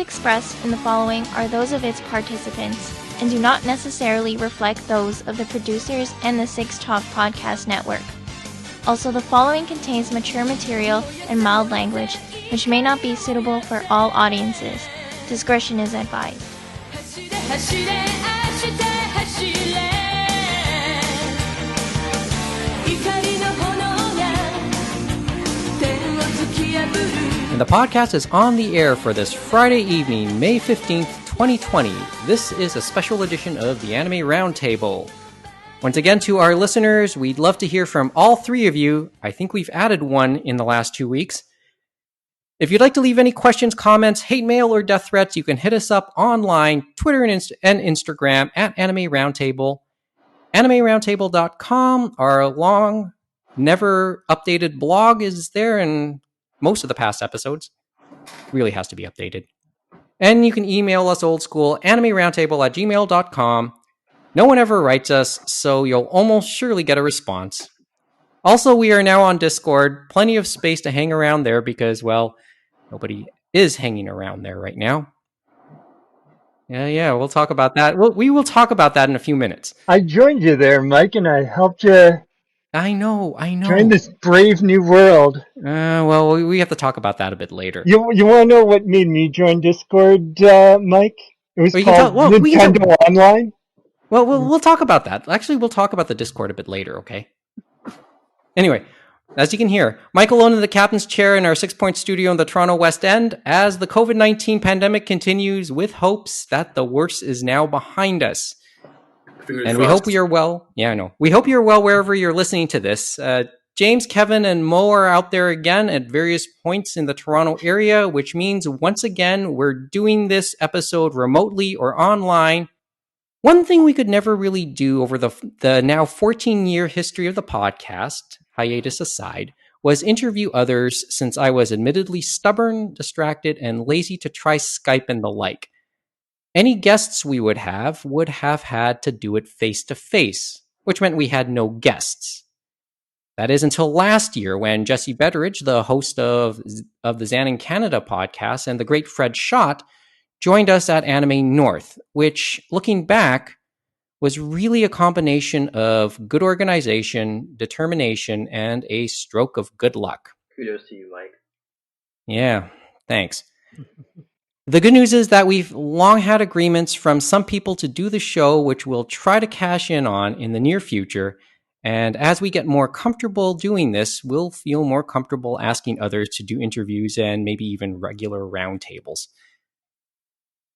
expressed in the following are those of its participants and do not necessarily reflect those of the producers and the Six Talk Podcast Network. Also, the following contains mature material and mild language, which may not be suitable for all audiences. Discretion is advised. And the podcast is on the air for this Friday evening, May 15th, 2020. This is a special edition of the Anime Roundtable. Once again, to our listeners, we'd love to hear from all three of you. I think we've added one in the last 2 weeks. If you'd like to leave any questions, comments, hate mail, or death threats, you can hit us up online, Twitter and Instagram at Anime Roundtable. AnimeRoundtable.com, our long, never updated blog is there, and most of the past episodes really has to be updated. And you can email us old school, animeroundtable@gmail.com. No one ever writes us, so you'll almost surely get a response. Also, we are now on Discord. Plenty of space to hang around there because, well, nobody is hanging around there right now. Yeah, we'll talk about that. We will talk about that in a few minutes. I joined you there, Mike, and I helped you. I know. Join this brave new world. Well, we have to talk about that a bit later. You want to know what made me join Discord, Mike? It was called Nintendo Online. Well, we'll talk about that. Actually, we'll talk about the Discord a bit later, okay? Anyway, as you can hear, Mike alone in the captain's chair in our 6-point studio in the Toronto West End as the COVID-19 pandemic continues with hopes that the worst is now behind us. And we hope you're well. Yeah, I know. We hope you're well wherever you're listening to this. James, Kevin, and Mo are out there again at various points in the Toronto area, which means once again, we're doing this episode remotely or online. One thing we could never really do over the now 14-year history of the podcast, hiatus aside, was interview others since I was admittedly stubborn, distracted, and lazy to try Skype and the like. Any guests we would have had to do it face-to-face, which meant we had no guests. That is until last year when Jesse Betteridge, the host of the Zan in Canada podcast, and the great Fred Schott joined us at Anime North, which, looking back, was really a combination of good organization, determination, and a stroke of good luck. Kudos to you, Mike. Yeah, thanks. The good news is that we've long had agreements from some people to do the show, which we'll try to cash in on in the near future. And as we get more comfortable doing this, we'll feel more comfortable asking others to do interviews and maybe even regular roundtables.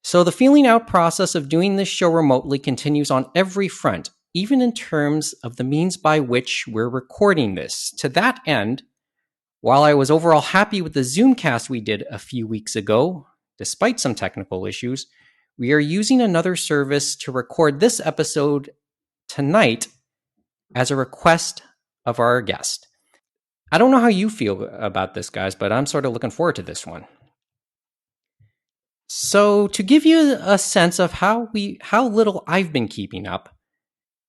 So the feeling out process of doing this show remotely continues on every front, even in terms of the means by which we're recording this. To that end, while I was overall happy with the Zoomcast we did a few weeks ago, despite some technical issues, we are using another service to record this episode tonight as a request of our guest. I don't know how you feel about this, guys, but I'm sort of looking forward to this one. So, to give you a sense of how little I've been keeping up,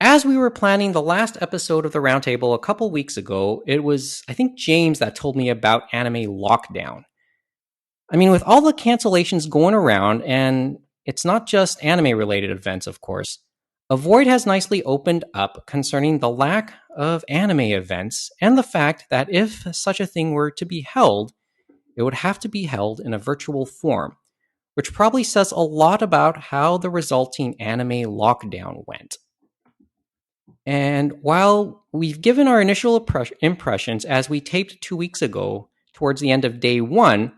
as we were planning the last episode of the Roundtable a couple weeks ago, it was, I think, James that told me about anime lockdown. I mean, with all the cancellations going around, and it's not just anime-related events, of course, a void has nicely opened up concerning the lack of anime events and the fact that if such a thing were to be held, it would have to be held in a virtual form, which probably says a lot about how the resulting anime lockdown went. And while we've given our initial impressions as we taped 2 weeks ago towards the end of day one,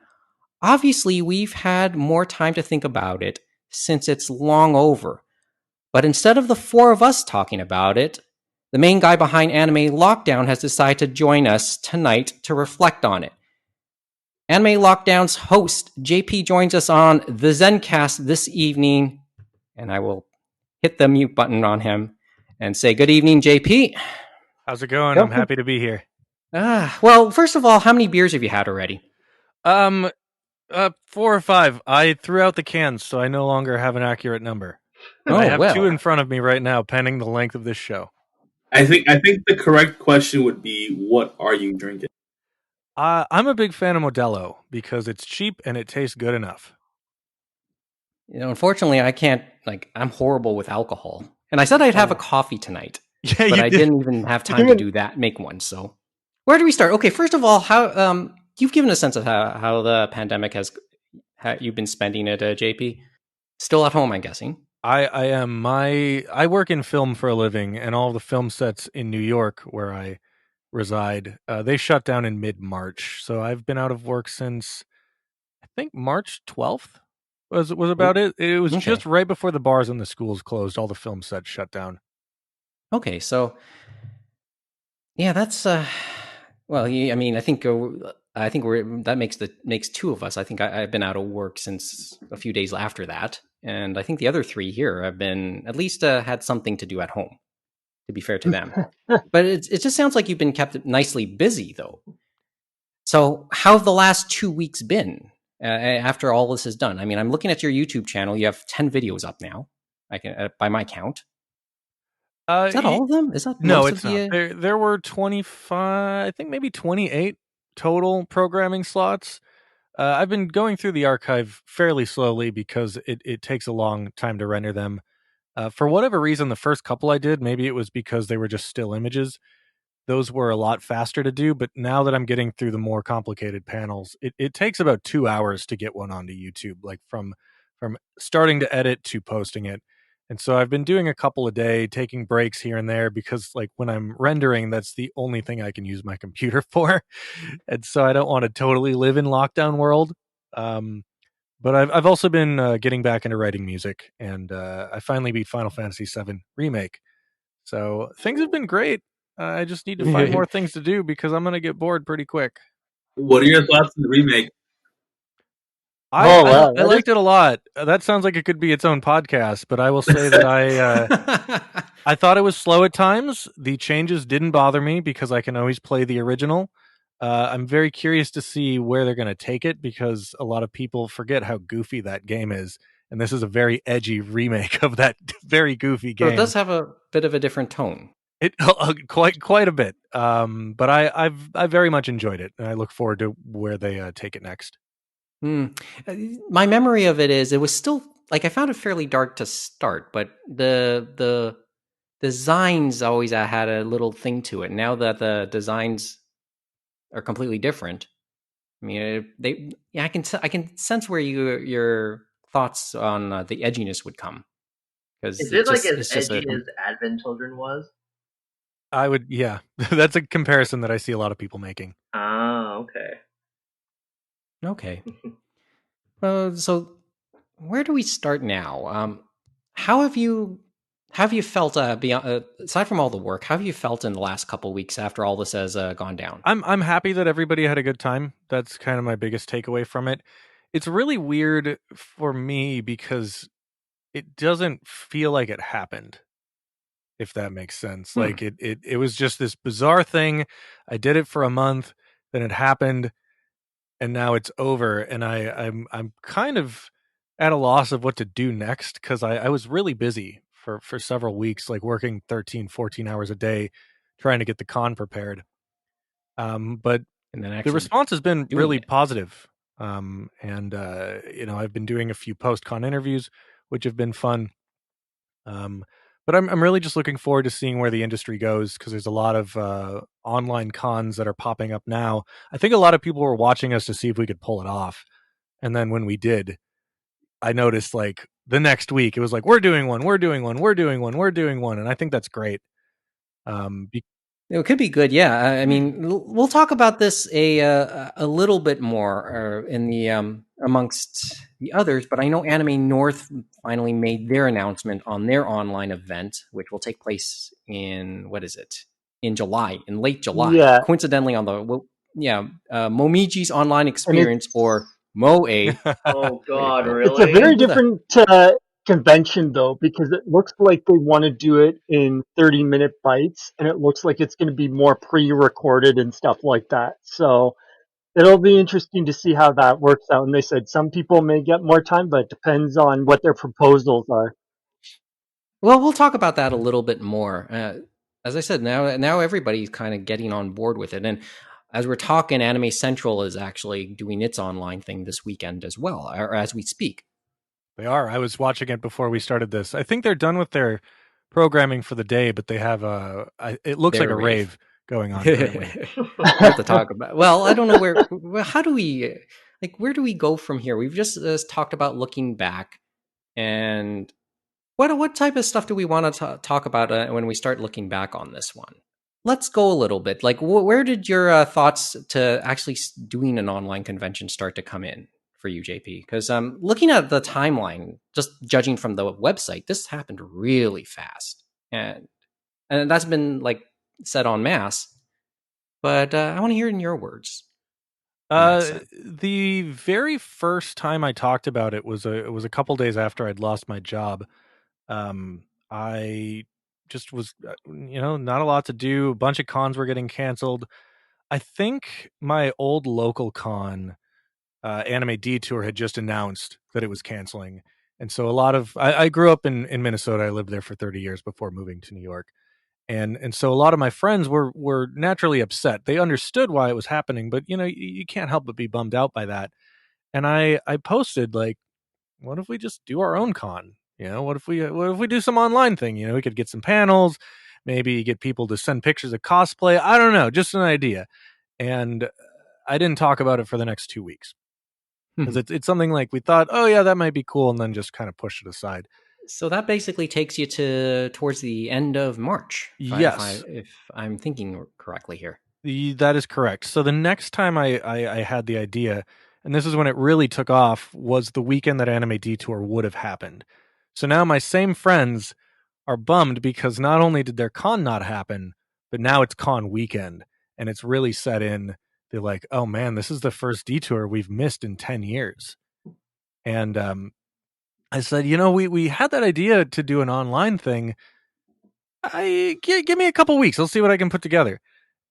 obviously we've had more time to think about it since it's long over. But instead of the four of us talking about it, the main guy behind Anime Lockdown has decided to join us tonight to reflect on it. Anime Lockdown's host, JP, joins us on the Zencast this evening, and I will hit the mute button on him and say good evening, JP. How's it going? I'm happy to be here. Well, first of all, how many beers have you had already? 4 or 5. I threw out the cans, so I no longer have an accurate number. I have 2 in front of me right now, pending the length of this show. I think the correct question would be, what are you drinking? I'm a big fan of Modelo because it's cheap and it tastes good enough. unfortunately, I can't. I'm horrible with alcohol, and I said I'd have a coffee tonight, but I didn't even have time to do that. Make one. So, where do we start? Okay, first of all, how you've given a sense of how the pandemic has how you've been spending it, JP. Still at home, I'm guessing. I am. I work in film for a living, and all the film sets in New York, where I reside, they shut down in mid-March. So I've been out of work since I think March 12th was about it. It was just right before the bars and the schools closed. All the film sets shut down. Okay, so yeah, that's well, I mean, I think that makes two of us. I think I've been out of work since a few days after that, and I think the other three here have been at least had something to do at home. To be fair to them, but it just sounds like you've been kept nicely busy, though. So, how have the last 2 weeks been after all this is done? I mean, I'm looking at your YouTube channel. You have 10 videos up now. I can, by my count. Is that all of them? Is that no? It's not. There were 25. I think maybe 28 total programming slots. I've been going through the archive fairly slowly because it takes a long time to render them. For whatever reason, the first couple I did, maybe it was because they were just still images. Those were a lot faster to do, but now that I'm getting through the more complicated panels, it takes about 2 hours to get one onto YouTube, like from starting to edit to posting it. And so I've been doing a couple a day, taking breaks here and there because like when I'm rendering, that's the only thing I can use my computer for. And so I don't want to totally live in lockdown world. But I've also been getting back into writing music, and I finally beat Final Fantasy VII Remake. So things have been great. I just need to find more things to do because I'm going to get bored pretty quick. What are your thoughts on the remake? I liked it a lot. That sounds like it could be its own podcast, but I will say that I thought it was slow at times. The changes didn't bother me because I can always play the original. I'm very curious to see where they're going to take it because a lot of people forget how goofy that game is. And this is a very edgy remake of that very goofy game. So it does have a bit of a different tone. It quite a bit. But I very much enjoyed it. And I look forward to where they take it next. My memory of it is it was still like I found it fairly dark to start, but the designs always had a little thing to it. Now that the designs are completely different, I mean, I can sense where your thoughts on the edginess would come. Because is it like as edgy as Advent Children was? I would, yeah. That's a comparison that I see a lot of people making. Oh, okay. Okay. So where do we start now? How have you felt beyond aside from all the work? How have you felt in the last couple of weeks after all this has gone down? I'm happy that everybody had a good time. That's kind of my biggest takeaway from it. It's really weird for me because it doesn't feel like it happened. If that makes sense. Like it was just this bizarre thing. I did it for a month, then it happened, and now it's over. And I'm kind of at a loss of what to do next because I was really busy for several weeks, like working 13, 14 hours a day trying to get the con prepared. But the response has been really positive. And I've been doing a few post-con interviews, which have been fun. But I'm really just looking forward to seeing where the industry goes because there's a lot of online cons that are popping up now. I think a lot of people were watching us to see if we could pull it off. And then when we did, I noticed like the next week, it was like, we're doing one. And I think that's great. It could be good. Yeah. I mean, we'll talk about this a little bit more in the amongst the others, but I know Anime North finally made their announcement on their online event, which will take place in in late July. Yeah. Coincidentally on Momiji's online experience or MOE. Oh God, really? It's a very different convention though, because it looks like they want to do it in 30-minute bites, and it looks like it's going to be more pre-recorded and stuff like that. So it'll be interesting to see how that works out. And they said some people may get more time, but it depends on what their proposals are. Well, we'll talk about that a little bit more. As I said, now everybody's kind of getting on board with it. And as we're talking, Anime Central is actually doing its online thing this weekend as well, or as we speak. They are. I was watching it before we started this. I think they're done with their programming for the day, but they have it looks like a rave going on currently. We have to talk about. Well, I don't know how do we where do we go from here? We've just talked about looking back, and what type of stuff do we want to talk about when we start looking back on this one? Let's go a little bit. Like, where did your thoughts to actually doing an online convention start to come in for you, JP? Because looking at the timeline, just judging from the website, this happened really fast, and that's been like said en masse. But I want to hear it in your words. The very first time I talked about it was a couple days after I'd lost my job. I just was, not a lot to do. A bunch of cons were getting canceled. I think my old local con, Anime Detour, had just announced that it was canceling. And so a lot of, I grew up in Minnesota. I lived there for 30 years before moving to New York. And so a lot of my friends were naturally upset. They understood why it was happening, but you can't help but be bummed out by that. And I posted, like, what if we just do our own con? What if we do some online thing? We could get some panels, maybe get people to send pictures of cosplay. I don't know, just an idea. And I didn't talk about it for the next 2 weeks because it's something like we thought, oh yeah, that might be cool, and then just kind of pushed it aside. So that basically takes you towards the end of March. Yes, if I'm thinking correctly here. That is correct. So the next time I had the idea, and this is when it really took off, was the weekend that Anime Detour would have happened. So now my same friends are bummed because not only did their con not happen, but now it's con weekend, and it's really set in. They're like, oh man, this is the first Detour we've missed in 10 years. And I said, we had that idea to do an online thing. Give me a couple weeks. I'll see what I can put together.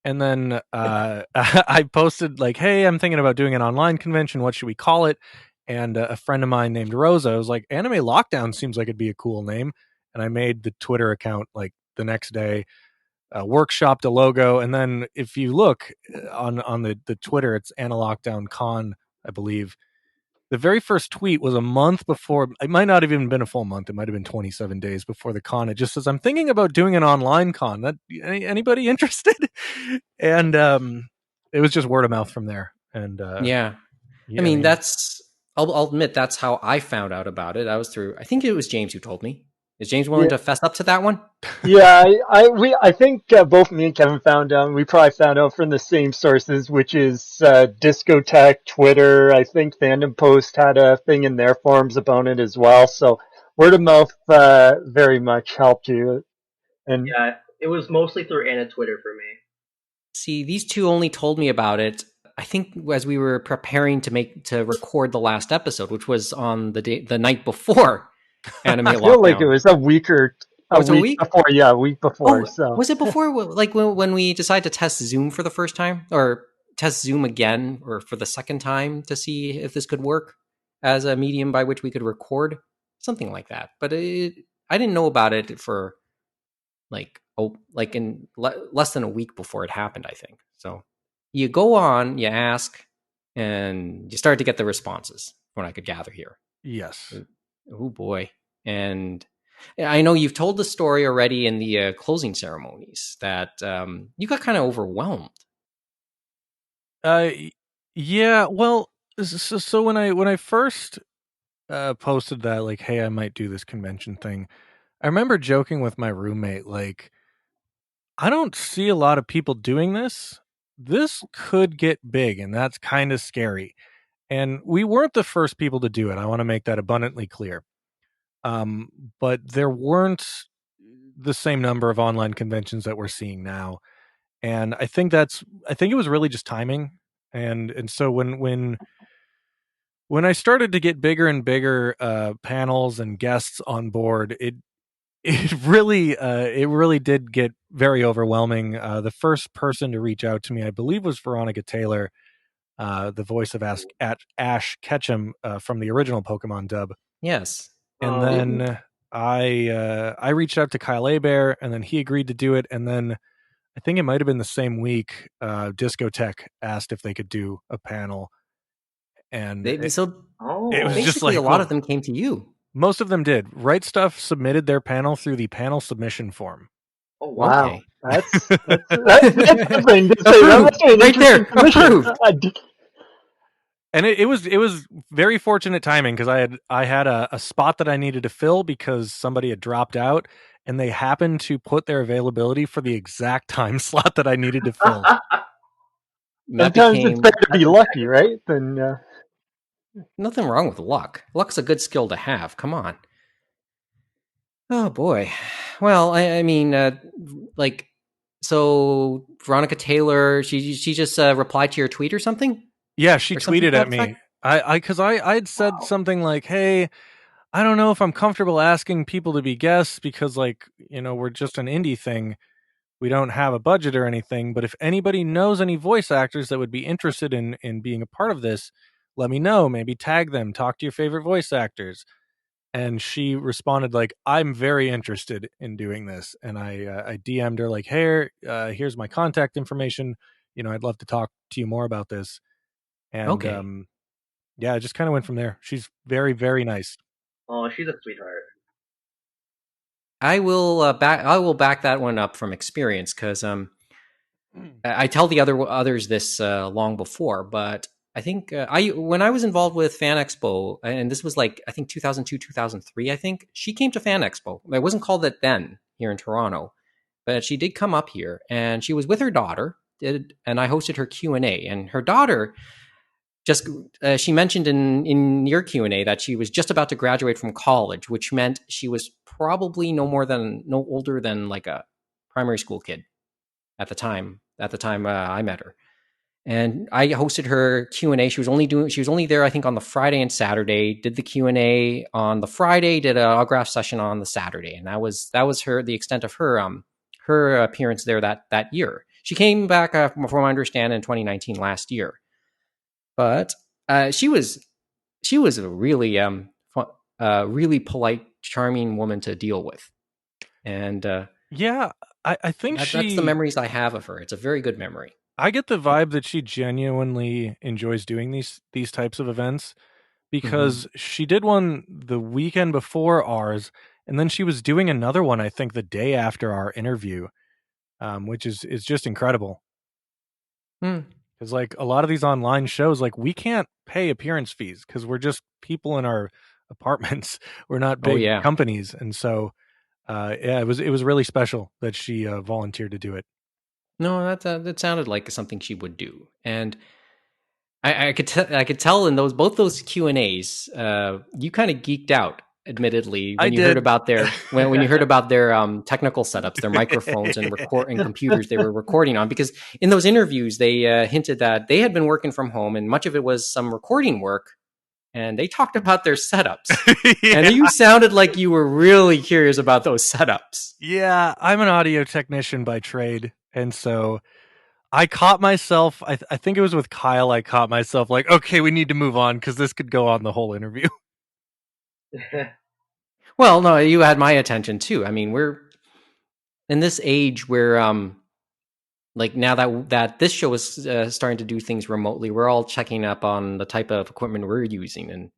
And then I posted, like, hey, I'm thinking about doing an online convention. What should we call it? And a friend of mine named Rosa was like, Anime Lockdown seems like it'd be a cool name. And I made the Twitter account like the next day, workshopped a logo. And then if you look on the Twitter, it's Anna Lockdown Con, I believe. The very first tweet was a month before. It might not have even been a full month. It might have been 27 days before the con. It just says, I'm thinking about doing an online con. That anybody interested? And it was just word of mouth from there. And yeah, I mean, I'll admit that's how I found out about it. I was through, I think it was James who told me. Is James willing to fess up to that one? Yeah, I think both me and Kevin found out. We probably found out from the same sources, which is Discotheque, Twitter. I think Fandom Post had a thing in their forums about it as well. So word of mouth very much helped you. And yeah, it was mostly through Anna Twitter for me. See, these two only told me about it, I think, as we were preparing to record the last episode, which was on the night before Anime Lockdown. I feel like it was a week before. Yeah, a week before. So was it before, like when we decided to test Zoom for the first time, or test Zoom again, or for the second time to see if this could work as a medium by which we could record, something like that. But I didn't know about it for in less than a week before it happened, I think. So you go on, you ask, and you start to get the responses from what I could gather here. Yes. Oh boy. And I know you've told the story already in the closing ceremonies that you got kind of overwhelmed. Yeah. Well, so when I first posted that, like, hey, I might do this convention thing, I remember joking with my roommate, like, I don't see a lot of people doing this. This could get big, and that's kind of scary. And we weren't the first people to do it. I want to make that abundantly clear. But there weren't the same number of online conventions that we're seeing now. And I think it was really just timing. And so when I started to get bigger and bigger panels and guests on board, it really did get very overwhelming. The first person to reach out to me, I believe, was Veronica Taylor, the voice of Ash Ketchum from the original Pokemon dub. Yes. And then I reached out to Kyle Hebert, and then he agreed to do it. And then I think it might have been the same week, Discotheque asked if they could do a panel. And it was just basically like, a lot of them came to you. Most of them did. Right Stuff submitted their panel through the panel submission form. Oh wow! Okay. That's something to say. That must Approved. be an Right there. interesting submission. Approved. And it was very fortunate timing because I had a spot that I needed to fill because somebody had dropped out, and they happened to put their availability for the exact time slot that I needed to fill. Sometimes it's better to be lucky, right? Than nothing wrong with luck. Luck's a good skill to have. Come on. Oh boy. Well, I mean, like, so Veronica Taylor, she just replied to your tweet or something. Yeah, she tweeted at me. Effect? I had said something like, "Hey, I don't know if I'm comfortable asking people to be guests because, like, we're just an indie thing. We don't have a budget or anything. But if anybody knows any voice actors that would be interested in being a part of this, let me know. Maybe tag them. Talk to your favorite voice actors." And she responded like, "I'm very interested in doing this." And I DM'd her like, "Hey, here's my contact information. I'd love to talk to you more about this." And Okay. yeah, it just kind of went from there. She's very, very nice. Oh, she's a sweetheart. I will back that one up from experience because I tell the others this long before, but I think when I was involved with Fan Expo, and this was like I think 2002 2003, I think she came to Fan Expo. It wasn't called that then here in Toronto, but she did come up here, and she was with her daughter. And I hosted her Q&A, and her daughter just she mentioned in your Q&A that she was just about to graduate from college, which meant she was probably no older than like a primary school kid at the time I met her. And I hosted her Q&A. She was only there I think on the Friday and Saturday, did the Q&A on the Friday, did an autograph session on the Saturday, and that was the extent of her appearance there that year. She came back from what I understand in 2019 last year. But she was a really really polite, charming woman to deal with, and yeah, I think that's the memories I have of her. It's a very good memory. I get the vibe that she genuinely enjoys doing these types of events because she did one the weekend before ours, and then she was doing another one I think the day after our interview, which is just incredible. Because like a lot of these online shows, like we can't pay appearance fees because we're just people in our apartments. We're not big companies, and so yeah, it was really special that she volunteered to do it. No, that sounded like something she would do, and I could tell in both those Q&As, you kind of geeked out. Admittedly, when you heard about their when you heard about their technical setups, their microphones and computers they were recording on, because in those interviews they hinted that they had been working from home and much of it was some recording work, and they talked about their setups. And you sounded like you were really curious about those setups. Yeah, I'm an audio technician by trade, and so I caught myself. I think it was with Kyle. I caught myself like, okay, we need to move on because this could go on the whole interview. Well, no, you had my attention too. I mean, we're in this age where, like now that this show is starting to do things remotely, we're all checking up on the type of equipment we're using, and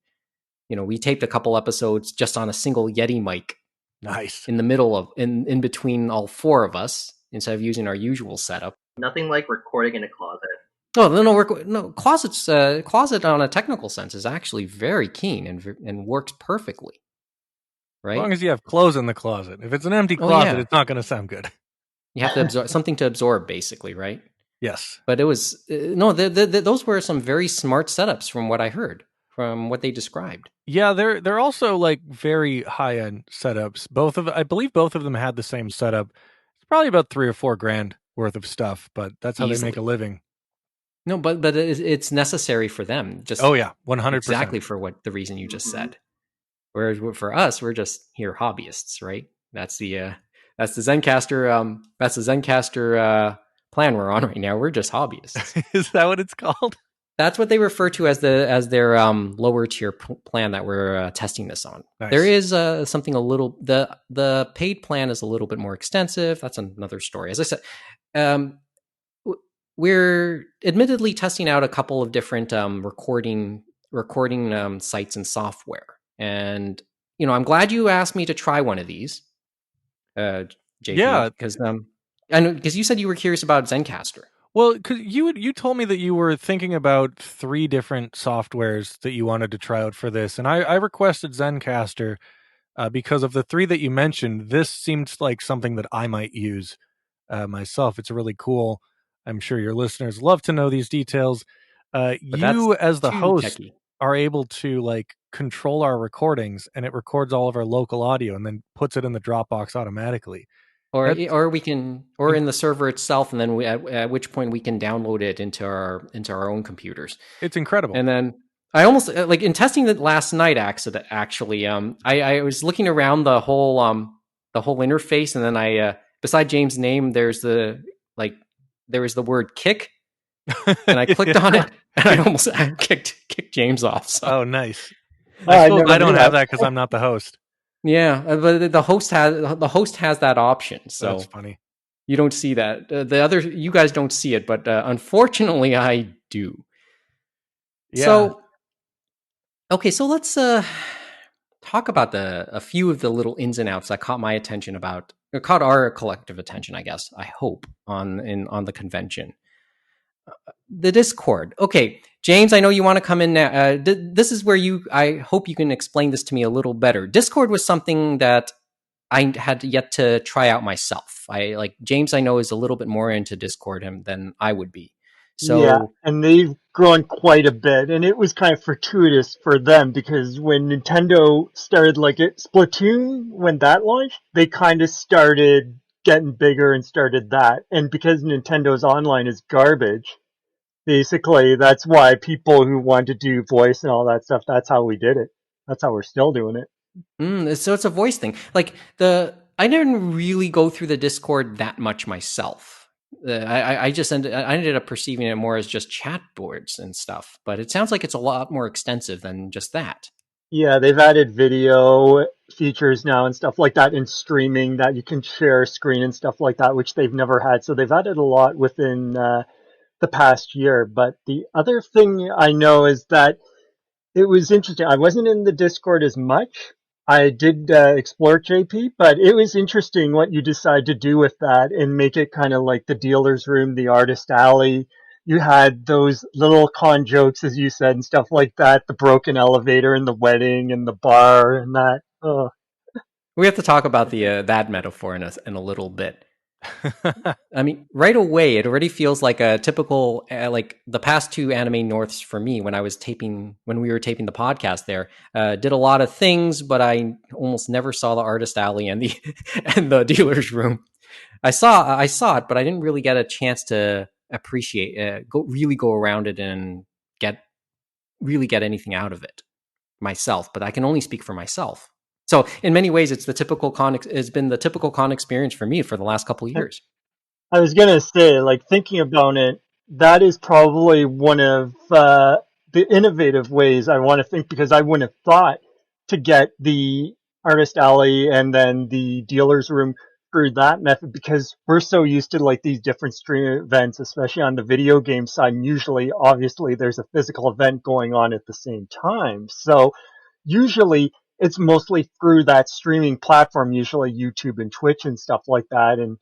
we taped a couple episodes just on a single Yeti mic. Nice. In the middle of in between all four of us instead of using our usual setup. Nothing like recording in a closet. Oh no! Closet on a technical sense is actually very keen and works perfectly. Right? As long as you have clothes in the closet. If it's an empty closet, it's not going to sound good. You have to absorb something to absorb, basically, right? Yes. But it was those were some very smart setups from what I heard, from what they described. Yeah, they're also like very high end setups. I believe both of them had the same setup. It's probably about $3,000 or $4,000 worth of stuff, but that's how they make a living. No, but it's necessary for them. Just 100%. Exactly for the reason you just said. Whereas for us, we're just here hobbyists, right? That's the Zencastr plan we're on right now. We're just hobbyists. Is that what it's called? That's what they refer to as their lower tier plan that we're testing this on. Nice. There is something a little the paid plan is a little bit more extensive. That's another story. As I said, we're admittedly testing out a couple of different recording sites and software. And I'm glad you asked me to try one of these, JP. Yeah, because you said you were curious about Zencaster. Well, because you told me that you were thinking about 3 different softwares that you wanted to try out for this, and I requested Zencaster because of the 3 that you mentioned. This seemed like something that I might use myself. It's really cool. I'm sure your listeners love to know these details. You, as the host, are able to control our recordings, and it records all of our local audio and then puts it in the Dropbox automatically. Or we can, or in the server itself, and then at which point we can download it into our own computers. It's incredible. And then I almost in testing it last night. Actually, I was looking around the whole interface, and then I beside James' name, there was the word kick, and I clicked on it, and I almost kicked James off. So. Oh, nice. I don't have that because I'm not the host. Yeah, but the host has that option. So that's funny. You don't see that. You guys don't see it, but unfortunately, I do. Yeah. So, okay, so let's talk about a few of the little ins and outs that caught our collective attention, I guess. I hope on the convention. The Discord. Okay, James, I know you want to come in now. This is where I hope you can explain this to me a little better. Discord was something that I had yet to try out myself. James, I know, is a little bit more into Discord than I would be. So yeah, and they've grown quite a bit, and it was kind of fortuitous for them because when Nintendo started, Splatoon, when that launched, they kind of started getting bigger and started that. And because Nintendo's online is garbage, basically, that's why people who want to do voice and all that stuff, that's how we did it. That's how we're still doing it. So it's a voice thing. I didn't really go through the Discord that much myself. I ended up perceiving it more as just chat boards and stuff. But it sounds like it's a lot more extensive than just that. Yeah, they've added video features now and stuff like that in streaming that you can share a screen and stuff like that, which they've never had. So they've added a lot within the past year. But the other thing I know is that it was interesting. I wasn't in the Discord as much. I did explore JP, but it was interesting what you decide to do with that and make it kind of like the dealer's room, the artist alley. You had those little con jokes, as you said, and stuff like that. The broken elevator and the wedding and the bar and that. Oh. We have to talk about that metaphor in a little bit. I mean, right away, it already feels like a typical, the past 2 Anime Norths for me when we were taping the podcast there, did a lot of things, but I almost never saw the artist alley and the dealer's room. I saw it, but I didn't really get a chance to appreciate, go around it and get anything out of it myself, but I can only speak for myself. So in many ways, it's been the typical con experience for me for the last couple of years. I was going to say, thinking about it, that is probably one of the innovative ways I want to think, because I wouldn't have thought to get the artist alley and then the dealer's room through that method, because we're so used to these different stream events, especially on the video game side. And usually, obviously, there's a physical event going on at the same time. So usually it's mostly through that streaming platform, usually YouTube and Twitch and stuff like that. And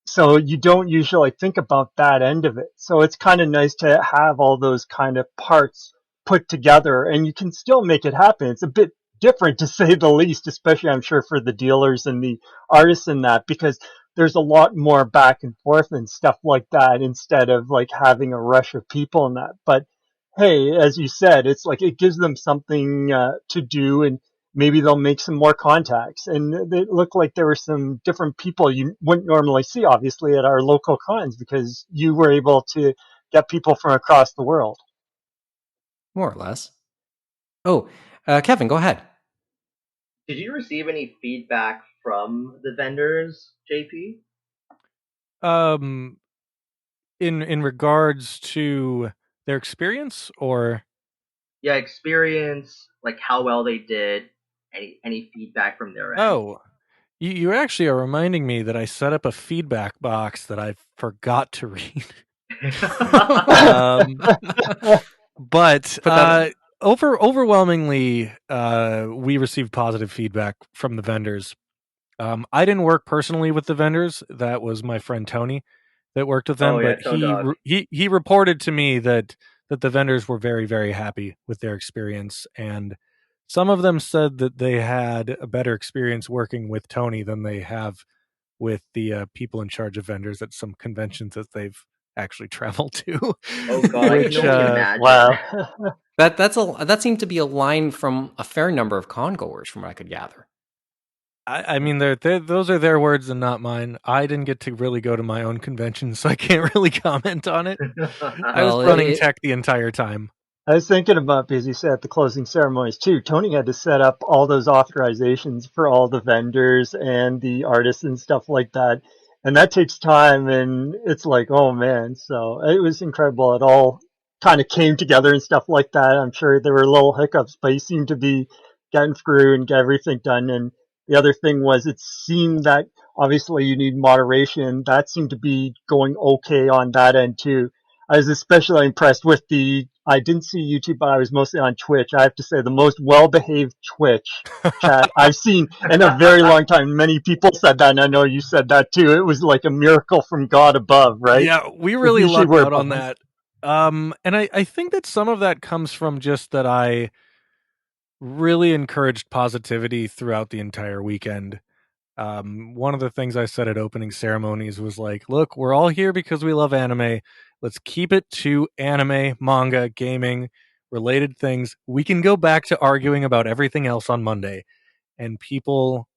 so you don't usually think about that end of it. So it's kind of nice to have all those kind of parts put together, and you can still make it happen. It's a bit different, to say the least, especially I'm sure for the dealers and the artists in that, because there's a lot more back and forth and stuff like that instead of having a rush of people in that. But hey, as you said, it's it gives them something to do, and maybe they'll make some more contacts. And it looked like there were some different people you wouldn't normally see, obviously, at our local cons, because you were able to get people from across the world. More or less. Oh, Kevin, go ahead. Did you receive any feedback from the vendors, JP? In regards to their experience, or? Yeah, experience, how well they did. Any feedback from their end? Oh, you actually are reminding me that I set up a feedback box that I forgot to read. But overwhelmingly, we received positive feedback from the vendors. I didn't work personally with the vendors. That was my friend Tony that worked with them. Oh yeah, But Tone Dog. he reported to me that the vendors were very, very happy with their experience, and some of them said that they had a better experience working with Tony than they have with the people in charge of vendors at some conventions that they've actually traveled to. Oh god, I can Which only imagine. Wow. That seemed to be a line from a fair number of congoers, from what I could gather. I mean, those are their words and not mine. I didn't get to really go to my own convention, so I can't really comment on it. I was Well, running tech the entire time. I was thinking about, because you said at the closing ceremonies too, Tony had to set up all those authorizations for all the vendors and the artists and stuff like that. And that takes time, and it's like, oh man. So it was incredible. It all kind of came together and stuff like that. I'm sure there were little hiccups, but he seemed to be getting through and get everything done. And the other thing was, it seemed that obviously you need moderation. That seemed to be going okay on that end too. I was especially impressed with I didn't see YouTube, but I was mostly on Twitch. I have to say, the most well-behaved Twitch chat I've seen in a very long time. Many people said that, and I know you said that too. It was like a miracle from God above, right? Yeah, we really usually lucked where out on behind- that. And I think that some of that comes from just that I really encouraged positivity throughout the entire weekend. One of the things I said at opening ceremonies was like, look, we're all here because we love anime. Let's keep it to anime, manga, gaming, related things. We can go back to arguing about everything else on Monday. And people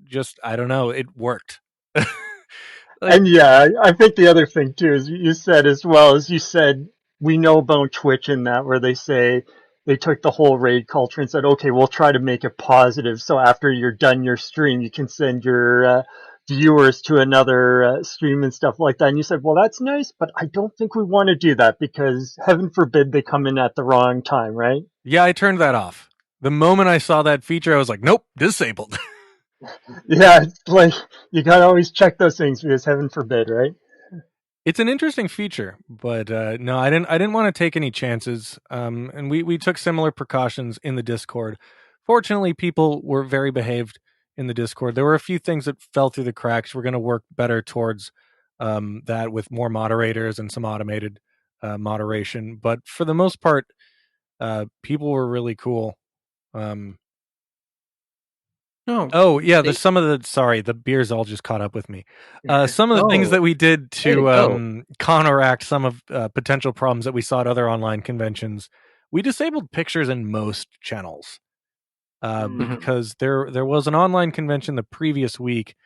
just, I don't know, it worked. And yeah, I think the other thing too is you said, as well as you said, we know about Twitch in that, where they say they took the whole raid culture and said, okay, we'll try to make it positive. So after you're done your stream, you can send your viewers to another stream and stuff like that. And you said, well, that's nice, but I don't think we want to do that, because heaven forbid they come in at the wrong time, right? Yeah, I turned that off. The moment I saw that feature, I was like, nope, disabled. Yeah, it's like you gotta always check those things, because heaven forbid, right? It's an interesting feature, but no, I didn't want to take any chances. And we took similar precautions in the Discord. Fortunately, people were very behaved in the Discord. There were a few things that fell through the cracks. We're going to work better towards that with more moderators and some automated moderation. But for the most part, people were really cool. Oh yeah, some of the beers all just caught up with me. Some of the things that we did to counteract some of potential problems that we saw at other online conventions, we disabled pictures in most channels because there was an online convention the previous week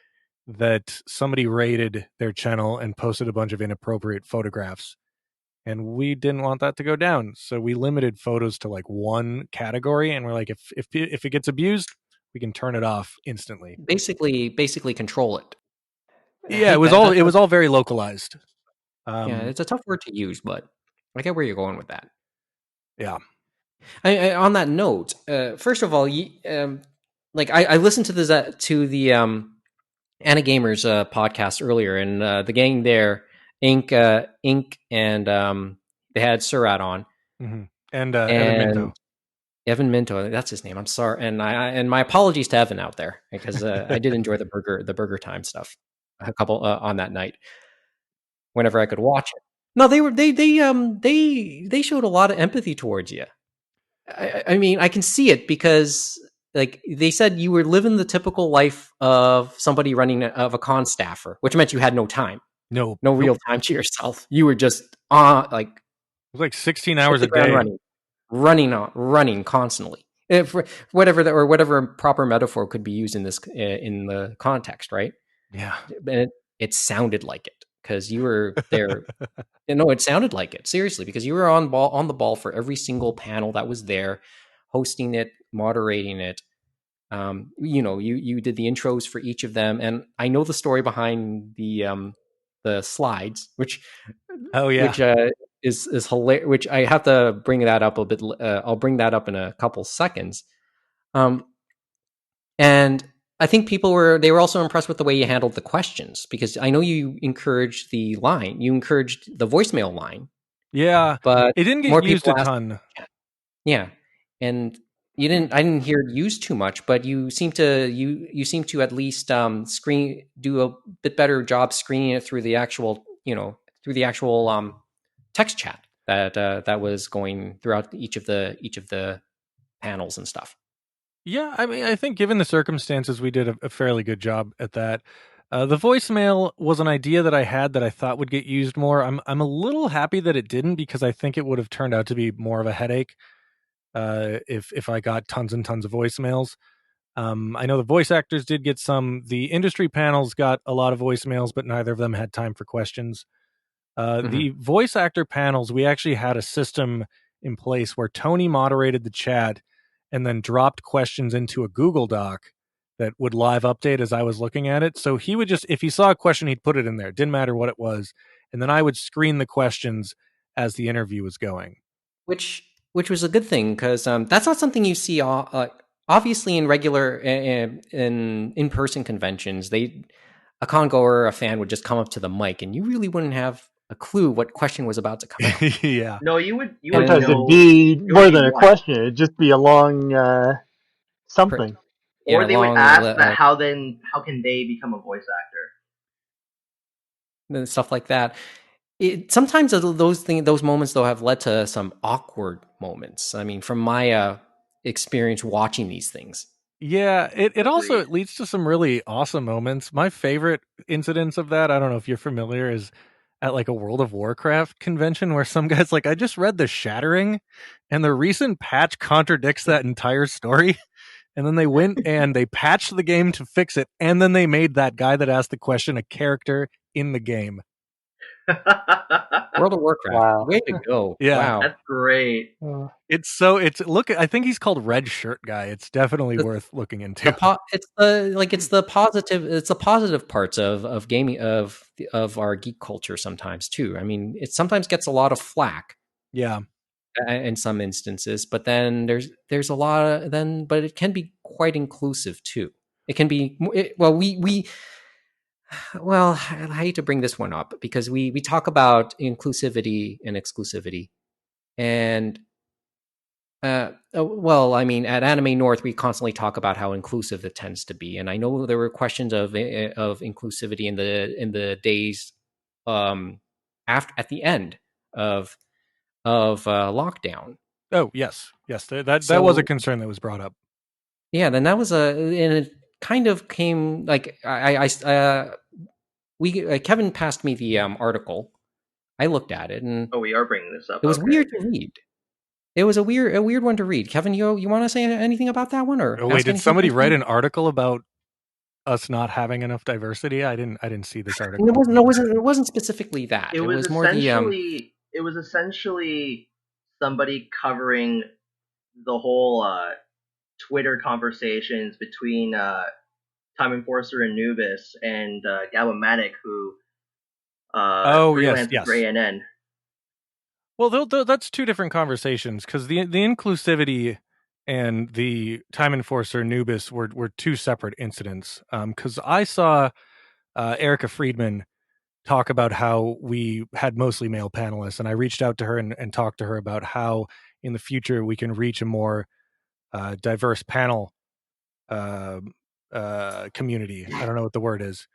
that somebody raided their channel and posted a bunch of inappropriate photographs, and we didn't want that to go down, so we limited photos to like one category, and we're like, if it gets abused, we can turn it off instantly. Basically control it. Yeah, it was all very localized. Yeah, it's a tough word to use, but I get where you're going with that. Yeah. On that note, first of all, I listened to the Anna Gamers podcast earlier, and the gang there, Ink, and they had Surat on, and Evan Minto. Evan Minto, that's his name. I'm sorry, and my apologies to Evan out there, because I did enjoy the burger time stuff a couple on that night whenever I could watch it. No, they showed a lot of empathy towards you. I mean, I can see it, because like they said, you were living the typical life of somebody running of a con staffer, which meant you had no time, no real time to yourself. You were just it was like 16 hours a day running constantly. For whatever proper metaphor could be used in this in the context, right? Yeah, and it sounded like it, because you were there. No, it sounded like it, seriously, because you were on the ball for every single panel that was there, hosting it, moderating it. You did the intros for each of them, and I know the story behind the slides, which is hilarious. Which I have to bring that up a bit. I'll bring that up in a couple seconds. And I think they were also impressed with the way you handled the questions, because I know you encouraged the voicemail line. Yeah, but it didn't get used a ton. Yeah, and I didn't hear it used too much, but you seem to at least do a bit better job screening it through the actual text chat that was going throughout each of the panels and stuff. Yeah, I mean, I think given the circumstances, we did a fairly good job at that. The voicemail was an idea that I had that I thought would get used more. I'm a little happy that it didn't, because I think it would have turned out to be more of a headache if I got tons and tons of voicemails. I know the voice actors did get some. The industry panels got a lot of voicemails, but neither of them had time for questions. The voice actor panels, we actually had a system in place where Tony moderated the chat and then dropped questions into a Google Doc that would live update as I was looking at it. So he would just, if he saw a question, he'd put it in there. It didn't matter what it was. And then I would screen the questions as the interview was going. Which was a good thing, because that's not something you see obviously in regular in-person conventions. A congoer or a fan would just come up to the mic, and you really wouldn't have a clue what question was about to come out. Yeah. No, you would Sometimes know. it'd be it would more be than a one. question. It'd just be a long something. Or Yeah, they would long, ask that how can they become a voice actor? stuff like that. Sometimes those moments though have led to some awkward moments. I mean, from my experience watching these things. Yeah, it also it leads to some really awesome moments. My favorite incidents of that, I don't know if you're familiar, is at like a World of Warcraft convention where some guy's like, I just read The Shattering and the recent patch contradicts that entire story. And then they went and they patched the game to fix it. And then they made that guy that asked the question a character in the game. World of Warcraft. Wow. Way to go. Yeah. Wow. That's great. I think he's called Red Shirt Guy. It's definitely worth looking into. It's the positive parts of gaming, of our geek culture sometimes too. I mean, it sometimes gets a lot of flack. Yeah. In some instances, but then there's a lot of but it can be quite inclusive too. It can be well, I hate to bring this one up because we talk about inclusivity and exclusivity, and I mean, at Anime North, we constantly talk about how inclusive it tends to be, and I know there were questions of inclusivity in the days at the end of lockdown. Oh yes, that was a concern that was brought up. Yeah, then that was and it kind of came like Kevin passed me the article. I looked at it, and we are bringing this up. It was weird to read. It was a weird one to read. Kevin, you want to say anything about that one, or wait, did somebody write an article about us not having enough diversity? I didn't see this article. It wasn't specifically that. It was more essentially it was essentially somebody covering the whole Twitter conversations between Time Enforcer and Nubis and Gabomatic, who freelanced for ANN. Well, that's two different conversations, because the inclusivity and the Time Enforcer Nubis were two separate incidents. Because I saw Erica Friedman talk about how we had mostly male panelists, and I reached out to her and talked to her about how in the future we can reach a more diverse panel community. I don't know what the word is.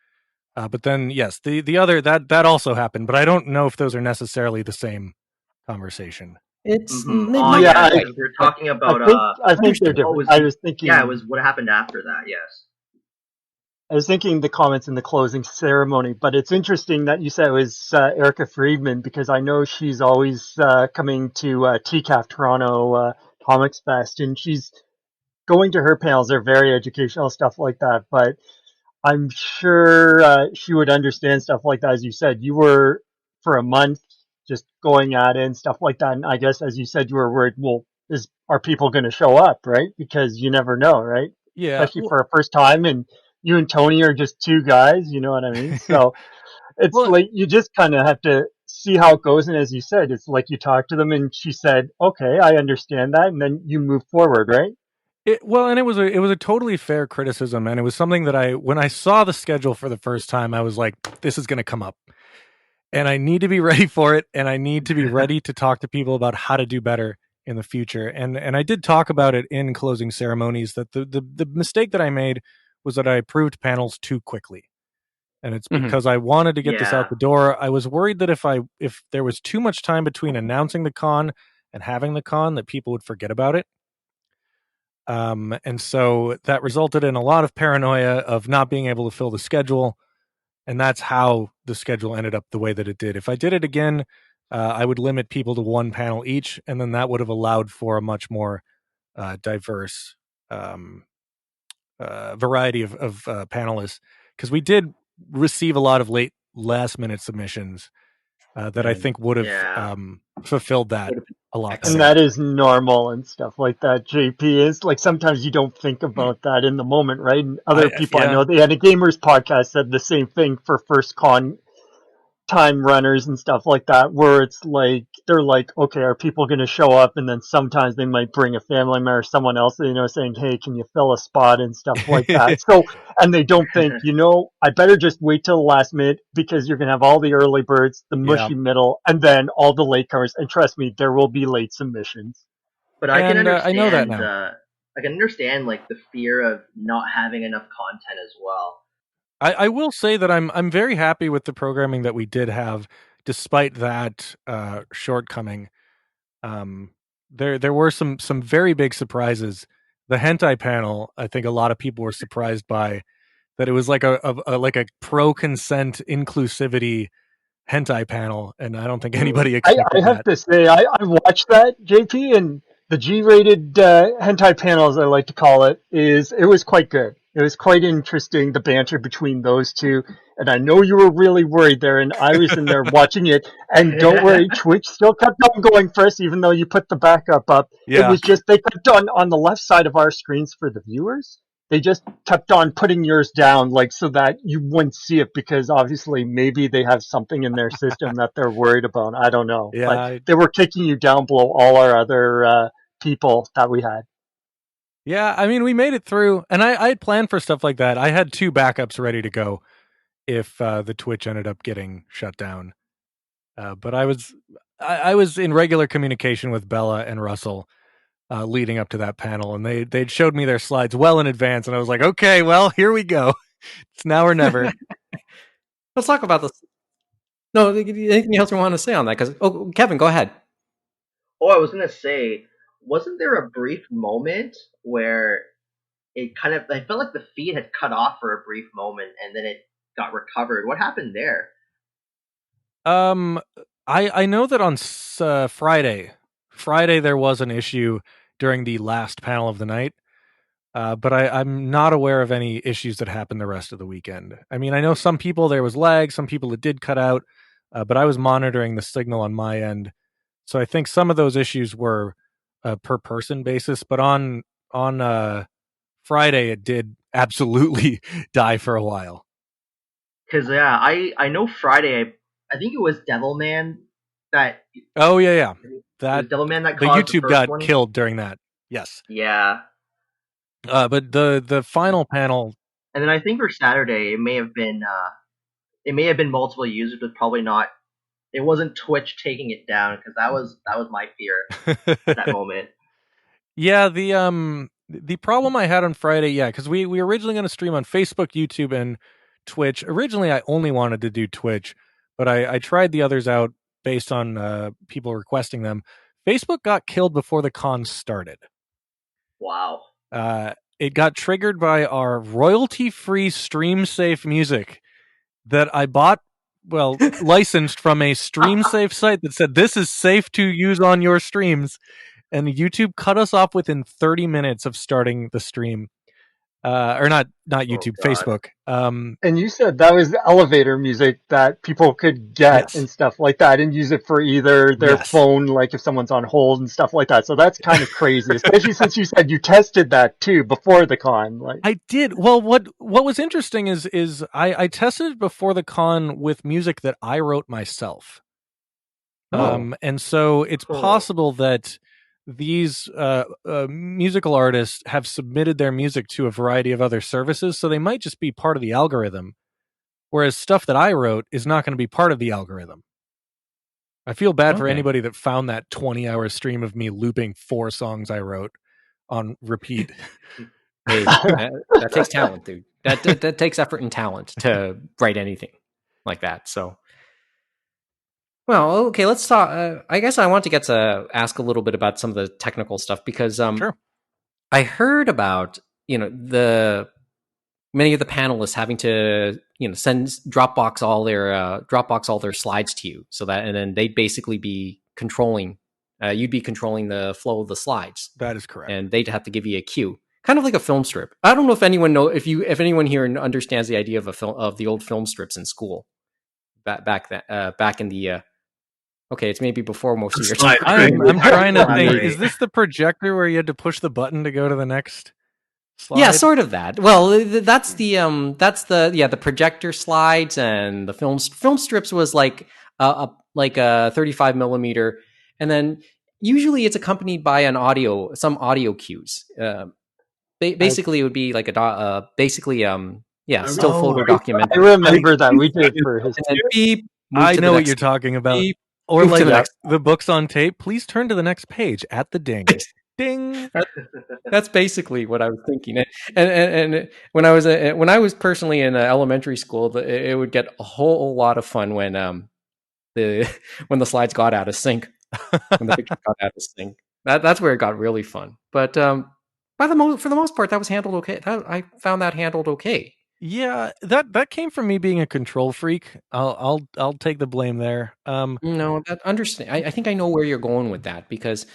But then, yes, the other that also happened, but I don't know if those are necessarily the same conversation. It's we're talking about. I think they're different. I was thinking. Yeah, it was what happened after that. Yes. I was thinking the comments in the closing ceremony, but it's interesting that you said it was Erica Friedman, because I know she's always coming to TCAF Toronto Comics Fest, and she's going to her panels. They're very educational, stuff like that, but I'm sure she would understand stuff like that. As you said, you were for a month just going at it and stuff like that, and I guess, as you said, you were worried, well, are people going to show up, right? Because you never know, right? Yeah. Especially for a first time, and you and Tony are just two guys, you know what I mean? So it's like you just kind of have to see how it goes. And as you said, it's like you talk to them and she said, okay, I understand that. And then you move forward, right? It was a totally fair criticism. And it was something that when I saw the schedule for the first time, I was like, this is going to come up. And I need to be ready for it. And I need to be ready to talk to people about how to do better in the future. And I did talk about it in closing ceremonies that the mistake that I made was that I approved panels too quickly. And it's because I wanted to get this out the door. I was worried that if there was too much time between announcing the con and having the con, that people would forget about it. And so that resulted in a lot of paranoia of not being able to fill the schedule. And that's how the schedule ended up the way that it did. If I did it again, I would limit people to one panel each, and then that would have allowed for a much more diverse variety of panelists. Because we did receive a lot of last minute submissions that I think would have fulfilled that a lot better. And that is normal and stuff like that. JP is like, sometimes you don't think about that in the moment, right? And other people I know, they had a gamers podcast said the same thing for first con time runners and stuff like that, where it's like, they're like, okay, are people going to show up? And then sometimes they might bring a family member or someone else, saying, hey, can you fill a spot and stuff like that. So, and they don't think, I better just wait till the last minute, because you're going to have all the early birds, the mushy middle, and then all the latecomers. And trust me, there will be late submissions. But I can understand, I know that now. I can understand like the fear of not having enough content as well. I will say that I'm very happy with the programming that we did have, despite that shortcoming. There were some very big surprises. The hentai panel, I think a lot of people were surprised by, that it was like a pro consent inclusivity hentai panel, and I don't think anybody expected I have to say, I watched that, JP, and the G-rated hentai panel, as I like to call it, it was quite good. It was quite interesting, the banter between those two. And I know you were really worried there, and I was in there watching it. And don't worry, Twitch still kept on going first, even though you put the backup up. Yeah. It was just, they kept on the left side of our screens for the viewers. They just kept on putting yours down, like, so that you wouldn't see it, because obviously maybe they have something in their system that they're worried about. I don't know. Yeah, but they were kicking you down below all our other people that we had. Yeah, I mean, we made it through, and I had planned for stuff like that. I had 2 backups ready to go if the Twitch ended up getting shut down. But I was in regular communication with Bella and Russell leading up to that panel, and they'd showed me their slides well in advance, and I was like, okay, well, here we go. It's now or never. Let's talk about this. No, anything else you want to say on that? Because Kevin, go ahead. I was going to say, wasn't there a brief moment where I felt like the feed had cut off for a brief moment and then it got recovered? What happened there? I know that on Friday there was an issue during the last panel of the night, but I'm not aware of any issues that happened the rest of the weekend. I mean, I know some people there was lag, some people it did cut out, but I was monitoring the signal on my end, so I think some of those issues were per person basis, but on Friday it did absolutely die for a while. Because I know Friday, I think it was Devilman that. Oh yeah. That Devilman that the caused YouTube the got one? killed during that. Yes. Yeah. But the final panel. And then I think for Saturday it may have been multiple users, but probably not. It wasn't Twitch taking it down, because that was my fear at that moment. Yeah, the problem I had on Friday, because we were originally going to stream on Facebook, YouTube, and Twitch. Originally, I only wanted to do Twitch, but I tried the others out based on people requesting them. Facebook got killed before the con started. Wow. It got triggered by our royalty-free stream-safe music that I bought, licensed from a stream-safe site that said, this is safe to use on your streams. And YouTube cut us off within 30 minutes of starting the stream. Or not YouTube, Facebook. And you said that was the elevator music that people could get and stuff like that, and use it for either their phone, like if someone's on hold and stuff like that. So that's kind of crazy, especially since you said you tested that too before the con. Like, I did. Well, what was interesting is I tested it before the con with music that I wrote myself. And so it's possible that these musical artists have submitted their music to a variety of other services, so they might just be part of the algorithm, whereas stuff that I wrote is not going to be part of the algorithm. I feel bad for Okay. anybody that found that 20-hour stream of me looping 4 songs I wrote on repeat. Hey, that takes talent, dude. That takes effort and talent to write anything like that. So, well, okay, let's talk. I guess I want to get to ask a little bit about some of the technical stuff because Sure. I heard about the many of the panelists having to send Dropbox all their slides to you, so that and then they'd basically be controlling. You'd be controlling the flow of the slides, That is correct. and they'd have to give you a cue, kind of like a film strip. I don't know if anyone here understands the idea of the old film strips in school back in the. Okay, it's maybe before most of your time. I'm trying to think. Is this the projector where you had to push the button to go to the next slide? Yeah, sort of that. Well, that's the projector slides, and the film strips was like a 35 millimeter, and then usually it's accompanied by some audio cues. Basically, it would be like still photo documentary. I remember that we did for his. Beep, I know what you're talking about. Beep, or like next. The books on tape. Please turn to the next page at the ding. Ding. That's basically what I was thinking. And when I was personally in elementary school, it would get a whole lot of fun when the slides got out of sync, when the picture got out of sync. That's where it got really fun. But for the most part, that was handled okay. I found that handled okay. Yeah, that came from me being a control freak. I'll take the blame there. No, that understand. I think I know where you're going with that because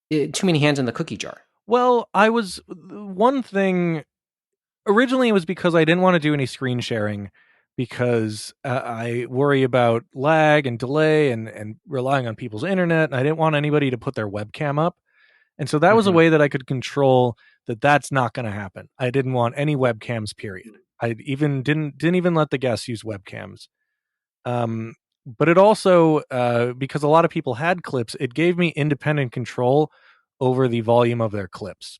too many hands in the cookie jar. Well, one thing. Originally, it was because I didn't want to do any screen sharing because I worry about lag and delay and relying on people's internet. And I didn't want anybody to put their webcam up. And so that was a way that I could control that's not going to happen. I didn't want any webcams, period. I even didn't even let the guests use webcams. But it also, because a lot of people had clips, it gave me independent control over the volume of their clips.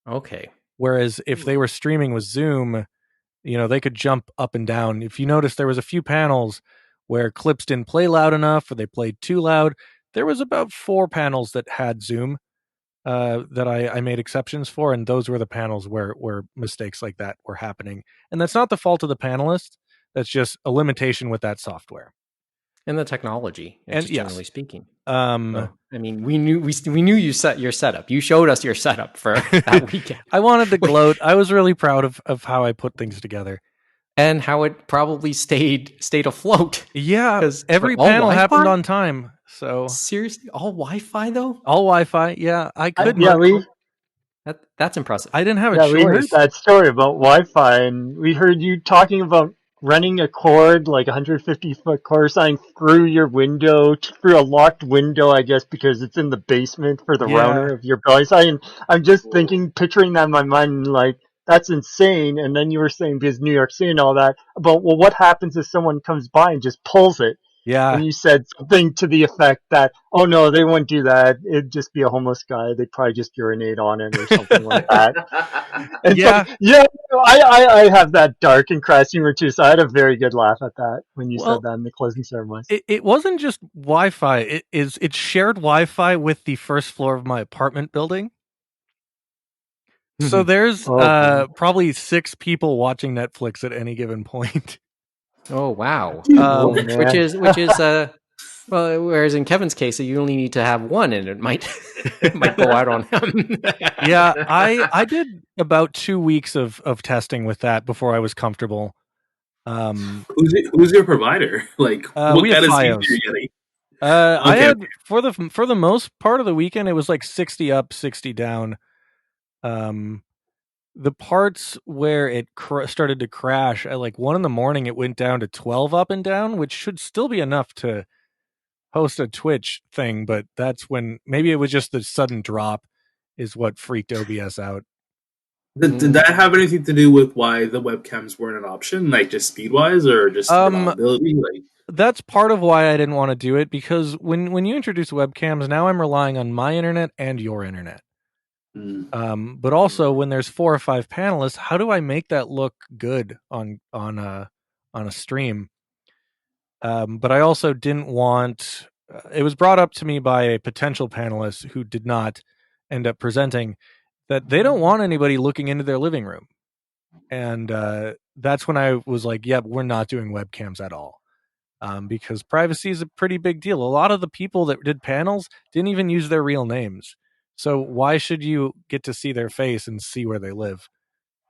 Okay. Whereas if they were streaming with Zoom, they could jump up and down. If you notice, there was a few panels where clips didn't play loud enough or they played too loud. There was about 4 panels that had Zoom that I made exceptions for, and those were the panels where mistakes like that were happening. And that's not the fault of the panelists. That's just a limitation with that software. And the technology, generally speaking. I mean, we knew you set your setup. You showed us your setup for that weekend. I wanted to gloat. I was really proud of how I put things together. And how it probably stayed afloat. Yeah, because every panel happened on time. So seriously, all Wi-Fi though? All Wi-Fi, yeah. I couldn't. That's impressive. I didn't have a choice. We heard that story about Wi-Fi, and we heard you talking about running a cord, like 150-foot cord sign, through your window, through a locked window, I guess, because it's in the basement for the router of your building. And I'm just picturing that in my mind, like, that's insane. And then you were saying, because New York City and all that, about, well, what happens if someone comes by and just pulls it? Yeah. And you said something to the effect that, oh no, they wouldn't do that. It'd just be a homeless guy. They'd probably just urinate on it or something like that. And I have that dark and crass humor too, so I had a very good laugh at that when you said that in the closing ceremony. It wasn't just Wi-Fi. It's shared Wi-Fi with the first floor of my apartment building. So there's probably 6 people watching Netflix at any given point. Oh wow! Which is well, whereas in Kevin's case, you only need to have one, and it might go out on him. Yeah, I did about 2 weeks of testing with that before I was comfortable. Who's your provider? Like, what we kind of Fios. speed are you getting? I had for the most part of the weekend, it was like 60 up, 60 down. The parts where it started to crash at like 1 a.m, it went down to 12 up and down, which should still be enough to host a Twitch thing. But that's when maybe it was just the sudden drop is what freaked OBS out. Did that have anything to do with why the webcams weren't an option, like just speed wise or just reliability? Like, that's part of why I didn't want to do it, because when you introduce webcams, now I'm relying on my internet and your internet. But also when there's 4 or 5 panelists, how do I make that look good on a stream? But I also didn't want. It was brought up to me by a potential panelist who did not end up presenting that they don't want anybody looking into their living room, and that's when I was like, "Yep, we're not doing webcams at all." Because privacy is a pretty big deal. A lot of the people that did panels didn't even use their real names. So why should you get to see their face and see where they live?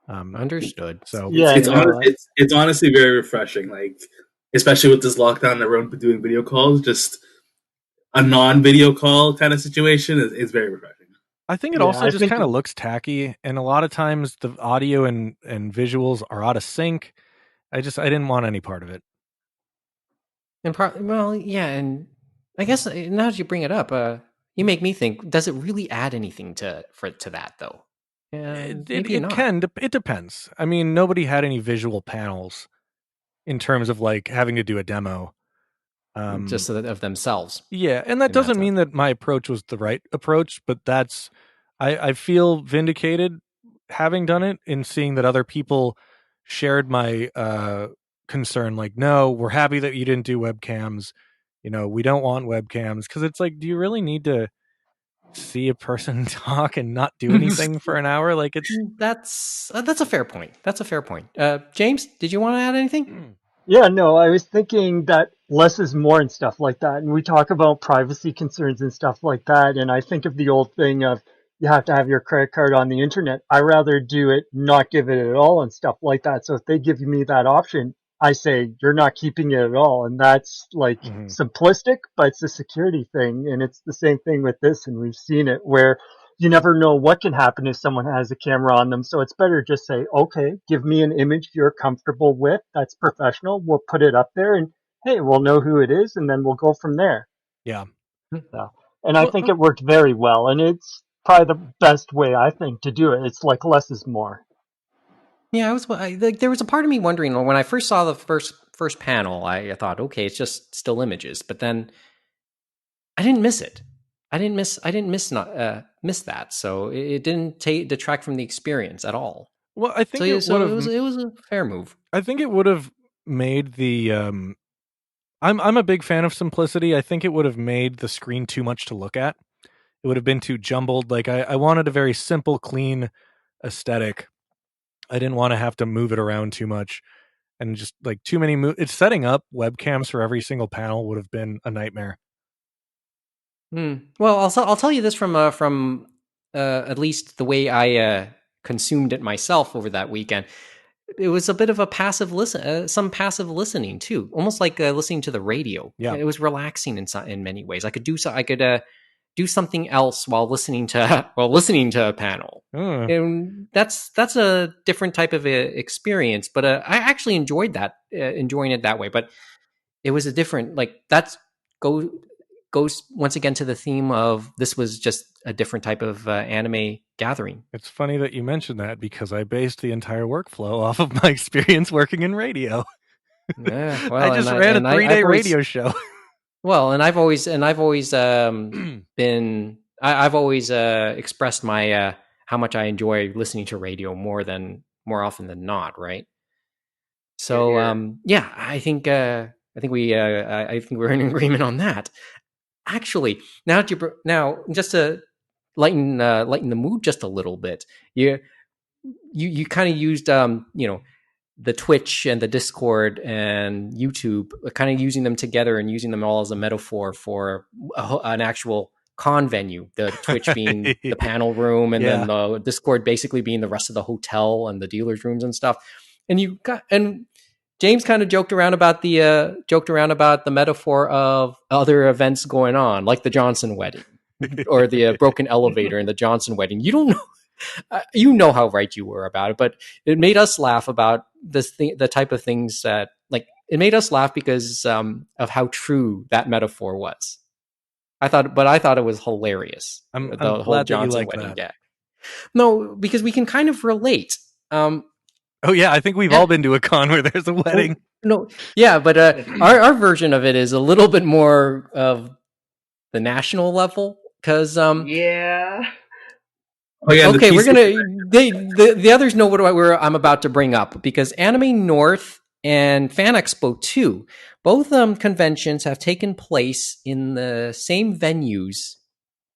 Understood. So Yeah, it's honestly very refreshing. Like, especially with this lockdown, everyone doing video calls, just a non-video call kind of situation is very refreshing. I think it also just kind of looks tacky, and a lot of times the audio and visuals are out of sync. I didn't want any part of it. And well, yeah, and I guess now that you bring it up, you make me think: does it really add anything to that though? It depends. I mean, nobody had any visual panels in terms of like having to do a demo, just of themselves. Yeah, and that doesn't mean that my approach was the right approach, but I feel vindicated having done it in seeing that other people shared my concern. Like, no, we're happy that you didn't do webcams. We don't want webcams, because it's like, do you really need to see a person talk and not do anything for an hour? Like, that's a fair point. That's a fair point. James, did you want to add anything? Yeah, no, I was thinking that less is more and stuff like that. And we talk about privacy concerns and stuff like that. And I think of the old thing of you have to have your credit card on the internet. I rather do it, not give it at all and stuff like that. So if they give me that option, I say, you're not keeping it at all. And that's like simplistic, but it's a security thing. And it's the same thing with this. And we've seen it where you never know what can happen if someone has a camera on them. So it's better just say, okay, give me an image you're comfortable with. That's professional. We'll put it up there and hey, we'll know who it is and then we'll go from there. Yeah. So, and I think it worked very well. And it's probably the best way, I think, to do it. It's like less is more. Yeah, there was a part of me wondering when I first saw the first panel, I thought, okay, it's just still images. But then I didn't miss it. I didn't miss that. So it didn't detract from the experience at all. Well, I think it was a fair move. I think it would have made the I'm a big fan of simplicity. I think it would have made the screen too much to look at. It would have been too jumbled. Like I wanted a very simple, clean aesthetic. I didn't want to have to move it around too much, and just like too many it's setting up webcams for every single panel would have been a nightmare. Well, I'll tell you this from at least the way I consumed it myself over that weekend. It was a bit of a passive some passive listening too, almost like listening to the radio. Yeah, it was relaxing in many ways. I could do do something else while listening to a panel, and that's a different type of experience. But I actually enjoying it that way. But it was a different goes once again to the theme of this was just a different type of anime gathering. It's funny that you mentioned that because I based the entire workflow off of my experience working in radio. Yeah, well, I just ran a 3-day radio show. Well, and I've always been I've always expressed my how much I enjoy listening to radio more often than not, right? So yeah, I think we're in agreement on that. Actually, now just to lighten the mood just a little bit, you kind of used the Twitch and the Discord and YouTube, kind of using them together and using them all as a metaphor for an actual con venue. The Twitch being the panel room, and then the Discord basically being the rest of the hotel and the dealers' rooms and stuff. And James kind of joked around about the metaphor of other events going on, like the Johnson wedding or the broken elevator in the Johnson wedding. You don't know. You know how right you were about it, but it made us laugh about the type of things that, like, it made us laugh because of how true that metaphor was. I thought it was hilarious. I'm whole glad Johnson that you like wedding that. gag. No, because we can kind of relate. Oh yeah, I think we've all been to a con where there's a wedding. No, yeah, but our version of it is a little bit more of the national level because yeah. Oh, yeah, okay, we're gonna. The others know what I'm about to bring up because Anime North and Fan Expo 2. Both conventions have taken place in the same venues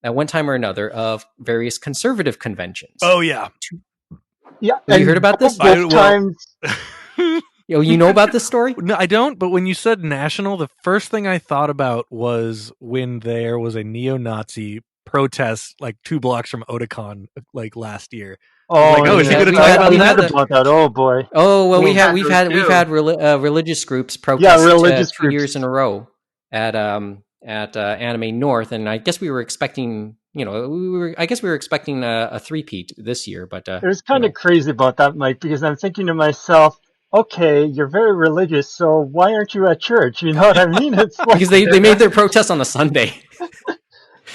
at one time or another of various conservative conventions. Oh yeah. Yeah, Have you heard about this? Both times. You know about this story? No, I don't, but when you said national, the first thing I thought about was when there was a neo-Nazi protest like 2 blocks from Otakon like last year. Oh, like, is he going to we talk had- about we that? had about that? Oh boy. Oh well, we've had too. religious groups protest religious 2 groups. years in a row at Anime North, and I guess we were expecting, I guess we were expecting a three-peat this year, but It was kind of crazy about that, Mike, because I'm thinking to myself, okay, you're very religious, so why aren't you at church? You know what I mean? It's like, because they made their protest on a Sunday.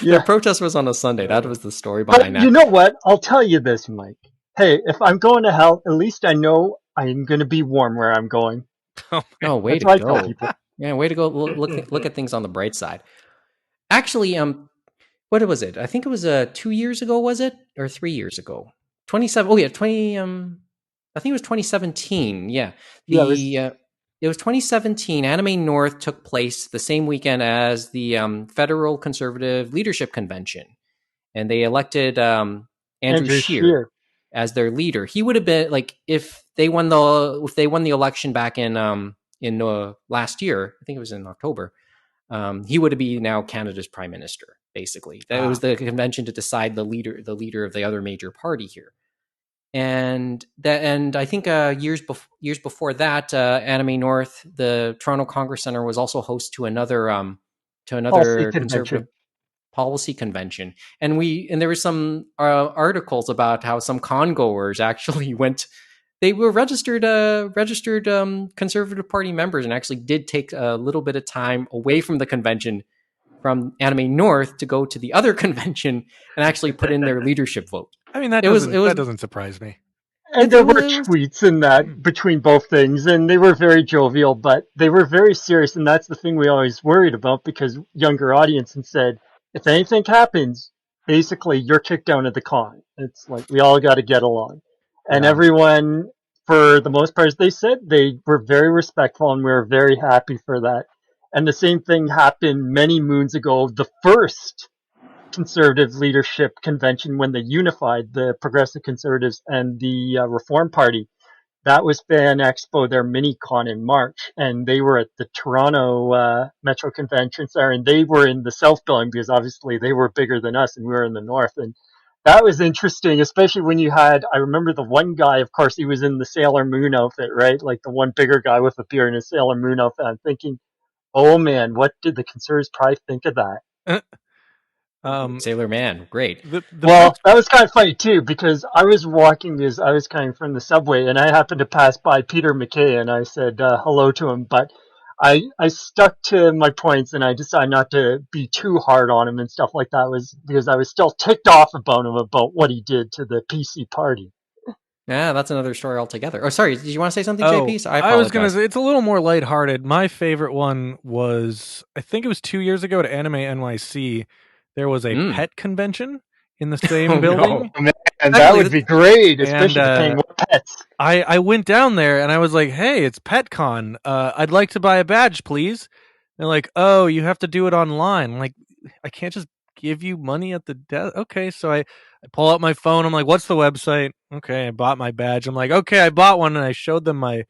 yeah. Their protest was on a Sunday. That was the story But behind that. you know what? I'll tell you this, Mike. Hey, if I'm going to hell, at least I know I'm going to be warm where I'm going. Oh, way That's to what I tell go! people. Yeah, way to go! Look at things on the bright side. Actually, what was it? I think it was 2 years ago, was it, or 3 years ago? 27. Oh yeah, 20. I think it was 2017. Yeah, it was 2017. Anime North took place the same weekend as the Federal Conservative Leadership Convention, and they elected Andrew Scheer as their leader. He would have been like if they won the election back in last year. I think it was in October. He would be now Canada's prime minister. Basically, that was the convention to decide the leader of the other major party here. And I think years before that, Anime North, the Toronto Congress Center, was also host to another conservative policy convention, and there were some articles about how some congoers actually went. They were registered Conservative Party members and actually did take a little bit of time away from the convention from Anime North to go to the other convention and actually put in their leadership vote. I mean, that doesn't surprise me. And there were tweets in that between both things, and they were very jovial, but they were very serious, and that's the thing we always worried about, because younger audience and said, if anything happens, basically you're kicked down at the con. It's like we all got to get along, and everyone, for the most part, as they said, they were very respectful, and we were very happy for that. And the same thing happened many moons ago. The first conservative leadership convention, when they unified the progressive conservatives and the Reform Party, that was Fan Expo, their mini con in March, and they were at the Toronto Metro Convention Center, and they were in the South Building because obviously they were bigger than us and we were in the North. And that was interesting, especially when you had, I remember the one guy, of course, he was in the Sailor Moon outfit, right? Like the one bigger guy with a beard in a Sailor Moon outfit. I'm thinking, oh man, what did the conservatives probably think of that? Sailor Man, great. Well, that was kind of funny too, because I was walking because I was coming from the subway, and I happened to pass by Peter McKay, and I said hello to him, but I stuck to my points, and I decided not to be too hard on him and stuff like that, was because I was still ticked off about him about what he did to the PC party. Yeah, that's another story altogether. Oh, sorry, did you want to say something, JP? I was going to say, it's a little more lighthearted. My favorite one was, I think it was 2 years ago at Anime NYC. There was a pet convention in the same building. No. And that would be great, especially depending what pets. I went down there and I was like, hey, it's PetCon. I'd like to buy a badge, please. They're like, oh, you have to do it online. I'm like, I can't just give you money at the desk. Okay, so I pull out my phone. I'm like, what's the website? Okay, I bought my badge. I'm like, okay, I bought one, and I showed them my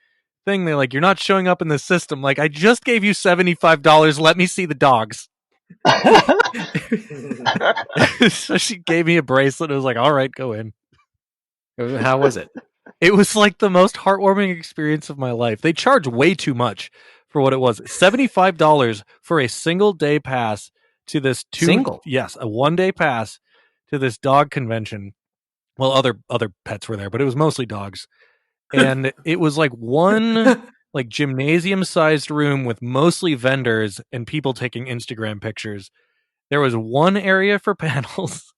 thing. They're like, you're not showing up in the system. Like, I just gave you $75. Let me see the dogs. So she gave me a bracelet. It was like, all right, go in. How was it? It was like the most heartwarming experience of my life. They charge way too much for what it was. $75 for a single day pass to this Yes, a 1 day pass to this dog convention. Well, other pets were there, but it was mostly dogs. And it was like one like gymnasium sized room with mostly vendors and people taking Instagram pictures. There was one area for panels.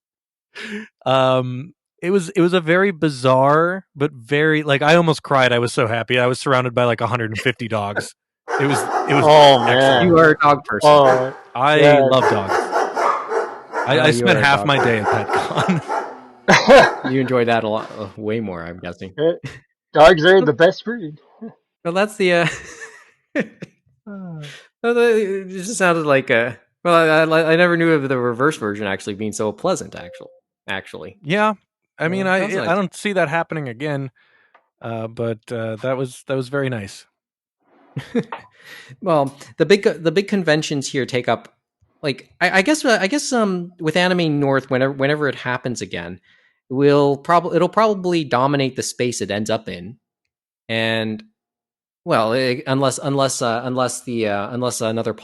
It was a very bizarre, but very, like, I almost cried. I was so happy. I was surrounded by like 150 dogs. It was oh man, excellent. You are a dog person. I love dogs. I spent half my day at PetCon. You enjoyed that a lot, way more, I'm guessing. Dogs are the best breed. Well, that's the. It just sounded like a. Well, I never knew of the reverse version actually being so pleasant. Actually. Yeah, I mean, Well, sounds I nice. don't see that happening again. But that was very nice. Well, the big conventions here take up, like, I guess with Anime North, whenever it happens again, it'll probably dominate the space it ends up in, and well, unless another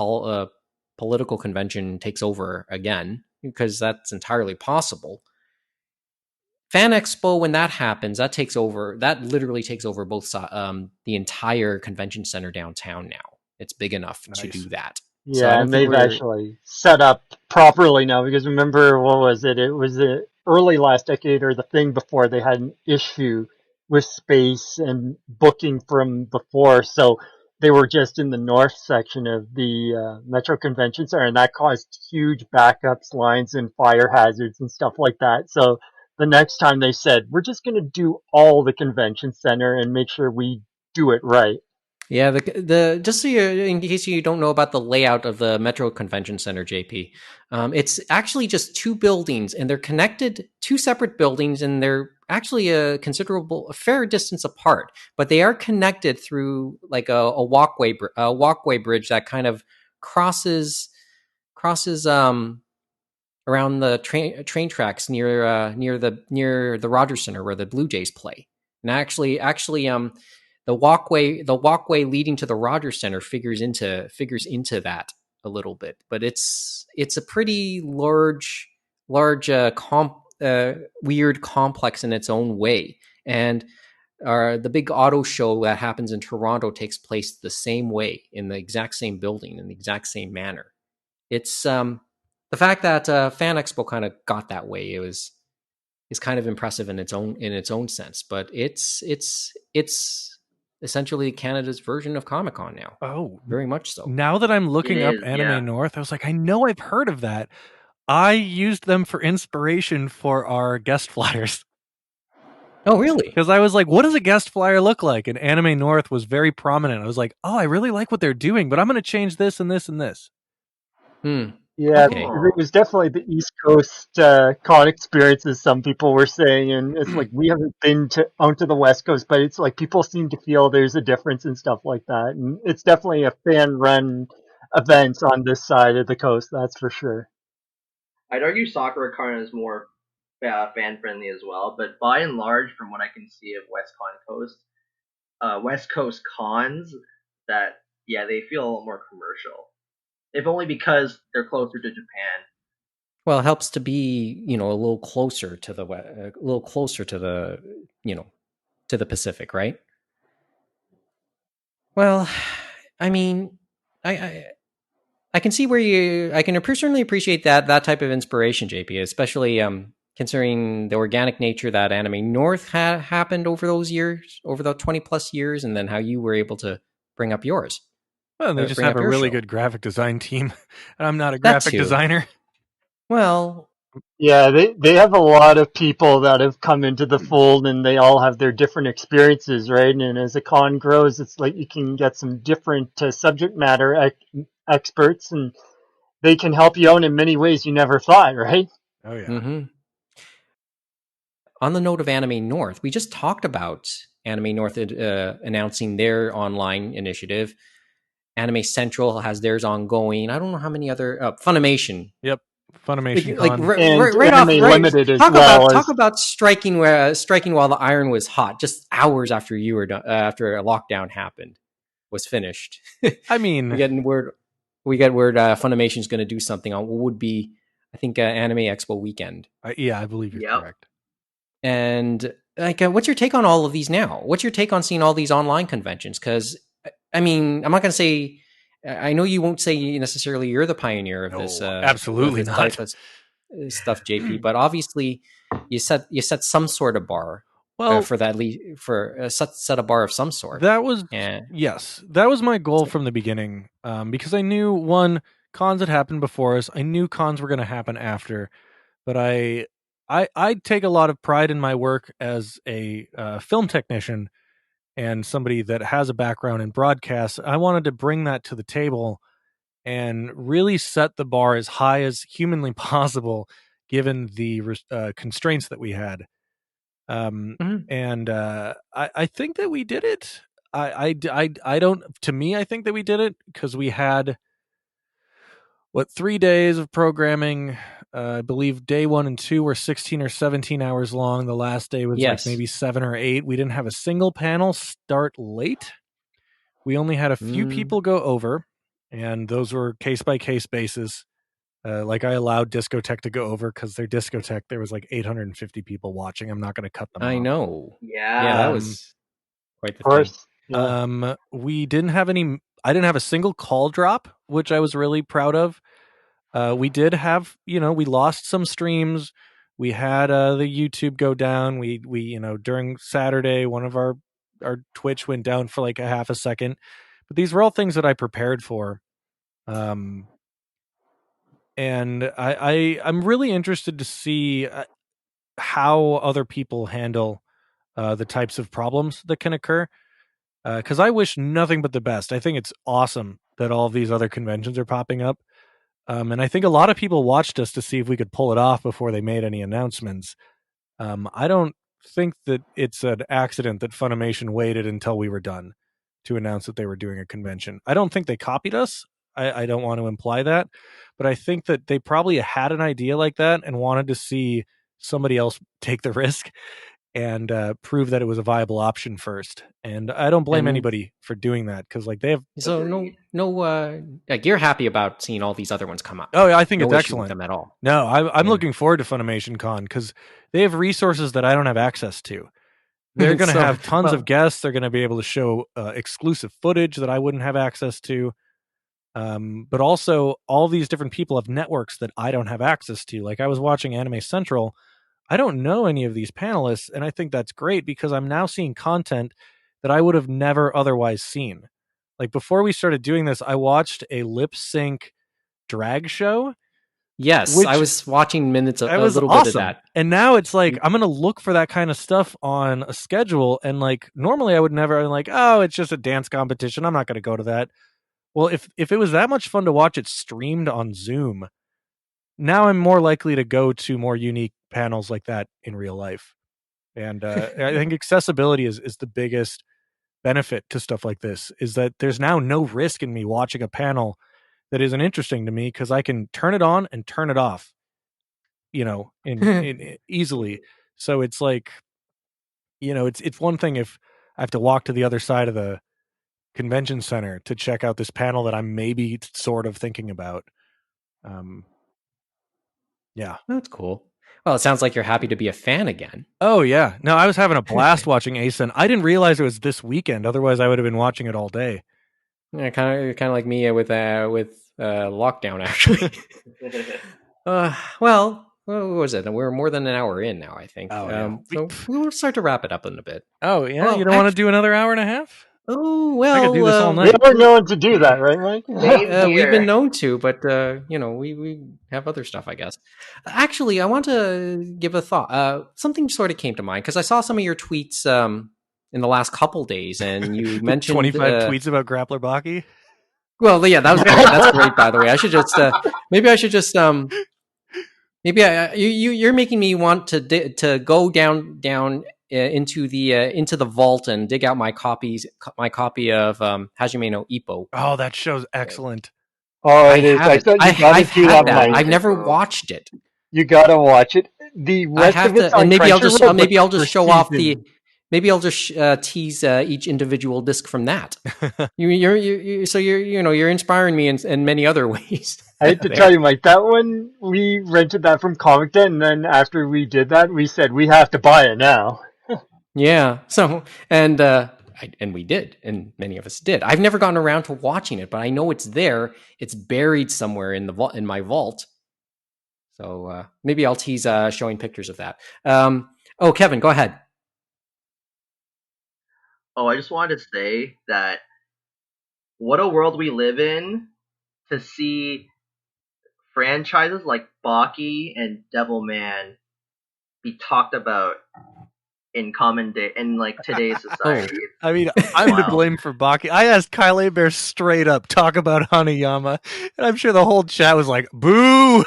political convention takes over again, because that's entirely possible. Fan Expo, when that happens, that literally takes over the entire convention center downtown now. It's big enough to Nice. do that. So I Yeah, don't and think they've we're. actually set up properly now because remember, what was it? It was the early last decade or the thing before they had an issue with space and booking from before. So they were just in the north section of the Metro Convention Center, and that caused huge backups, lines, and fire hazards and stuff like that. So the next time they said, we're just going to do all the convention center and make sure we do it right. Yeah, the just so you, in case you don't know about the layout of the Metro Convention Center, JP, it's actually just two buildings, and they're connected, two separate buildings, and they're actually a fair distance apart, but they are connected through like a walkway bridge that kind of crosses around the train tracks near the Rogers Center where the Blue Jays play. And actually, the walkway leading to the Rogers Center figures into that a little bit, but it's a pretty large weird complex in its own way. And the big auto show that happens in Toronto takes place the same way, in the exact same building, in the exact same manner. It's the fact that Fan Expo kind of got that way. Is kind of impressive in its own sense, but it's essentially Canada's version of Comic Con now. Oh, Very much so. now that I'm looking It up is, Anime yeah. North, I was like, I know I've heard of that. I used them for inspiration for our guest flyers. Oh, really? Because I was like, what does a guest flyer look like? And Anime North was very prominent. I was like, oh, I really like what they're doing, but I'm going to change this and this and this. Yeah, Okay. it was definitely the East Coast con experience, as some people were saying, and it's like we haven't been onto the West Coast, but it's like people seem to feel there's a difference and stuff like that, and it's definitely a fan-run event on this side of the coast, that's for sure. I'd argue SoccerCon is more fan friendly as well, but by and large, from what I can see of West Coast cons, that yeah, they feel a little more commercial. If only because they're closer to Japan. Well, it helps to be a little closer to to the Pacific, right? Well, I mean, I I can see I can certainly appreciate that type of inspiration, JP, especially considering the organic nature that Anime North happened over those years, over the 20 plus years, and then how you were able to bring up yours, Well, they just bring have up a your really show. good graphic design team, and I'm not a That graphic too. designer. Well, Yeah, they have a lot of people that have come into the fold, and they all have their different experiences, right? And as a con grows, it's like you can get some different subject matter experts, and they can help you out in many ways you never thought, right? Oh yeah. mm-hmm. On the note of Anime North, we just talked about Anime North announcing their online initiative. Anime Central has theirs ongoing. I don't know how many other Funimation. Yep. Funimation Like Con. And right off, Anime right. Limited as Talk well as about striking while the iron was hot. Just hours after you were done, after a lockdown happened, was finished. I we mean, get word. We get word. Funimation's going to do something on what would be, I think, Anime Expo weekend. yeah, I believe you're Yep. correct. And like, what's your take on all of these now? What's your take on seeing all these online conventions? Because I mean, I'm not going to say. I know you won't say necessarily you're the pioneer of this. Absolutely not. Type of stuff, JP. But obviously, you set some sort of bar. Well, For that set a bar of some sort. That was And yes, that was my goal from the beginning. Because I knew cons had happened before us. I knew cons were going to happen after, but I take a lot of pride in my work as a film technician, and somebody that has a background in broadcast, I wanted to bring that to the table and really set the bar as high as humanly possible, given the constraints that we had. And I think that we did it. I don't. To me, I think that we did it because we had 3 days of programming. I believe day 1 and 2 were 16 or 17 hours long. The last day was like maybe 7 or 8. We didn't have a single panel start late. We only had a few people go over, and those were case by case basis. Like I allowed Discotech to go over because their Discotech, there was like 850 people watching. I'm not going to cut them off. I know. Yeah. That was quite the Of course. thing. Yeah. We didn't have I didn't have a single call drop, which I was really proud of. We did have, we lost some streams. We had the YouTube go down. We during Saturday, one of our Twitch went down for like a half a second. But these were all things that I prepared for. And I'm really interested to see how other people handle the types of problems that can occur. Because I wish nothing but the best. I think it's awesome that all of these other conventions are popping up. And I think a lot of people watched us to see if we could pull it off before they made any announcements. I don't think that it's an accident that Funimation waited until we were done to announce that they were doing a convention. I don't think they copied us. I don't want to imply that, but I think that they probably had an idea like that and wanted to see somebody else take the risk and prove that it was a viable option first. And I don't blame anybody for doing that because like they have. So like you're happy about seeing all these other ones come up. Oh, I think no it's issue excellent. with them at all. No, I'm looking forward to Funimation Con because they have resources that I don't have access to. They're going to have tons of guests. They're going to be able to show exclusive footage that I wouldn't have access to. But also all these different people have networks that I don't have access to. Like I was watching Anime Central. I don't know any of these panelists, and I think that's great because I'm now seeing content that I would have never otherwise seen. Like before we started doing this, I watched a lip sync drag show. Yes, I was watching minutes of a little awesome. bit of that. And now it's like I'm going to look for that kind of stuff on a schedule, and like normally I would never. I'm like, oh, it's just a dance competition. I'm not going to go to that. Well, if it was that much fun to watch it streamed on Zoom, now I'm more likely to go to more unique panels like that in real life. And I think accessibility is the biggest benefit to stuff like this, is that there's now no risk in me watching a panel that isn't interesting to me because I can turn it on and turn it off, in easily. So it's like, it's one thing if I have to walk to the other side of the convention center to check out this panel that I'm maybe sort of thinking about. Yeah. That's cool. Well, it sounds like you're happy to be a fan again. Oh yeah. No, I was having a blast watching ASIN. I didn't realize it was this weekend. Otherwise I would have been watching it all day. Yeah, kind of like me with lockdown actually. Well, what was it? We're more than an hour in now, I think. Oh, yeah. So we'll start to wrap it up in a bit. Oh yeah, well, you don't want to do another hour and a half? Oh well, I could do this all We night. are known to do that, right, Mike? We've been known to, but we have other stuff, I guess. Actually, I want to give a thought. Something sort of came to mind because I saw some of your tweets in the last couple days, and you mentioned 25 tweets about Grappler Baki. Well, yeah, that was great. That's great, by the way. I should just you're making me want to go down into the vault and dig out my copy of Hajime no Ippo. Oh, that show's excellent. Oh, it is. I've never watched it. You gotta watch it. The rest of it's on maybe I'll just show season. off the. Maybe I'll just tease each individual disc from that. You're inspiring me in many other ways. I hate to tell you, Mike, that one we rented that from Comic Den, and then after we did that, we said we have to buy it now. Yeah. So and we did, and many of us did. I've never gotten around to watching it, but I know it's there. It's buried somewhere in my vault. So maybe I'll tease showing pictures of that. Kevin, go ahead. Oh, I just wanted to say that what a world we live in to see franchises like Baki and Devilman be talked about in common day in like today's society. It's I mean, I'm to wild. blame for Baki. I asked Kyle Bear straight up, talk about Hanayama, and I'm sure the whole chat was like, boo!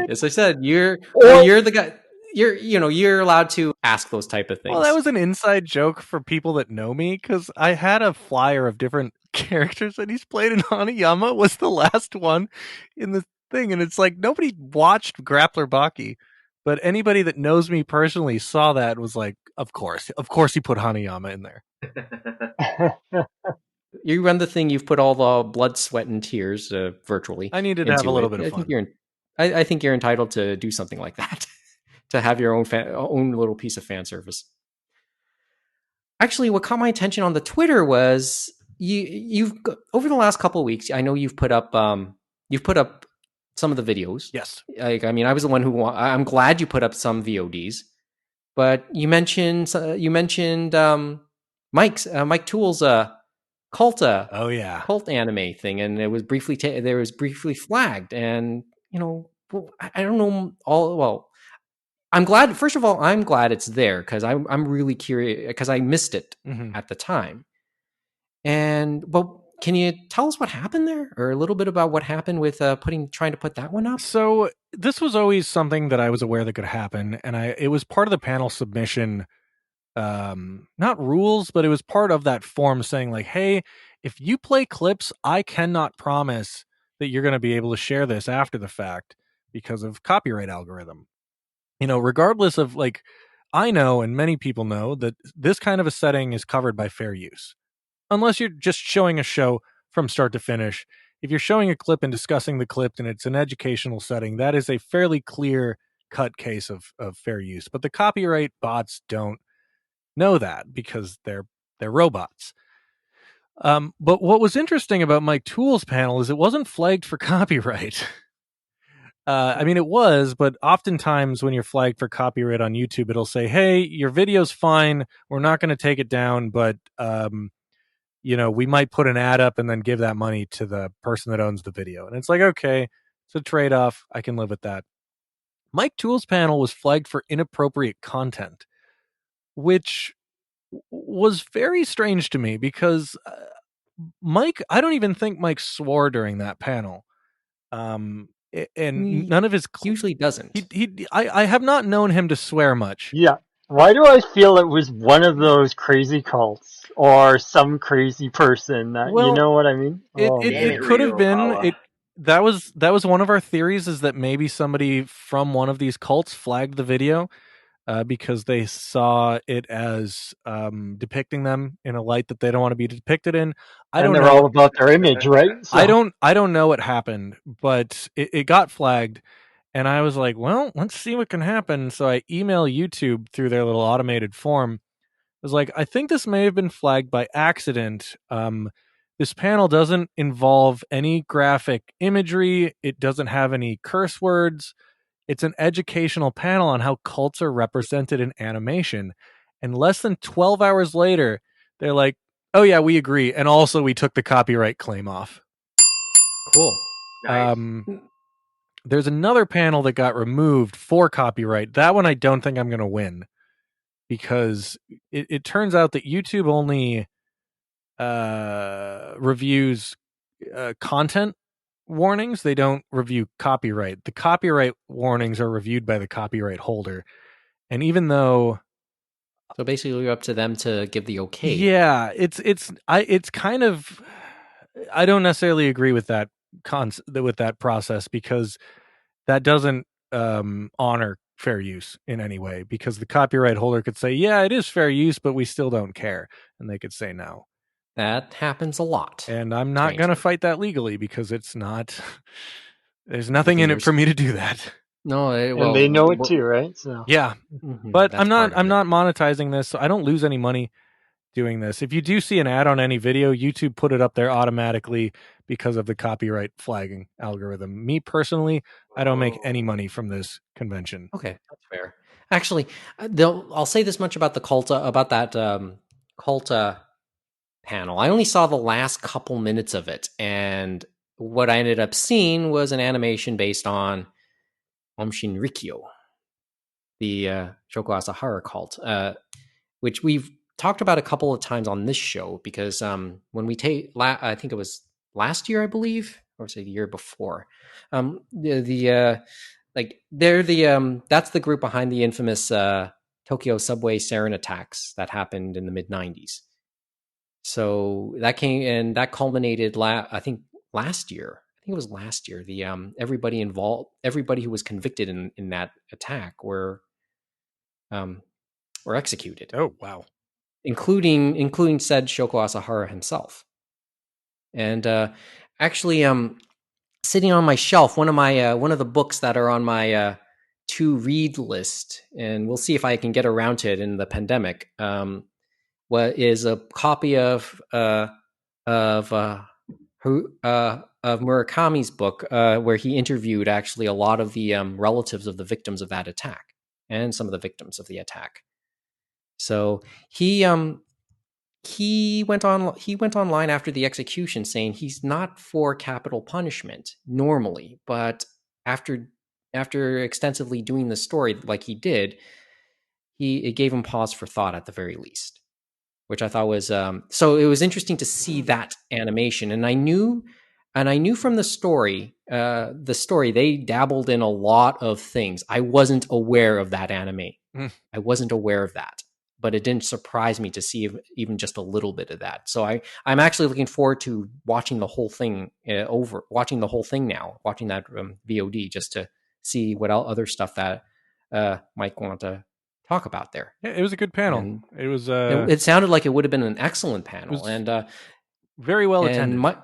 As I said, you're Or the guy. You're allowed to ask those type of things. Well, that was an inside joke for people that know me, because I had a flyer of different characters that he's played, and Hanayama was the last one in the thing, and it's like, nobody watched Grappler Baki, but anybody that knows me personally saw that and was like, of course he put Hanayama in there. You run the thing. You've put all the blood, sweat, and tears virtually. I needed to have a little bit of fun. I think you're entitled to do something like that, to have your own little piece of fan service. Actually, what caught my attention on the Twitter was you've over the last couple of weeks. I know you've put up some of the videos. Yes. I mean, I was the one who. I'm glad you put up some VODs, but you mentioned Mike Toole's cult cult anime thing, and it was briefly flagged, and I don't know all well. I'm glad. First of all, I'm glad it's there because I'm really curious because I missed it at the time. And can you tell us what happened there, or a little bit about what happened with trying to put that one up? So this was always something that I was aware that could happen, and it was part of the panel submission, not rules, but it was part of that form saying like, hey, if you play clips, I cannot promise that you're going to be able to share this after the fact because of copyright algorithm. Regardless of like, I know, and many people know that this kind of a setting is covered by fair use. Unless you're just showing a show from start to finish. If you're showing a clip and discussing the clip and it's an educational setting, that is a fairly clear cut case of fair use. But the copyright bots don't know that because they're robots. But what was interesting about Mike Toole's panel is it wasn't flagged for copyright. I mean, it was, but oftentimes when you're flagged for copyright on YouTube, it'll say, hey, your video's fine. We're not going to take it down, but, we might put an ad up and then give that money to the person that owns the video. And it's like, okay, it's a trade-off. I can live with that. Mike Toole's panel was flagged for inappropriate content, which was very strange to me because I don't even think Mike swore during that panel. And none of his usually doesn't. I have not known him to swear much. Yeah. Why do I feel it was one of those crazy cults or some crazy person that you know what I mean? It could have been. That was one of our theories, is that maybe somebody from one of these cults flagged the video because they saw it as depicting them in a light that they don't want to be depicted in. They're all about their image, right? So. I don't know what happened, but it got flagged, and I was like, well, let's see what can happen. So I email YouTube through their little automated form. I was like, I think this may have been flagged by accident. This panel doesn't involve any graphic imagery. It doesn't have any curse words. It's an educational panel on how cults are represented in animation. And less than 12 hours later, they're like, oh yeah, we agree. And also we took the copyright claim off. Cool. Nice. There's another panel that got removed for copyright. That one I don't think I'm going to win, because it turns out that YouTube only reviews content warnings. They don't review copyright. The copyright warnings are reviewed by the copyright holder. And even though, so basically you're up to them to give the okay. Yeah, it's kind of, I don't necessarily agree with that process, because that doesn't honor fair use in any way, because the copyright holder could say, yeah, it is fair use, but we still don't care. And they could say no. That happens a lot. And I'm not going to fight that legally, because it's not, there's nothing in it for me to do that. No, and they know it too, right? So yeah, but I'm not monetizing this, so I don't lose any money doing this. If you do see an ad on any video, YouTube put it up there automatically because of the copyright flagging algorithm. Me personally, I don't make any money from this convention. Okay, that's fair. Actually, I'll say this much about the Culta, about that Culta panel. I only saw the last couple minutes of it, and what I ended up seeing was an animation based on Om Shinrikyo. the Shoko Asahara cult, which we've talked about a couple of times on this show because when we I think it was last year, I believe, or say the year before, like they're the that's the group behind the infamous Tokyo subway sarin attacks that happened in the mid 90s. So that came and that culminated I think last year. I think it was last year. The everybody involved, everybody who was convicted in that attack were executed. Oh wow! Including said Shoko Asahara himself. And actually, sitting on my shelf, one of the books that are on my to read list, and we'll see if I can get around to it in the pandemic. What is a copy of Murakami's book, where he interviewed actually a lot of the relatives of the victims of that attack and some of the victims of the attack. So he went online after the execution saying he's not for capital punishment normally, but after extensively doing the story like he did, it gave him pause for thought at the very least, which I thought was so it was interesting to see that animation. And I knew from the story they dabbled in a lot of things. I wasn't aware of that anime. I wasn't aware of that, but it didn't surprise me to see even just a little bit of that. So I'm actually looking forward to watching the whole thing watching that VOD just to see what other stuff that Mike want to talk about there. Yeah, it was a good panel. And it was. It sounded like it would have been an excellent panel, and very well attended.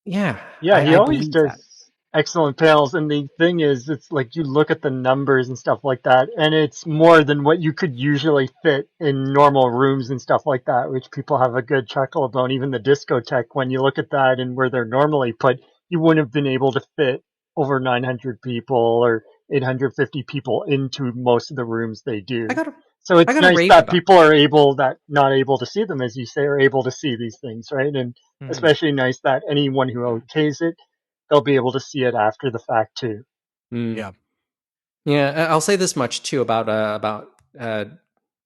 He always does excellent panels. And the thing is, it's like you look at the numbers and stuff like that, and it's more than what you could usually fit in normal rooms and stuff like that, which people have a good chuckle about. Even the discotheque, when you look at that and where they're normally put, you wouldn't have been able to fit over 900 people or 850 people into most of the rooms they do. So it's nice that people are not able to see them, as you say, are able to see these things, right? And especially nice that anyone who okays it, they'll be able to see it after the fact too. Yeah. I'll say this much too about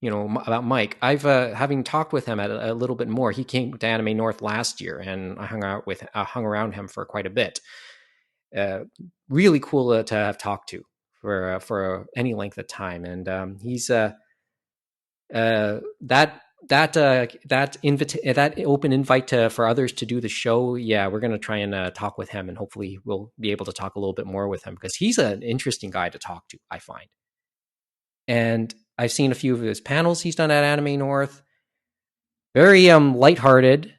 Mike. I've having talked with him a little bit more. He came to Anime North last year, and I hung around him for quite a bit. Really cool to have talked to for any length of time, and he's that open invite for others to do the show. Yeah, we're going to try and talk with him, and hopefully we'll be able to talk a little bit more with him because he's an interesting guy to talk to, I find. And I've seen a few of his panels he's done at Anime North. Very lighthearted.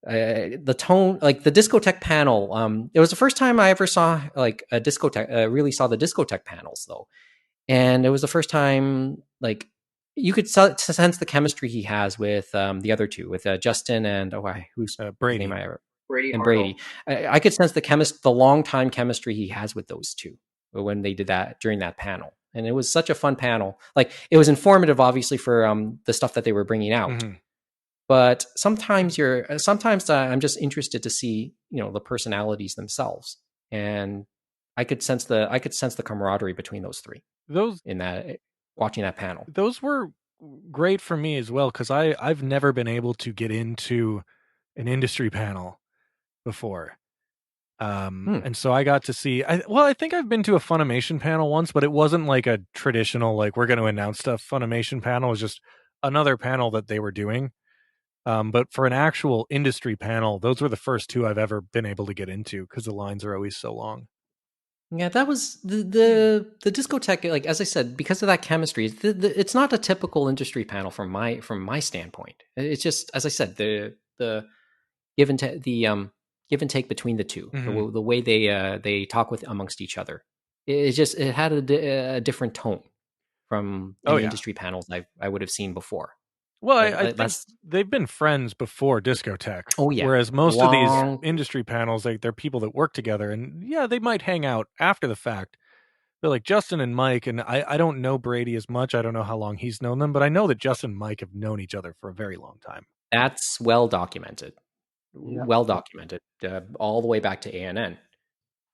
The tone, like the discotheque panel. It was the first time I ever saw like a discotheque. Really saw the discotheque panels though, and it was the first time like you could sense the chemistry he has with the other two, with Justin and who's Brady. Brady and Brady. I could sense the long time chemistry he has with those two when they did that during that panel, and it was such a fun panel. Like it was informative, obviously, for the stuff that they were bringing out. Mm-hmm. But sometimes I'm just interested to see the personalities themselves, and I could sense the camaraderie between those three. Watching that panel. Those were great for me as well, because I've never been able to get into an industry panel before. And so I got to see, I think I've been to a Funimation panel once, but it wasn't like a traditional, like we're going to announce stuff Funimation panel. It was just another panel that they were doing. But for an actual industry panel, those were the first two I've ever been able to get into because the lines are always so long. Yeah, that was the discotheque. Like as I said, because of that chemistry, it's not a typical industry panel from my standpoint. It's just, as I said, the give and take between the two, mm-hmm. the way they talk amongst each other. It had a different tone from industry panels I would have seen before. Well, I think they've been friends before discotheque. Oh yeah. Whereas most of these industry panels, they're people that work together, and yeah, they might hang out after the fact. They're like Justin and Mike, and I don't know Brady as much. I don't know how long he's known them, but I know that Justin and Mike have known each other for a very long time. That's well documented. Yeah. Well documented, all the way back to ANN.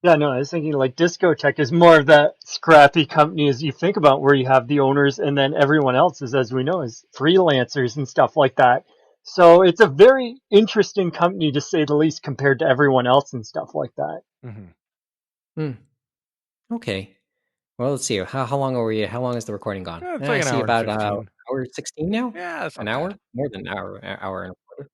Yeah, no, I was thinking like Discotech is more of that scrappy company as you think about, where you have the owners and then everyone else is, as we know, is freelancers and stuff like that. So it's a very interesting company to say the least compared to everyone else and stuff like that. Mm-hmm. Okay. Well, let's see. How long are we? How long is the recording gone? It's I like an see hour and about 15. hour 16 now. Yeah, that's An not hour? bad. More than an hour and a quarter.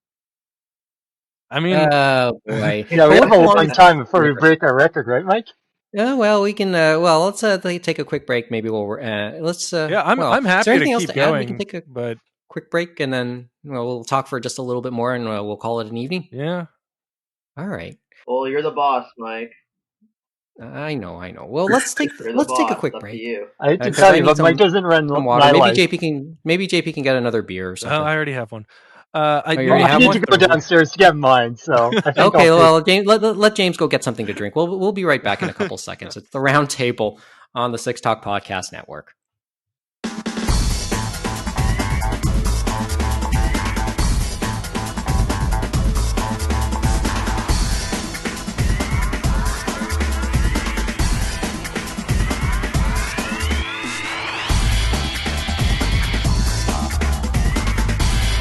I mean, Oh boy. Yeah, we But have what's a the long longest? time before we break our record, right, Mike? Well, we can. Well, let's take a quick break. Maybe we'll. Let's. yeah, Well, I'm is there happy to anything else keep to add? We can going, take a but quick break and then we'll talk for just a little bit more, and we'll call it an evening. yeah. All right. Well, you're the boss, Mike. I know. Well, let's take You're the let's take a boss. quick Up to break you. I hate to because tell I you, need but Mike doesn't run some water. my life. Maybe JP can get another beer or something. I already have one. you I already I have need one? to go downstairs to get mine, so I think Okay, I'll well, James, let James go get something to drink. We'll be right back in a couple seconds. It's the Roundtable on the Six Talk Podcast Network.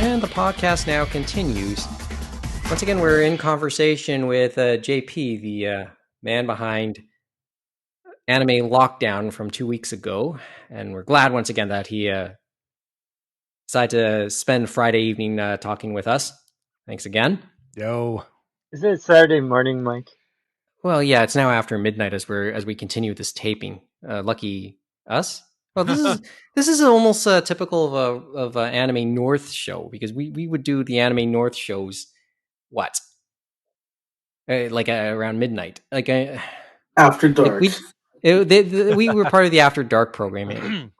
And the podcast now continues. Once again, we're in conversation with JP, the man behind Anime Lockdown from 2 weeks ago. And we're glad once again that he decided to spend Friday evening talking with us. Thanks again. Yo. Is it Saturday morning, Mike? Well, yeah, it's now after midnight as we continue this taping. Lucky us. Well, this is almost typical of a Anime North show, because we would do the Anime North shows what around midnight, After dark. we were part of the After Dark programming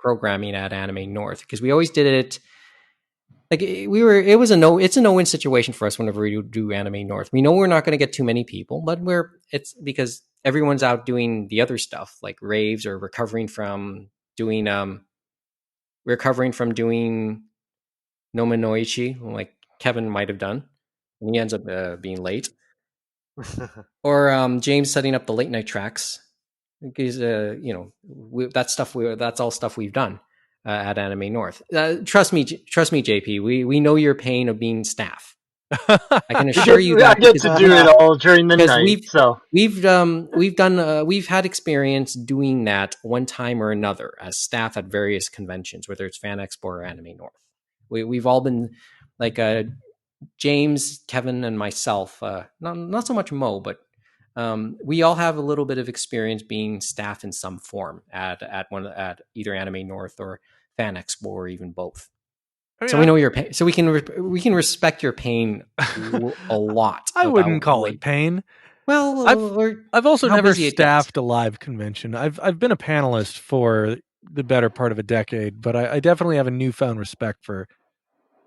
at Anime North, because we always did it. It's a no-win situation for us whenever we do Anime North. We know we're not going to get too many people, but it's because everyone's out doing the other stuff, like raves, or recovering from doing Nomanoichi, like Kevin might have done, and he ends up being late. Or James setting up the late night tracks, because that's all stuff we've done at Anime North. Trust me, JP. We know your pain of being staff. I can assure you that I get to do it all during the night. we've had experience doing that one time or another as staff at various conventions, whether it's Fan Expo or Anime North. We've all been like James, Kevin, and myself. Not so much Mo, but we all have a little bit of experience being staff in some form at either Anime North or Fan Expo, or even both. So we know your pain. So we can respect your pain a lot. I wouldn't call it pain. Well, I've also never staffed a live convention. I've been a panelist for the better part of a decade, but I definitely have a newfound respect for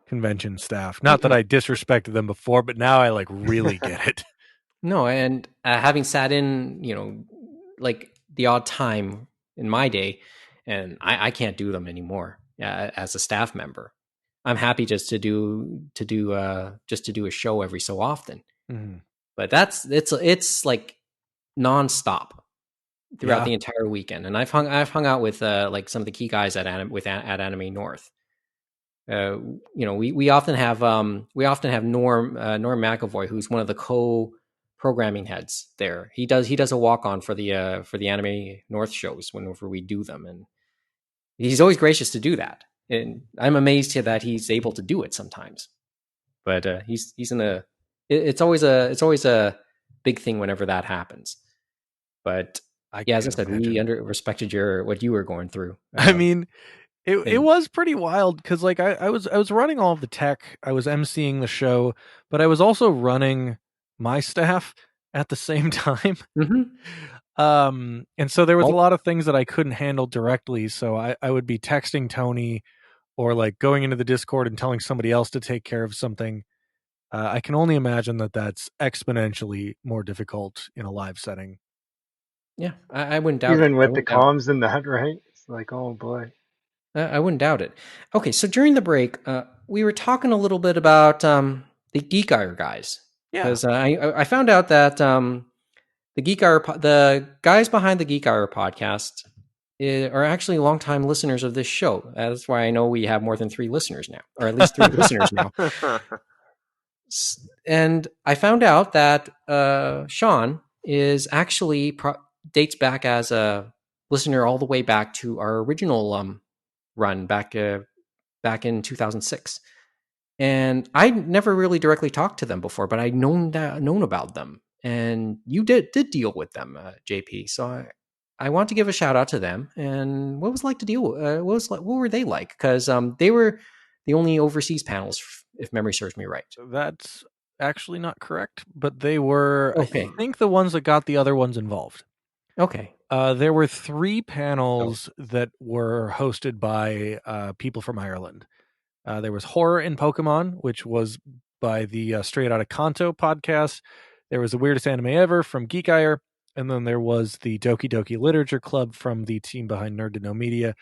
convention staff. Not that I disrespected them before, but now I really get it. No, and having sat in, like the odd time in my day, and I can't do them anymore as a staff member. I'm happy just to do a show every so often. Mm-hmm. But it's like nonstop throughout the entire weekend. And I've hung out with like some of the key guys at Anime North. We often have Norm McAvoy, who's one of the programming heads there. He does a walk on for the Anime North shows whenever we do them, and he's always gracious to do that. And I'm amazed that he's able to do it sometimes. But he's in a. It's always a big thing whenever that happens. But as I said, we respected what you were going through. I mean, it was pretty wild, because I was running all of the tech. I was emceeing the show, but I was also running my staff at the same time. Mm-hmm. And so there was a lot of things that I couldn't handle directly. So I would be texting Tony, or going into the Discord and telling somebody else to take care of something. I can only imagine that that's exponentially more difficult in a live setting. Yeah, I wouldn't doubt it. Even with the comms and that, right? It's like, oh boy. I wouldn't doubt it. Okay, so during the break, we were talking a little bit about the Geek Eire guys. Yeah. Because I found out that the guys behind the Geek Eire podcast are actually longtime listeners of this show. That's why I know we have more than 3 listeners now, or at least 3 listeners now. And I found out that Sean is actually dates back as a listener all the way back to our original run back in 2006. And I never really directly talked to them before, but I'd known about them. And you did deal with them, JP. So I want to give a shout out to them. And what was it like to deal? What were they like? Because they were the only overseas panels, if memory serves me right. That's actually not correct, but they were, Okay. I think, the ones that got the other ones involved. Okay. There were 3 panels that were hosted by people from Ireland. There was Horror in Pokemon, which was by the Straight Outta Kanto podcast. There was The Weirdest Anime Ever from Geek Eire. And then there was the Doki Doki Literature Club from the team behind Nerd to Know Media,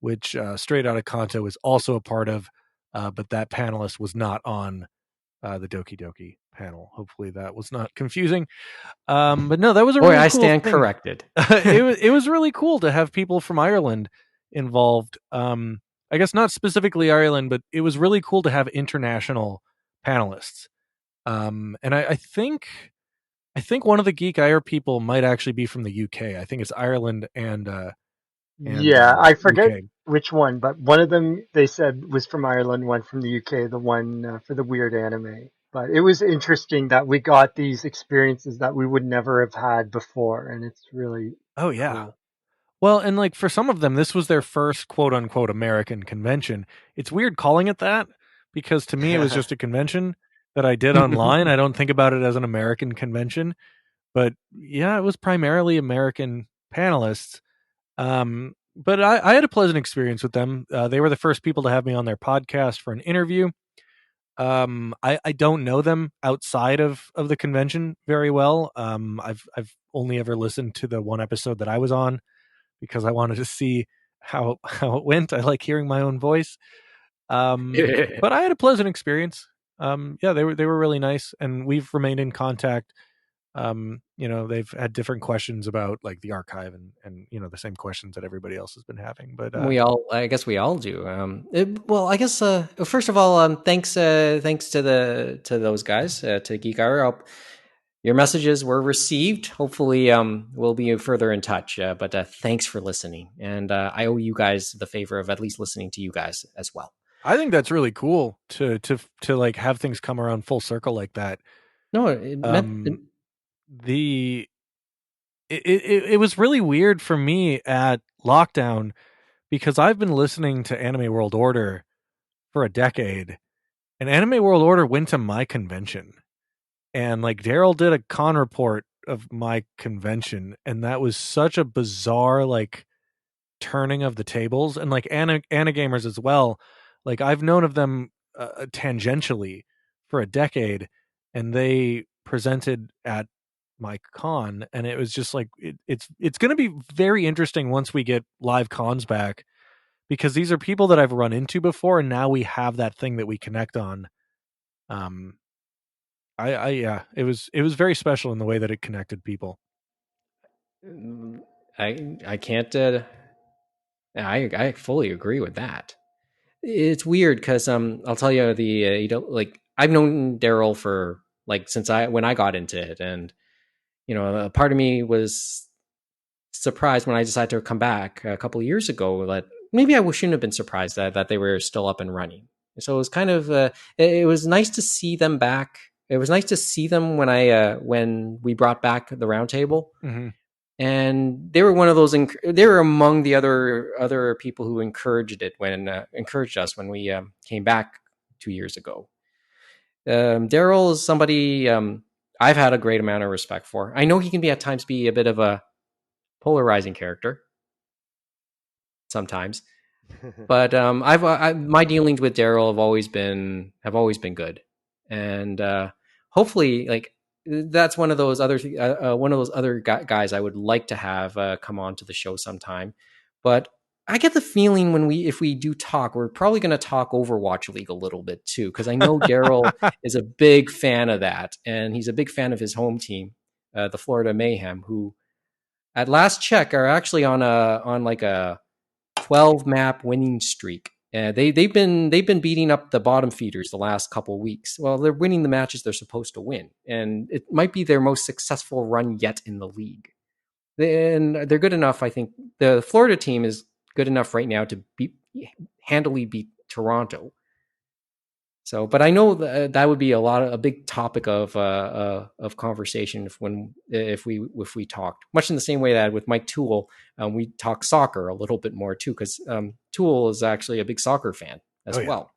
which Straight Outta Kanto is also a part of. But that panelist was not on the Doki Doki panel. Hopefully that was not confusing. But no, that was a really cool I stand thing. corrected. It was really cool to have people from Ireland involved. I guess not specifically Ireland, but it was really cool to have international panelists. And I think one of the Geek Eire people might actually be from the UK. I think it's Ireland and I forget UK. which one, but one of them they said was from Ireland, one from the UK, the one for the weird anime. But it was interesting that we got these experiences that we would never have had before, and it's really cool. Well, and like for some of them, this was their first quote unquote American convention. It's weird calling it that because to me it was just a convention that I did online. I don't think about it as an American convention, but yeah, it was primarily American panelists. But I had a pleasant experience with them. They were the first people to have me on their podcast for an interview. I don't know them outside of the convention very well. I've only ever listened to the one episode that I was on because I wanted to see how it went. I like hearing my own voice. But I had a pleasant experience. Yeah, they were really nice, and we've remained in contact. They've had different questions about like the archive and the same questions that everybody else has been having. But I guess we all do. I guess first of all, thanks to those guys, to Geek Eire. Your messages were received. Hopefully, we'll be further in touch. But thanks for listening, and I owe you guys the favor of at least listening to you guys as well. I think that's really cool to like have things come around full circle like that. No, it was really weird for me at lockdown because I've been listening to Anime World Order for a decade, and Anime World Order went to my convention, and like Daryl did a con report of my convention, and that was such a bizarre like turning of the tables, and like Anagamers as well. Like I've known of them tangentially for a decade, and they presented at my con, and it was just like it's going to be very interesting once we get live cons back, because these are people that I've run into before, and now we have that thing that we connect on. It was very special in the way that it connected people. I can't. I fully agree with that. It's weird because I'll tell you like I've known Daryl for like since when I got into it, and a part of me was surprised when I decided to come back a couple of years ago that maybe I shouldn't have been surprised that they were still up and running. So it was kind of it was nice to see them back. It was nice to see them when we brought back the Roundtable. Mm-hmm. And they were one of those. They were among the other people who encouraged us when we came back 2 years ago. Daryl is somebody I've had a great amount of respect for. I know he can at times be a bit of a polarizing character sometimes, but my dealings with Daryl have always been good, and hopefully, like. That's one of those other guys I would like to have come on to the show sometime. But I get the feeling if we do talk, we're probably going to talk Overwatch League a little bit too, because I know Daryl is a big fan of that, and he's a big fan of his home team, the Florida Mayhem, who at last check are actually on like a 12 map winning streak. They've been beating up the bottom feeders the last couple of weeks. Well, they're winning the matches they're supposed to win, and it might be their most successful run yet in the league. And they're good enough. I think the Florida team is good enough right now to handily beat Toronto. So, but I know that would be a big topic of conversation if we talked, much in the same way that with Mike Toole, we talk soccer a little bit more too, because Toole is actually a big soccer fan as well.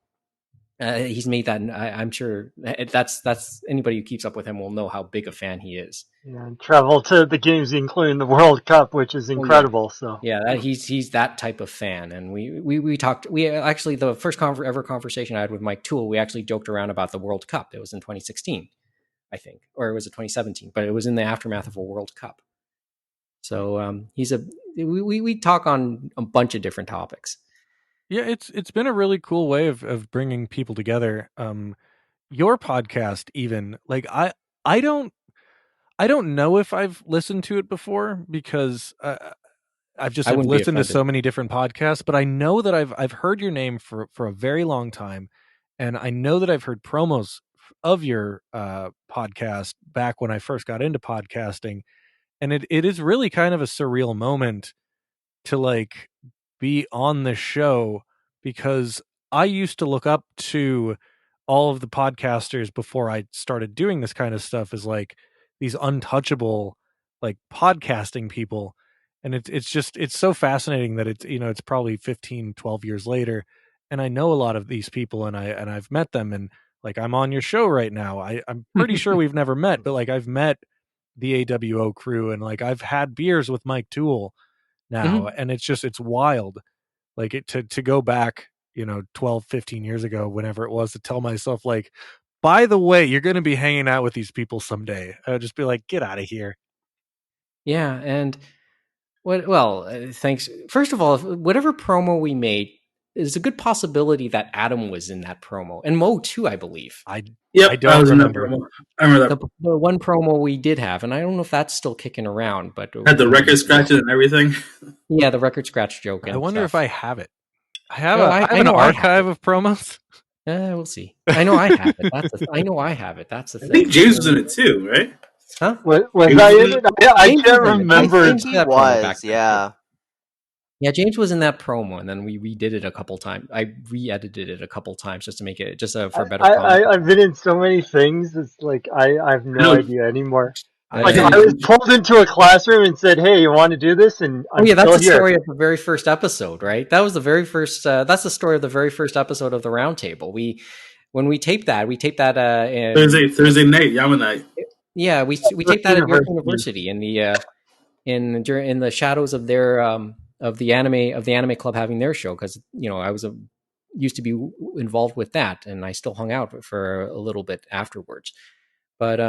He's made that. I'm sure that's anybody who keeps up with him will know how big a fan he is. Yeah, and travel to the games, including the World Cup, which is incredible. So he's that type of fan, and we talked. We actually the first ever conversation I had with Mike Toole, we actually joked around about the World Cup. It was in 2016, I think, or was it 2017? But it was in the aftermath of a World Cup. So we talk on a bunch of different topics. Yeah, it's been a really cool way of bringing people together. Your podcast, even like I don't know if I've listened to it before because I've listened to so many different podcasts, but I know that I've heard your name for a very long time, and I know that I've heard promos of your podcast back when I first got into podcasting, and it is really kind of a surreal moment to like be on the show, because I used to look up to all of the podcasters before I started doing this kind of stuff as like these untouchable like podcasting people. And it's so fascinating that it's probably 15, 12 years later. And I know a lot of these people and I've met them, and like, I'm on your show right now. I'm pretty sure we've never met, but like I've met the AWO crew, and like I've had beers with Mike Toole now. And it's wild. Like to go back, 12, 15 years ago, whenever it was, to tell myself like, by the way, you're going to be hanging out with these people someday. I would just be like, get out of here. Yeah. And thanks. First of all, whatever promo we made, there's a good possibility that Adam was in that promo, and Mo too, I believe. I don't remember. I remember that. The one promo we did have, and I don't know if that's still kicking around, but had the record scratches and everything. Yeah, the record scratch joke. I wonder if I have it. I have I an archive of promos. We'll see. I know I have it. I know I have it. That's the thing. I think James was in it too, right? Huh? Was I in it? I can't remember. He was, yeah. Yeah, James was in that promo, and then we redid it a couple times. I re-edited it a couple times just to make it for better. I've been in so many things. It's like I have no idea anymore. Like I was pulled into a classroom and said, "Hey, you want to do this?" And that's the story of the very first episode, right? That was the very first. That's the story of the very first episode of the Roundtable. When we taped that Thursday night, Yama night. Yeah, we taped that at York University in the shadows of their of the anime club having their show, because I was used to be involved with that, and I still hung out for a little bit afterwards. But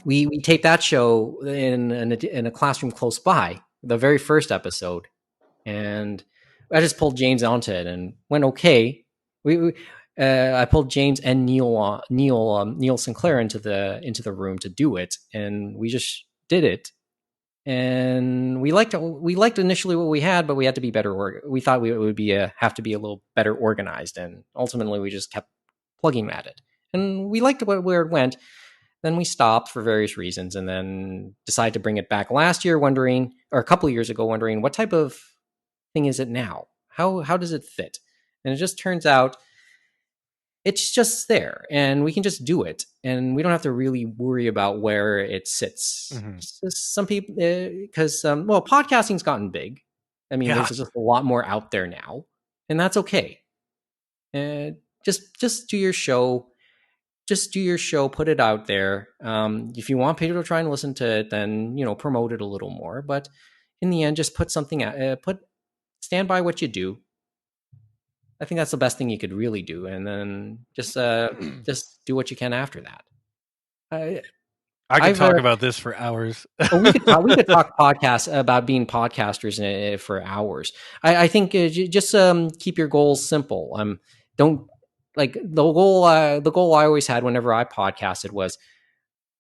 we taped that show in a classroom close by, the very first episode, and I just pulled James onto it and went okay. I pulled James and Neil Sinclair into the room to do it, and we just did it. And we liked initially what we had, but we had to be better. We thought we would have to be a little better organized, and ultimately we just kept plugging at it. And we liked where it went. Then we stopped for various reasons, and then decided to bring it back last year, a couple of years ago, wondering what type of thing is it now? How does it fit? And it just turns out it's just there, and we can just do it, and we don't have to really worry about where it sits. Mm-hmm. Some people, because podcasting's gotten big. I mean, there's just a lot more out there now, and that's okay. Just do your show. Just do your show. Put it out there. If you want people to try and listen to it, then promote it a little more. But in the end, just put something out. Stand by what you do. I think that's the best thing you could really do, and then just do what you can after that. I could talk about this for hours. we could talk podcasts about being podcasters for hours. I think just keep your goals simple. Don't like the goal. The goal I always had whenever I podcasted was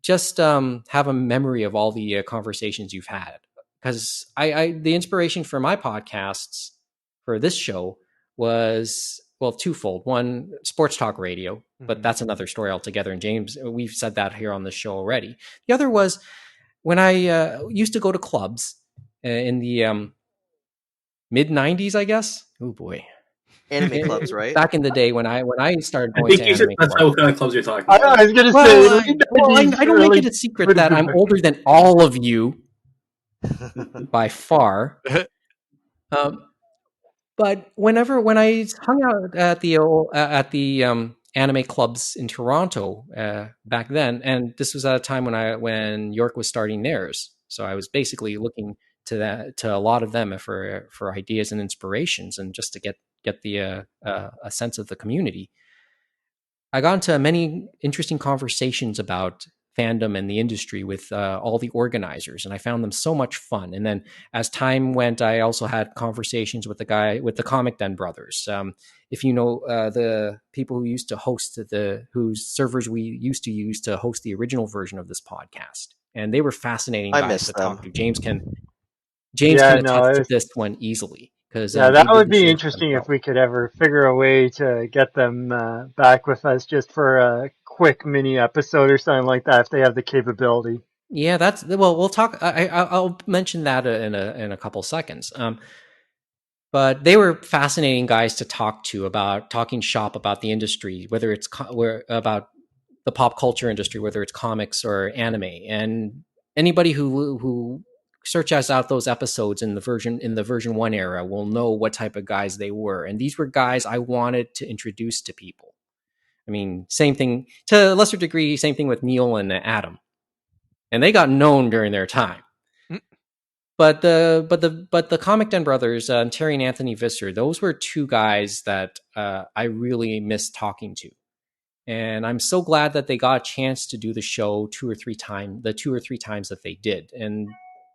just have a memory of all the conversations you've had. Because the inspiration for my podcasts for this show was, well, twofold. One, sports talk radio, but that's another story altogether. And James, we've said that here on the show already. The other was when I used to go to clubs in the mid 90s, I guess. Oh boy. Anime clubs, right? Back in the day when I started I going think to you should anime specify clubs. what kind of clubs you're talking I about. was going to Well, say, I don't make it a secret that I'm older than all of you by far. But when I hung out at the anime clubs in Toronto back then, and this was at a time when York was starting theirs, so I was basically looking to a lot of them for ideas and inspirations, and just to get the a sense of the community. I got into many interesting conversations about fandom and the industry with all the organizers, and I found them so much fun. And then as time went, I also had conversations with the Comic Den brothers. If you know the people who used to host whose servers we used to use to host the original version of this podcast, and they were fascinating guys to talk to. James can attest to this one easily. Yeah, that would be interesting if we could ever figure a way to get them back with us just for a quick mini episode or something like that if they have the capability. Yeah, we'll talk. I'll mention that in a couple seconds. But they were fascinating guys to talk to about talking shop about the industry, whether it's about the pop culture industry, whether it's comics or anime, and anybody who searches out those episodes in the version 1 era will know what type of guys they were. And these were guys I wanted to introduce to people. I mean, same thing to a lesser degree, same thing with Neil and Adam. And they got known during their time. But the Comic Den brothers, Terry and Anthony Visser, those were two guys that I really missed talking to. And I'm so glad that they got a chance to do the show two or three times that they did. And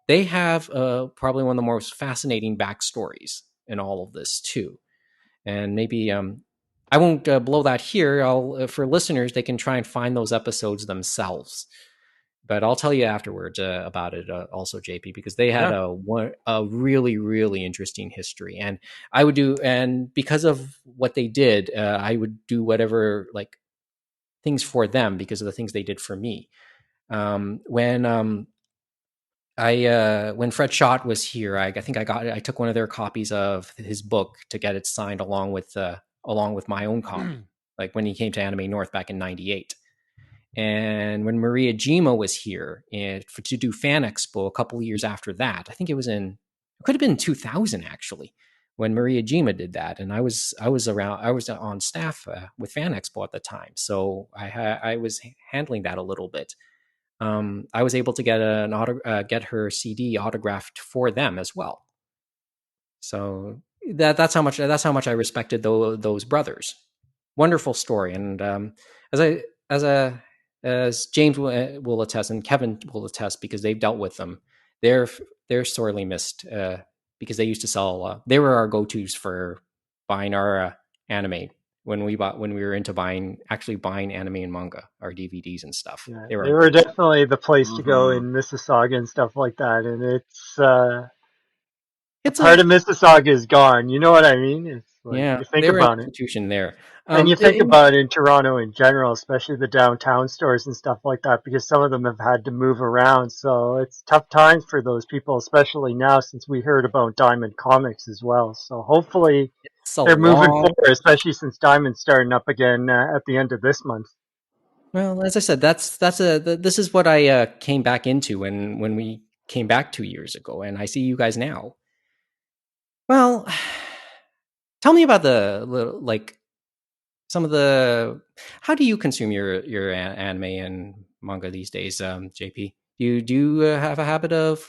they have probably one of the most fascinating backstories in all of this too. And maybe I won't blow that here. For listeners, they can try and find those episodes themselves. But I'll tell you afterwards about it also, JP, because they had a really, really interesting history. And because of what they did, I would do whatever things for them because of the things they did for me. When Fred Schott was here, I think I took one of their copies of his book to get it signed along with my own copy, like when he came to Anime North back in '98. And when Maria Jima was here to do Fan Expo a couple of years after that, I think it could have been 2000 actually, when Maria Jima did that. And I was on staff with Fan Expo at the time. So I was handling that a little bit. I was able to get her CD autographed for them as well. So that's how much I respected those brothers. Wonderful story. And as James will attest and Kevin will attest, because they've dealt with them, they're sorely missed because they used to sell. They were our go-tos for buying our anime when we were into buying anime and manga, our DVDs and stuff. Yeah, they were definitely the place to go in Mississauga and stuff like that. And it's part of Mississauga is gone. You know what I mean? It's like, you think about it. Institution there. And you think about it in Toronto in general, especially the downtown stores and stuff like that, because some of them have had to move around. So it's tough times for those people, especially now since we heard about Diamond Comics as well. So hopefully they're moving forward, especially since Diamond's starting up again at the end of this month. Well, as I said, this is what I came back into when we came back 2 years ago, and I see you guys now. Well, tell me about some of the. How do you consume your anime and manga these days, JP? Do you have a habit of?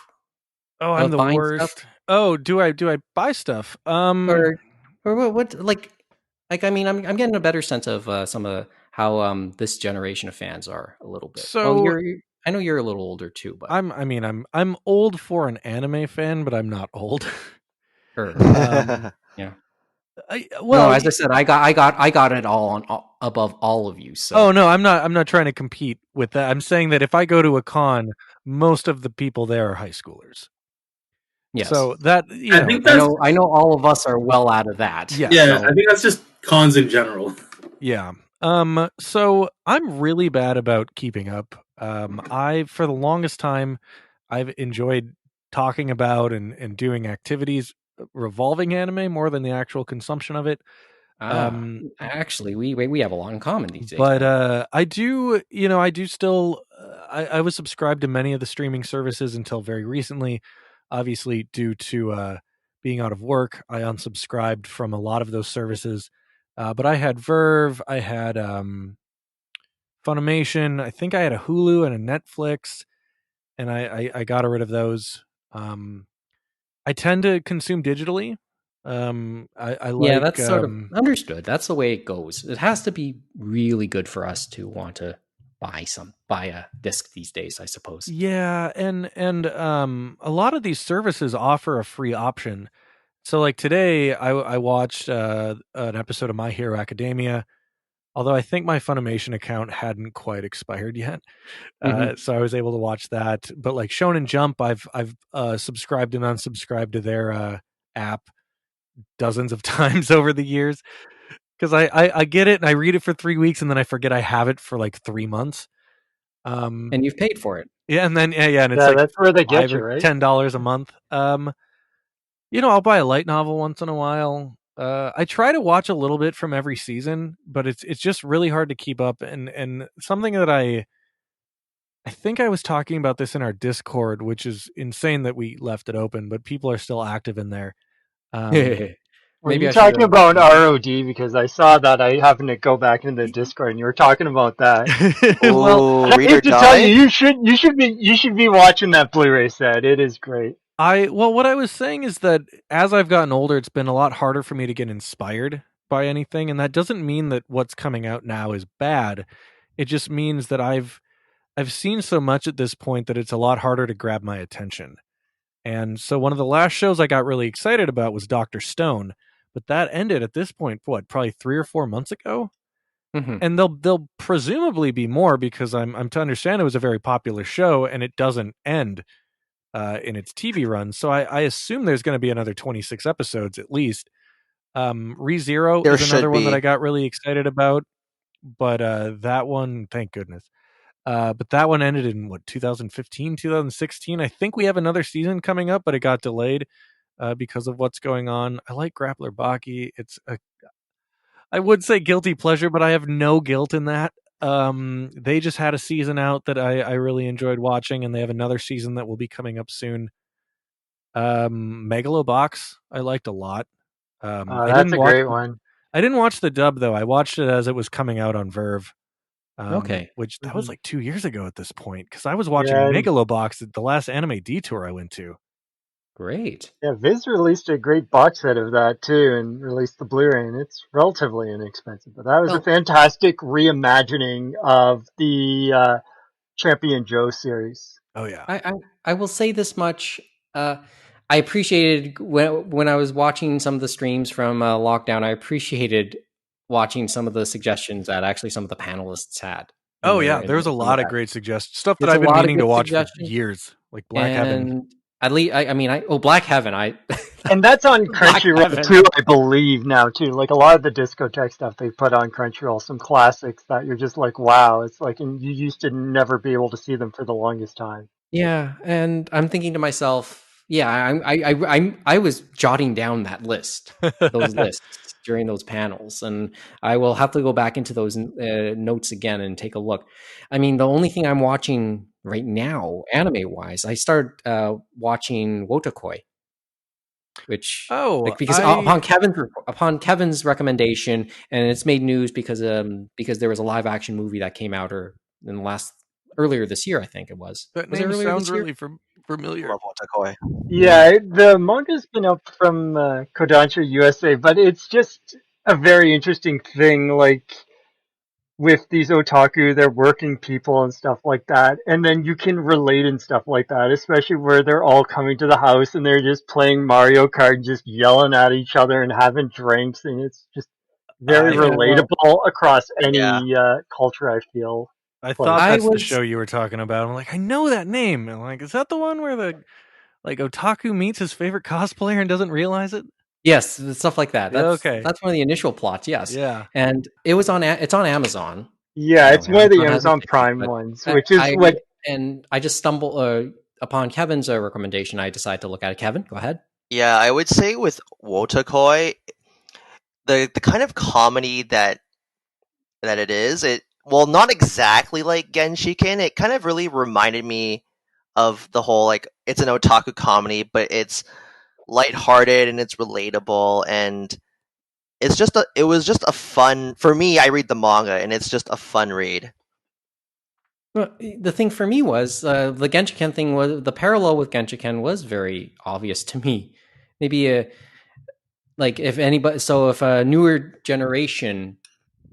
Oh, I'm the worst. Stuff? Oh, do I buy stuff? Or what? I mean, I'm getting a better sense of some of how this generation of fans are a little bit. So I know you're a little older too, but I'm old for an anime fan, but I'm not old. Sure. Yeah. No, as I said, I got it all on above all of you. So. Oh no, I'm not trying to compete with that. I'm saying that if I go to a con, most of the people there are high schoolers. Yes. So that I know all of us are well out of that. Yeah. Yeah, so. I think that's just cons in general. Yeah. So I'm really bad about keeping up. For the longest time, I've enjoyed talking about and doing activities revolving anime more than the actual consumption of it. Actually, we have a lot in common these days. But I do still. I was subscribed to many of the streaming services until very recently. Obviously, due to being out of work, I unsubscribed from a lot of those services. But I had Verve, I had Funimation, I think I had a Hulu and a Netflix, and I got rid of those. I tend to consume digitally. I like. Yeah, that's sort of understood. That's the way it goes. It has to be really good for us to want to buy a disc these days, I suppose. Yeah, and a lot of these services offer a free option. So like today, I watched an episode of My Hero Academia, although I think my Funimation account hadn't quite expired yet, so I was able to watch that. But like Shonen Jump, I've subscribed and unsubscribed to their app dozens of times over the years because I get it and I read it for 3 weeks and then I forget I have it for like 3 months. And you've paid for it. Yeah, and then and it's like that's where they get you, right? $10 a month. I'll buy a light novel once in a while. I try to watch a little bit from every season, but it's just really hard to keep up. And something that I think I was talking about this in our Discord, which is insane that we left it open, but people are still active in there. Were you talking about ROD? Because I saw that. I happened to go back into the Discord, and you were talking about that. Well, I have to tell you, you should be watching that Blu-ray set. It is great. What I was saying is that as I've gotten older, it's been a lot harder for me to get inspired by anything, and that doesn't mean that what's coming out now is bad. It just means that I've seen so much at this point that it's a lot harder to grab my attention. And so one of the last shows I got really excited about was Dr. Stone, but that ended at this point, probably 3 or 4 months ago? And there'll presumably be more because I'm to understand it was a very popular show and it doesn't end in its TV run. So I assume there's going to be another 26 episodes at least. ReZero is another one that I got really excited about, but that one, thank goodness. But that one ended in 2015, 2016. I think we have another season coming up, but it got delayed because of what's going on. I like Grappler Baki. I would say guilty pleasure, but I have no guilt in that. They just had a season out that I really enjoyed watching, and they have another season that will be coming up soon. Megalobox, I liked a lot. That's a great one. I didn't watch the dub though. I watched it as it was coming out on Verve. Which that was like 2 years ago at this point because I was watching Megalobox at the last anime detour I went to. Great. Yeah, Viz released a great box set of that too, and released the Blu-ray, and it's relatively inexpensive. But that was a fantastic reimagining of the Champion Joe series. Oh yeah, I will say this much. I appreciated when I was watching some of the streams from lockdown. I appreciated watching some of the suggestions that actually some of the panelists had. Oh yeah, there was a lot of great suggestions, stuff that I've been meaning to watch for years, like Black Heaven. At least, Black Heaven. And that's on Crunchyroll too, I believe now too. Like a lot of the discotheque stuff they put on Crunchyroll, some classics that you're just like, wow, it's like, and you used to never be able to see them for the longest time. Yeah, and I'm thinking to myself, yeah, I was jotting down that list, those lists during those panels, and I will have to go back into those notes again and take a look. I mean, the only thing I'm watching right now, anime-wise, I started watching Wotakoi, which because upon Kevin's recommendation, and it's made news because there was a live-action movie that came out earlier this year, I think it was. That name sounds really familiar. Love Wotakoi. Yeah, the manga's been up from Kodansha USA, but it's just a very interesting thing. Like, with these otaku, they're working people and stuff like that, and then you can relate and stuff like that, especially where they're all coming to the house and they're just playing Mario Kart, just yelling at each other and having drinks, and it's just very relatable across any culture, I feel. I Like, thought that's the show you were talking about. I'm like, I know that name. I'm like, is that the one where the otaku meets his favorite cosplayer and doesn't realize it? Yes, stuff like that. That's okay. That's one of the initial plots. Yes. Yeah. And it was it's on Amazon. Yeah, it's one of the Amazon Prime ones, which is what. And I just stumbled upon Kevin's recommendation. I decided to look at it. Kevin, go ahead. Yeah, I would say with Wotakoi, the kind of comedy that it is, well, not exactly like Genshiken. It kind of really reminded me of the whole, like, it's an otaku comedy, but it's lighthearted and it's relatable, and it was just a fun, for me, I read the manga and it's just a fun read. Well, the thing for me was the Genshiken thing was the parallel with Genshiken was very obvious to me. Maybe like if a newer generation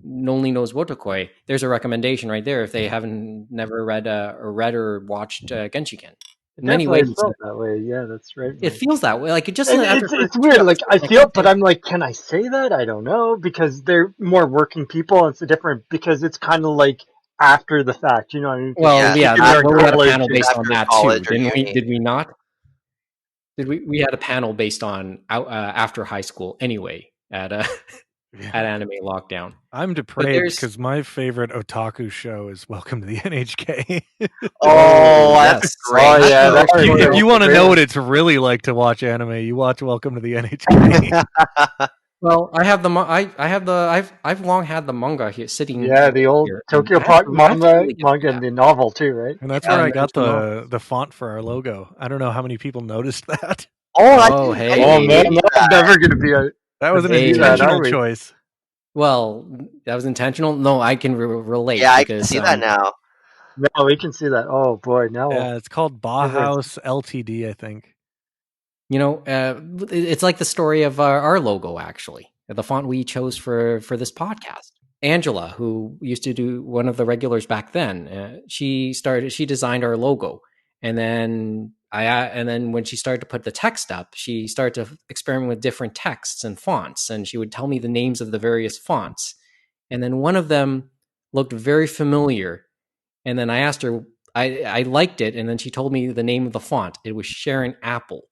only knows Wotakoi, there's a recommendation right there if they haven't never read or watched Genshiken. In many ways, felt that way. Yeah, that's right. It feels that way. Like it just it's weird. Like I feel, but I'm like, can I say that? I don't know, because they're more working people. And it's different because it's kind of like after the fact. You know what I mean? Well, yeah, we had a panel based on that too, didn't we? Did we not? Did we had a panel based on after high school anyway at Anime Lockdown. I'm depraved because my favorite otaku show is Welcome to the NHK. That's great. Oh, yeah, if you want to know what it's really like to watch anime, you watch Welcome to the NHK. Well, I have I've long had the manga here sitting. Yeah, the old here. Tokyo Park manga and the novel too, right? And that's where I got the font for our logo. I don't know how many people noticed that. Hey. Oh man, that's never going to be a. That was an intentional choice. Well, that was intentional. No, I can relate. Yeah, I can see that now. No, we can see that. Oh boy, now. Yeah, it's called Bauhaus Ltd. I think. You know, it's like the story of our logo. Actually, the font we chose for this podcast. Angela, who used to do one of the regulars back then, she designed our logo, and then when she started to put the text up, she started to experiment with different texts and fonts, and she would tell me the names of the various fonts. And then one of them looked very familiar. And then I asked her, I liked it. And then she told me the name of the font. It was Sharon Apple.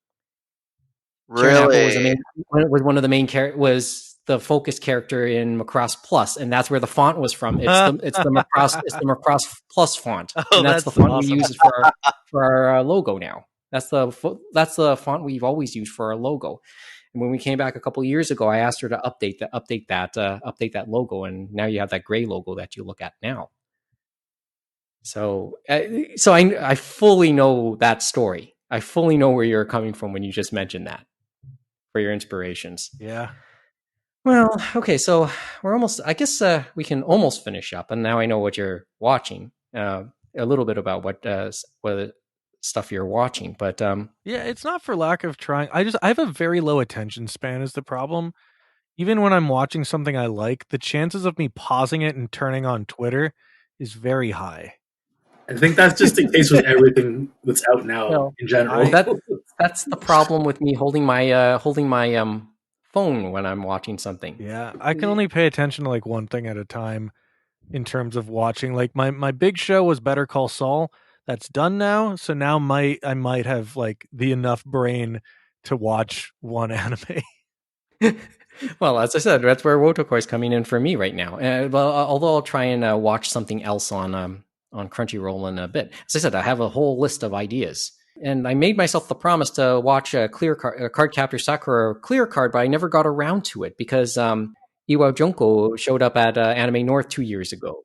Really? Sharon Apple was one of the main was the focus character in Macross Plus, and that's where the font was from. It's the Macross Plus font, and that's the font awesome. We use for our logo now. That's the font we've always used for our logo. And when we came back a couple of years ago, I asked her to update that logo, and now you have that gray logo that you look at now. So I fully know that story. I fully know where you're coming from when you just mentioned that for your inspirations. Yeah. Well, okay, so we're almost. I guess we can almost finish up, and now I know what you're watching. A little bit about what stuff you're watching, but yeah, it's not for lack of trying. I have a very low attention span is the problem. Even when I'm watching something I like, the chances of me pausing it and turning on Twitter is very high. I think that's just the case with everything that's out now in general. That's the problem with me holding my phone when I'm watching something. Yeah, I can only pay attention to like one thing at a time in terms of watching. Like my big show was Better Call Saul. That's done now, so now I might have like the enough brain to watch one anime. Well, as I said, that's where Wotokoi is coming in for me right now. Well, although I'll try and watch something else on Crunchyroll in a bit. As I said, I have a whole list of ideas. And I made myself the promise to watch a Card Captor Sakura Clear Card, but I never got around to it because Iwa Junko showed up at Anime North 2 years ago.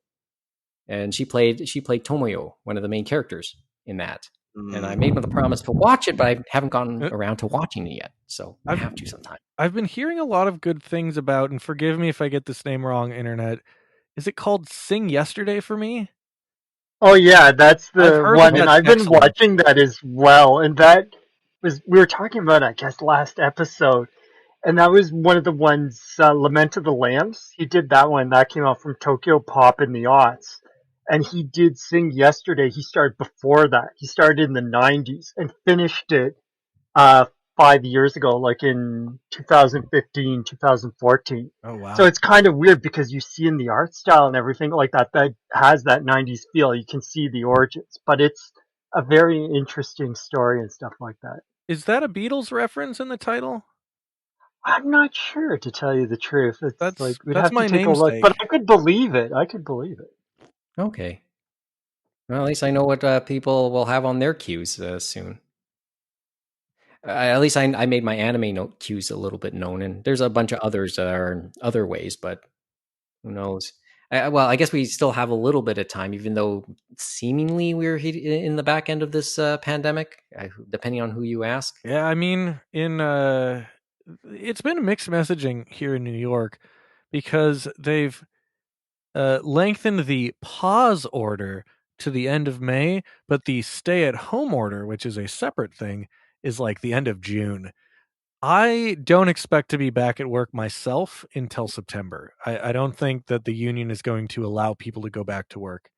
And she played Tomoyo, one of the main characters in that. And I made the promise to watch it, but I haven't gotten around to watching it yet. So I have to sometime. I've been hearing a lot of good things about, and forgive me if I get this name wrong, Internet. Is it called Sing Yesterday for Me? Oh yeah, that's the one, and I've been watching that as well. And that was we were talking about, I guess, last episode. And that was one of the ones, Lament of the Lambs. He did that one. That came out from Tokyo Pop in the aughts. And he did Sing Yesterday. He started before that. He started in the 90s and finished it 5 years ago, like in 2015, 2014. Oh wow. So it's kind of weird because you see in the art style and everything like that, that has that 90s feel. You can see the origins, but it's a very interesting story and stuff like that. Is that a Beatles reference in the title? I'm not sure, to tell you the truth. It's like we'd That's have to my take a look, namesake. but I could believe it. I could believe it. Okay. Well, at least I know what people will have on their queues soon. At least I made my anime note queues a little bit known, and there's a bunch of others that are in other ways, but who knows? Well, I guess we still have a little bit of time, even though seemingly we're in the back end of this pandemic, depending on who you ask. Yeah, I mean, it's been mixed messaging here in New York because they've lengthened the pause order to the end of May, but the stay at home order, which is a separate thing, is like the end of June. I don't expect to be back at work myself until September. I don't think that the union is going to allow people to go back to work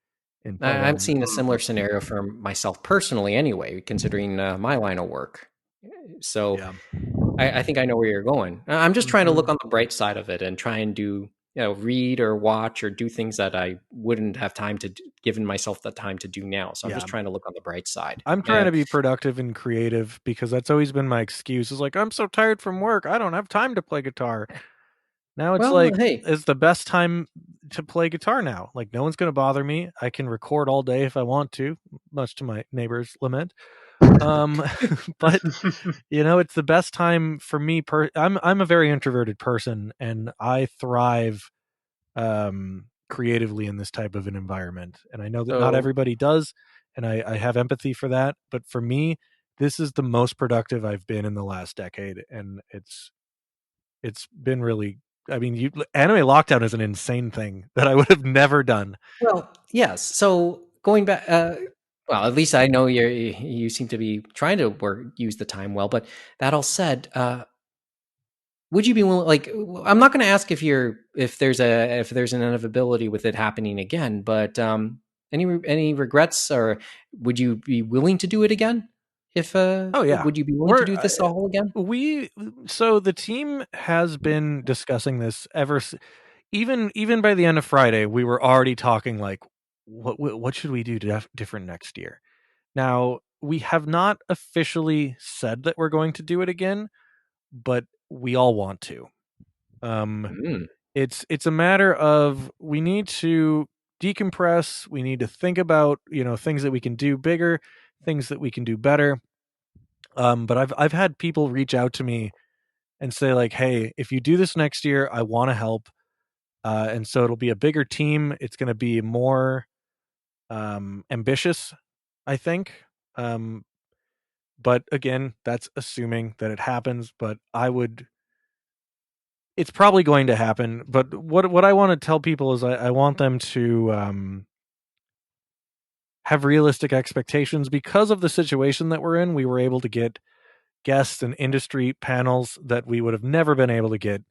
until I'm then. seeing a similar scenario for myself personally, anyway, considering my line of work. So Yeah. I think I know where you're going. I'm just trying to look Mhm. on the bright side of it and try and do, read or watch or do things that I wouldn't have time to given myself the time to do now. So I'm Yeah. just trying to look on the bright side. I'm trying to be productive and creative because that's always been my excuse. Is like, I'm so tired from work, I don't have time to play guitar. Now it's Well, like, hey, it's the best time to play guitar now. Like, no one's going to bother me. I can record all day if I want to, much to my neighbor's lament. But it's the best time for me. I'm a very introverted person, and I thrive creatively in this type of an environment. And I know that not so everybody does, and I have empathy for that. But for me, this is the most productive I've been in the last decade, and it's been really. I mean, anime lockdown is an insane thing that I would have never done. well, yes. So going back, well, at least I know you seem to be trying to use the time well. But that all said, would you be willing? Like, I'm not going to ask if there's an inevitability with it happening again, but any regrets, or would you be willing to do it again? If Oh yeah, would you be willing to do this all again? so the team has been discussing this even by the end of Friday. We were already talking like, what should we do different next year? Now, we have not officially said that we're going to do it again, but we all want to. Mm. It's a matter of we need to decompress, we need to think about, things that we can do bigger, things that we can do better. But I've had people reach out to me and say like, "Hey, if you do this next year, I want to help." And so it'll be a bigger team. It's going to be more ambitious, I think. But again, that's assuming that it happens. But it's probably going to happen. But what I want to tell people is I want them to have realistic expectations because of the situation that we're in. We were able to get guests and industry panels that we would have never been able to get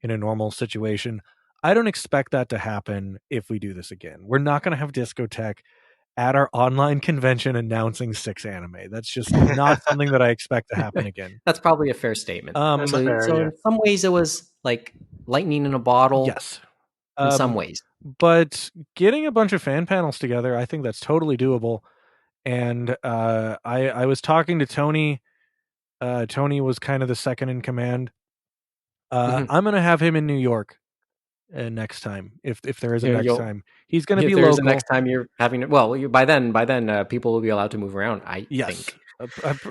in a normal situation. I don't expect that to happen if we do this again. We're not going to have Discotech at our online convention announcing 6 anime. That's just not something that I expect to happen again. That's probably a fair statement. That's fair, So yeah. in some ways, it was like lightning in a bottle. Yes. In some ways. But getting a bunch of fan panels together, I think that's totally doable. And I was talking to Tony. Tony was kind of the second in command. I'm going to have him in New York next time, if there is a next time. He's going to be If there's local. a next time you're having it, well, by then people will be allowed to move around. I think.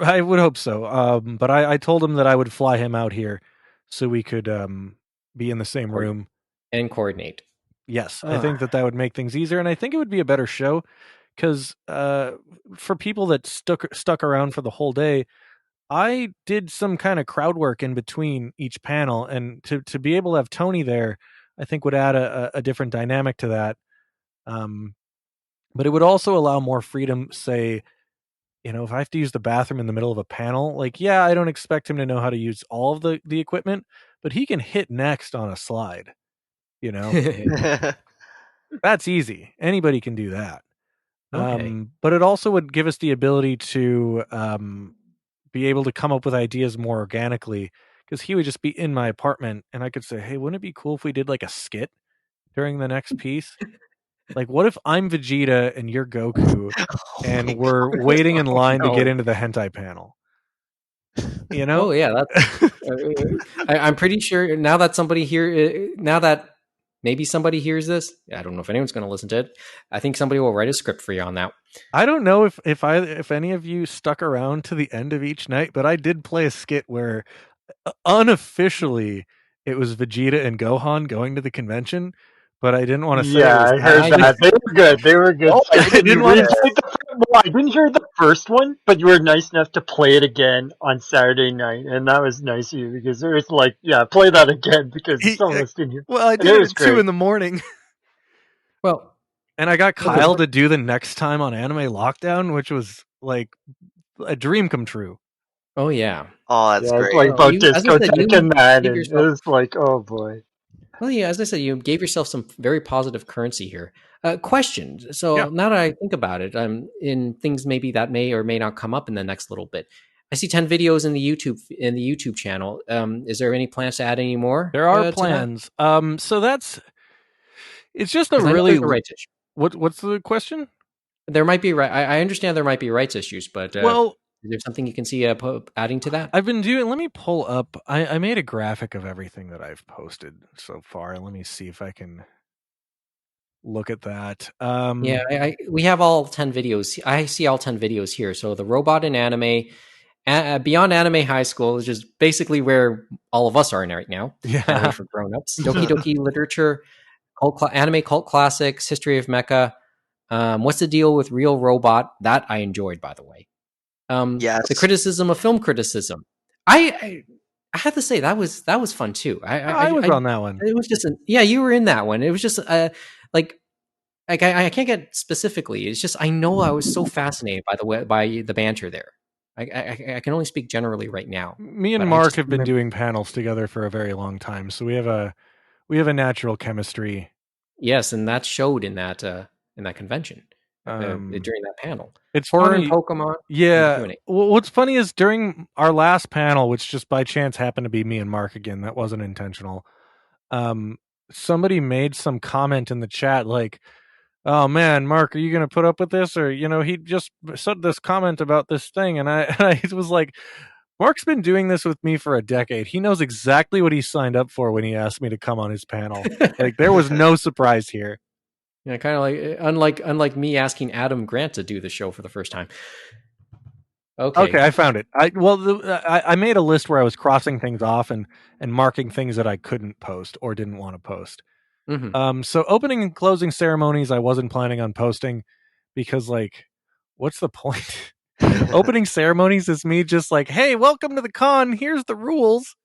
I would hope so. But I told him that I would fly him out here so we could be in the same room and coordinate. Yes, I think that would make things easier, and I think it would be a better show because for people that stuck around for the whole day, I did some kind of crowd work in between each panel, and to be able to have Tony there, I think would add a different dynamic to that. But it would also allow more freedom. Say, if I have to use the bathroom in the middle of a panel, like, yeah, I don't expect him to know how to use all of the equipment, but he can hit next on a slide. That's easy. Anybody can do that. Okay. But it also would give us the ability to be able to come up with ideas more organically, because he would just be in my apartment and I could say, hey, wouldn't it be cool if we did like a skit during the next piece? Like, what if I'm Vegeta and you're Goku and we're waiting in line to get into the hentai panel? Oh yeah, that's. I'm pretty sure now that somebody here, now that maybe somebody hears this, I don't know if anyone's going to listen to it. I think somebody will write a script for you on that. I don't know if any of you stuck around to the end of each night, but I did play a skit where unofficially it was Vegeta and Gohan going to the convention, but I didn't want to say it was I heard that. They were good. They were good. Oh, I didn't want to. I didn't hear the first one, but you were nice enough to play it again on Saturday night, and that was nice of you because there was like, play that again because some of us didn't hear. Well, I did it at 2 a.m. Well, and I got Kyle to do the next time on Anime Lockdown, which was like a dream come true. Oh yeah. Oh, that's great. It's like about discotheque and that, and it was like, oh boy. Well, yeah, as I said, you gave yourself some very positive currency here. Question. So now that I think about it, in things maybe that may or may not come up in the next little bit. I see 10 videos in the YouTube channel. Is there any plans to add any more? There are plans. So it's just a really rights issue. What's the question? There might be I understand there might be rights issues, but is there something you can see adding to that? I've been doing. Let me pull up. I made a graphic of everything that I've posted so far. Let me see if I can look at that. We have all 10 videos. I see all 10 videos here. So the robot in anime, Beyond Anime High School, which is basically where all of us are right now. Yeah, for grown-ups. Doki Doki Literature, anime cult classics, History of Mecha. What's the deal with Real Robot? That I enjoyed, by the way. Yes. The criticism of film criticism. I have to say that was fun too. I was on that one. It was just you were in that one. It was just I can't get specifically. It's just I know I was so fascinated by the banter there. I can only speak generally right now. Me and Mark have been doing panels together for a very long time, so we have a natural chemistry. Yes, and that showed in that convention. During that panel. It's horror funny. and Pokemon. Yeah. What's funny is during our last panel, which just by chance happened to be me and Mark again, that wasn't intentional. Somebody made some comment in the chat like, "Oh man, Mark, are you going to put up with this?" Or he just said this comment about this thing, and I was like, Mark's been doing this with me for a decade. He knows exactly what he signed up for when he asked me to come on his panel. Like there was no surprise here. Yeah, kind of like unlike me asking Adam Grant to do the show for the first time. Okay, I found it. I made a list where I was crossing things off and marking things that I couldn't post or didn't want to post. Mm-hmm. So opening and closing ceremonies, I wasn't planning on posting because, like, what's the point? Opening ceremonies is me just like, hey, welcome to the con. Here's the rules.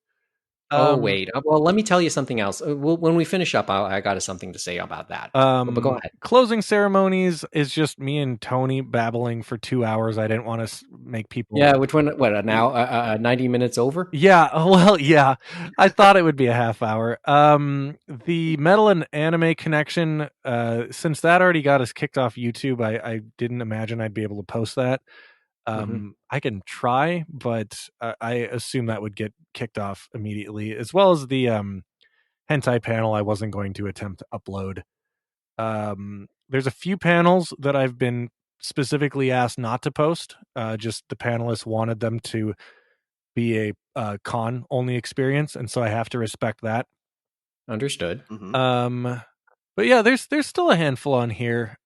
Wait. Well, let me tell you something else. When we finish up, I got something to say about that. But go ahead. Closing ceremonies is just me and Tony babbling for 2 hours. I didn't want to make people. Yeah, which one? What now? 90 minutes over? Yeah. Well, yeah. I thought it would be a half hour. The Metal and Anime Connection. Since that already got us kicked off YouTube, I didn't imagine I'd be able to post that. I can try, but I assume that would get kicked off immediately, as well as the hentai panel I wasn't going to attempt to upload. There's a few panels that I've been specifically asked not to post. Just the panelists wanted them to be a con only experience, and so I have to respect that. Understood. But yeah, there's still a handful on here.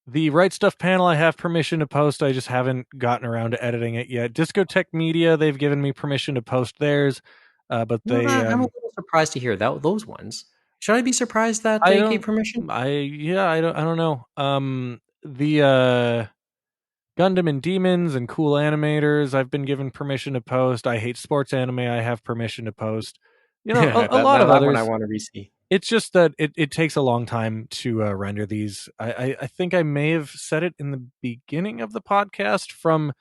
The Right Stuff panel I have permission to post. I just haven't gotten around to editing it yet. Discotheque Media, they've given me permission to post theirs, but they. I'm a little surprised to hear those ones. Should I be surprised that they gave permission? I don't know. The Gundam and Demons and Cool Animators, I've been given permission to post. I Hate Sports Anime, I have permission to post. A lot of others. One I want to re-see. It's just that it takes a long time to render these. I think I may have said it in the beginning of the podcast from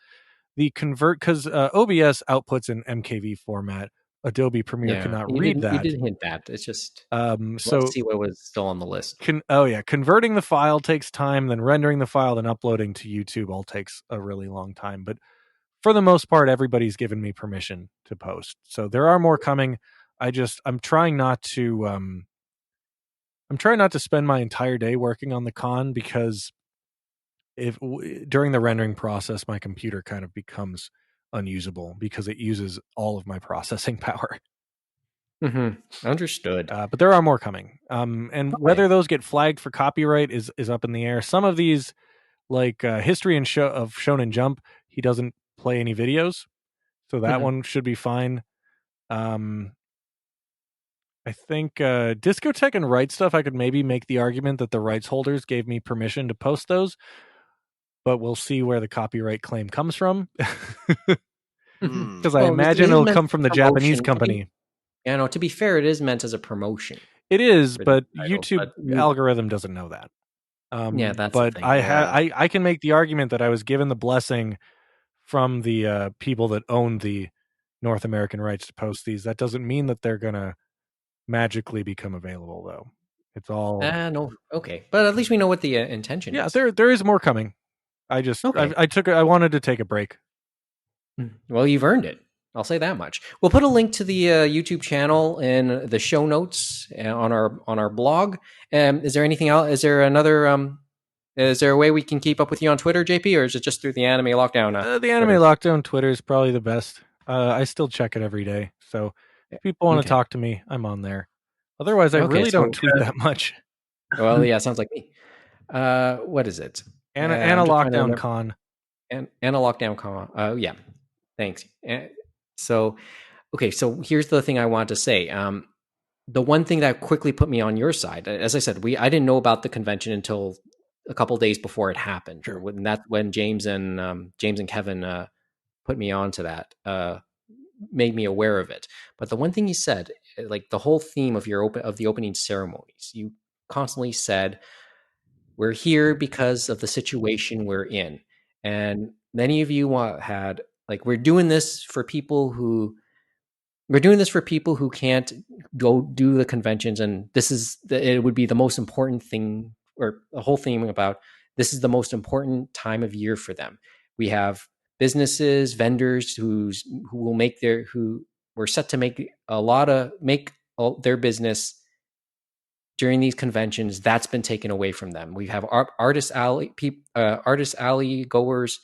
the convert, because OBS outputs in MKV format. Adobe Premiere cannot read that. You did hint that. It's just so let's see what was still on the list. Converting the file takes time, then rendering the file, then uploading to YouTube all takes a really long time. But for the most part, everybody's given me permission to post. So there are more coming. I'm trying not to spend my entire day working on the con, because during the rendering process, my computer kind of becomes unusable because it uses all of my processing power. Understood. But there are more coming. And whether those get flagged for copyright is up in the air. Some of these, like History of Shonen Jump, he doesn't play any videos, so that one should be fine. I think Discotheque and Right Stuff, I could maybe make the argument that the rights holders gave me permission to post those, but we'll see where the copyright claim comes from. Because I imagine it'll come from the Japanese company. Yeah, no, to be fair, it is meant as a promotion. It is, but YouTube algorithm doesn't know that. That's but the thing. I can make the argument that I was given the blessing from the people that own the North American rights to post these. That doesn't mean that they're gonna magically become available, though. It's all no, okay, but at least we know what the intention is. Yeah, there is more coming. I wanted to take a break. Well, you've earned it. I'll say that much. We'll put a link to the YouTube channel in the show notes on our blog. Is there anything else? Is there another? Is there a way we can keep up with you on Twitter, JP, or is it just through the Anime Lockdown? The Anime Lockdown Twitter is probably the best. I still check it every day. So if people want to talk to me, I'm on there. Otherwise, I really don't tweet that much. Well, yeah, sounds like me. What is it? Anna Lockdown Con. Anna Lockdown Con. Yeah. Thanks. So here's the thing I want to say. The one thing that quickly put me on your side, as I said, I didn't know about the convention until a couple days before it happened. Sure. When James and Kevin put me on to that, made me aware of it. But the one thing you said, like the whole theme of the opening ceremonies, you constantly said, "We're here because of the situation we're in," and many of you had. Like, we're doing this for people who can't go do the conventions, and it would be the most important thing, or the whole theme about this is the most important time of year for them. We have businesses, vendors who were set to make their business during these conventions. That's been taken away from them. We have artist alley goers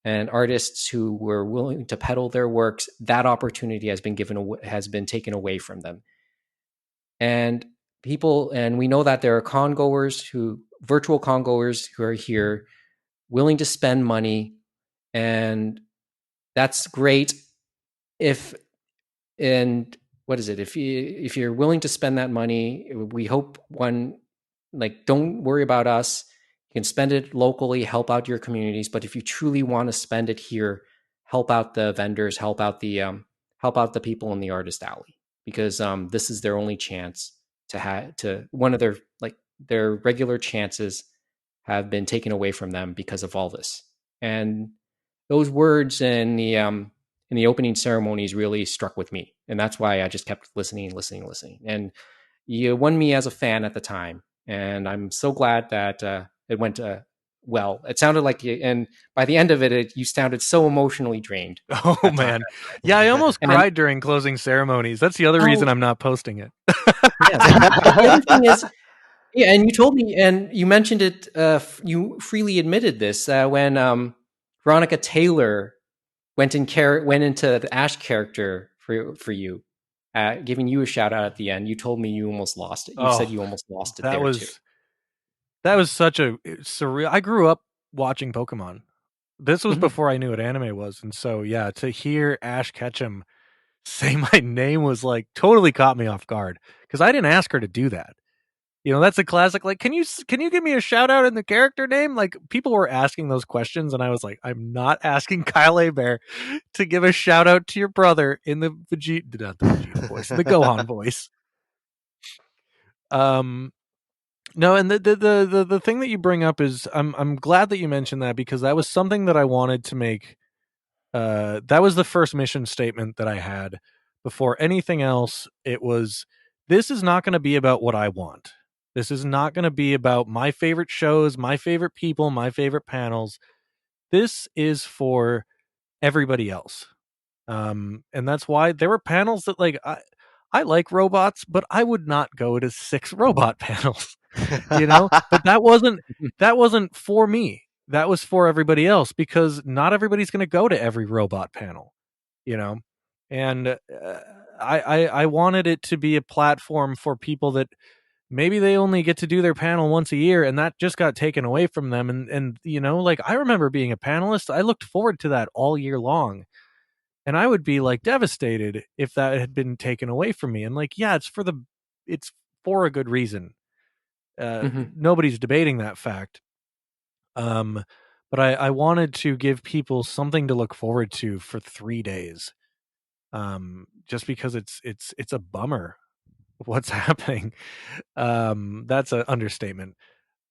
and artists who were willing to peddle their works. That opportunity has been taken away from them. And we know that there are virtual con goers who are here willing to spend money, and that's great. If you're willing to spend that money, we hope don't worry about us. You can spend it locally, help out your communities. But if you truly want to spend it here, help out the vendors, help out the people in the artist alley, because this is their only chance to one of their regular chances have been taken away from them because of all this. And those words in the opening ceremonies really struck with me, and that's why I just kept listening. And you won me as a fan at the time, and I'm so glad that it went well. It sounded like and by the end of it, you sounded so emotionally drained. Oh man, yeah, I almost cried during closing ceremonies. That's the other reason I'm not posting it. The other thing is, yeah, and you told me, and you mentioned it. You freely admitted this when Veronica Taylor went into the Ash character for you, giving you a shout out at the end. You told me you almost lost it. You said you almost lost it. That was such a surreal. I grew up watching Pokemon. This was before I knew what anime was, and so yeah, to hear Ash Ketchum say my name was like totally caught me off guard, because I didn't ask her to do that. You know, that's a classic. Like, can you give me a shout out in the character name? Like, people were asking those questions, and I was like, I'm not asking Kyle Hebert to give a shout out to your brother in the Vegeta voice, the Gohan voice. No, and the thing that you bring up is I'm glad that you mentioned that, because that was something that I wanted to make. That was the first mission statement that I had before anything else, it was, this is not going to be about what I want. This is not going to be about my favorite shows, my favorite people, my favorite panels. This is for everybody else. And that's why there were panels that, like, I like robots, but I would not go to 6 robot panels, but that wasn't for me. That was for everybody else, because not everybody's going to go to every robot panel, and I wanted it to be a platform for people that maybe they only get to do their panel once a year, and that just got taken away from them. And like, I remember being a panelist. I looked forward to that all year long. And I would be like devastated if that had been taken away from me. And like, yeah, it's for a good reason. Nobody's debating that fact. But I wanted to give people something to look forward to for 3 days. Just because it's a bummer what's happening. That's an understatement.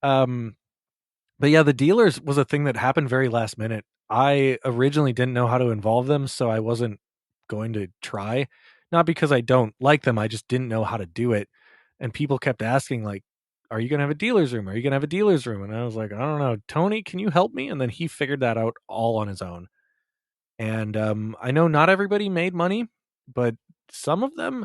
But yeah, the dealers was a thing that happened very last minute. I originally didn't know how to involve them, so I wasn't going to try. Not because I don't like them, I just didn't know how to do it. And people kept asking, like, are you going to have a dealer's room? Are you going to have a dealer's room? And I was like, I don't know. Tony, can you help me? And then he figured that out all on his own. And I know not everybody made money, but some of them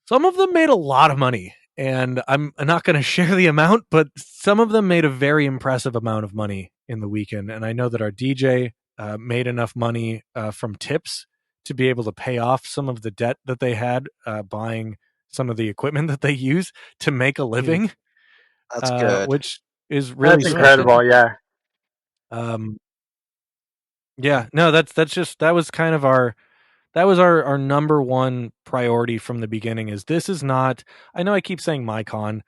made a lot of money. And I'm not going to share the amount, but some of them made a very impressive amount of money in the weekend. And I know that our DJ made enough money from tips to be able to pay off some of the debt that they had buying some of the equipment that they use to make a living. That's good. Which is really That's incredible. Yeah. Yeah, no, that was kind of our number one priority from the beginning. Is this is not, I know I keep saying my con,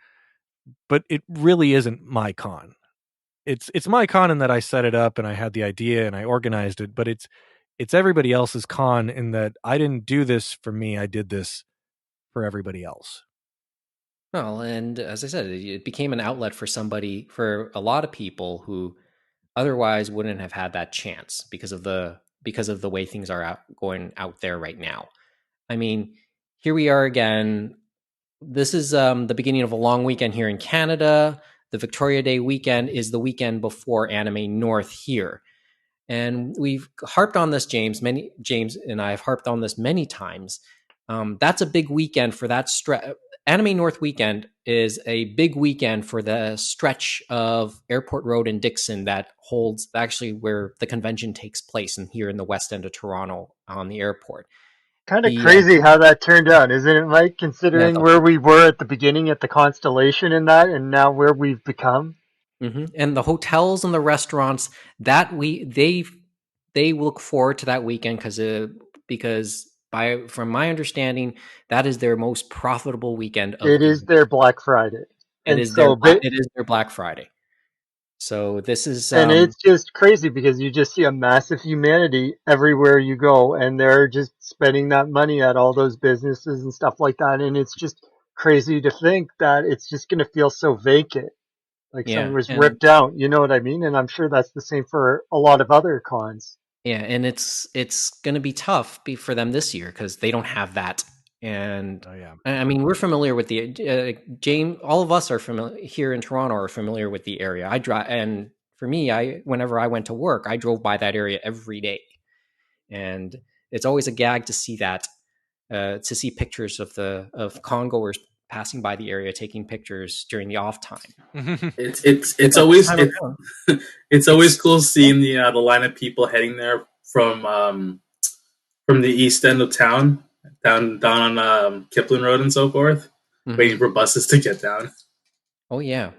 but it really isn't my con. It's my con in that I set it up and I had the idea and I organized it, but it's everybody else's con in that I didn't do this for me. I did this for everybody else. Well, and as I said, it became an outlet for a lot of people who otherwise wouldn't have had that chance because of the way things are going out there right now. I mean, here we are again. This is the beginning of a long weekend here in Canada. The Victoria Day weekend is the weekend before Anime North here. And we've harped on this, James and I have harped on this many times. That's a big weekend for that Anime North weekend is a big weekend for the stretch of Airport Road and Dixon that holds actually where the convention takes place, and here in the west end of Toronto on the airport. Kind of crazy how that turned out, isn't it, Mike? Considering where we were at the beginning at the Constellation and that, and now where we've become. Mm-hmm. And the hotels and the restaurants that they look forward to that weekend because from my understanding, that is their most profitable weekend. It is their Black Friday. It is their Black Friday. So this is, and it's just crazy because you just see a massive humanity everywhere you go, and they're just spending that money at all those businesses and stuff like that. And it's just crazy to think that it's just going to feel so vacant, like someone was ripped out. You know what I mean? And I'm sure that's the same for a lot of other cons. Yeah, and it's going to be tough for them this year because they don't have that. And I mean, we're familiar with the James. All of us are familiar here in Toronto. Are familiar with the area. I drive, and for me, whenever I went to work, I drove by that area every day, and it's always a gag to see that, to see pictures of congoers passing by the area taking pictures during the off time. It's always cool seeing the line of people heading there from the east end of town. Down on Kipling Road and so forth, waiting for buses to get down. Oh yeah,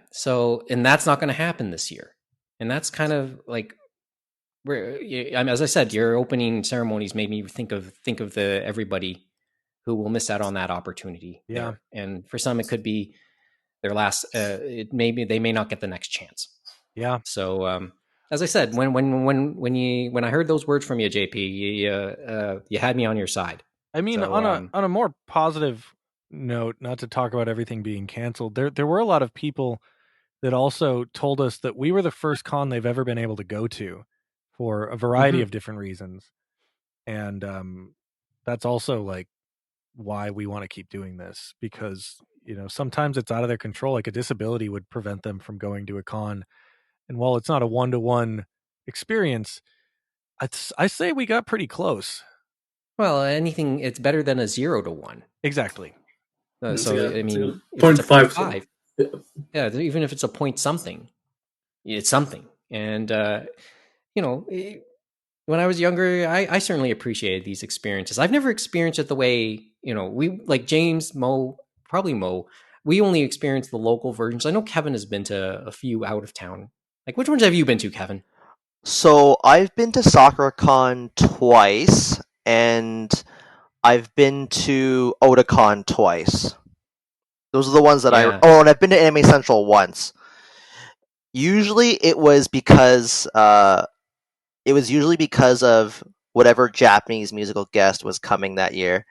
and that's not going to happen this year, and that's kind of like, as I said, your opening ceremonies made me think of the everybody who will miss out on that opportunity. Yeah, there. And for some, it could be their last. Maybe they may not get the next chance. Yeah. So as I said, when I heard those words from you, JP, you had me on your side. I mean, on a more positive note, not to talk about everything being canceled, there were a lot of people that also told us that we were the first con they've ever been able to go to for a variety of different reasons. And that's also like why we want to keep doing this, because sometimes it's out of their control. Like a disability would prevent them from going to a con, and while it's not a one-to-one experience, I say we got pretty close. Well, it's better than a 0-1. Exactly. So I mean, if point it's a 0.5. yeah, even if it's a point something, it's something. And when I was younger, I certainly appreciated these experiences. I've never experienced it the way we, like James, probably Mo. We only experienced the local versions. I know Kevin has been to a few out of town. Like, which ones have you been to, Kevin? So I've been to SoccerCon twice, and I've been to Otakon twice. Those are the ones that Yeah. and I've been to Anime Central once. Usually it was because of whatever Japanese musical guest was coming that year.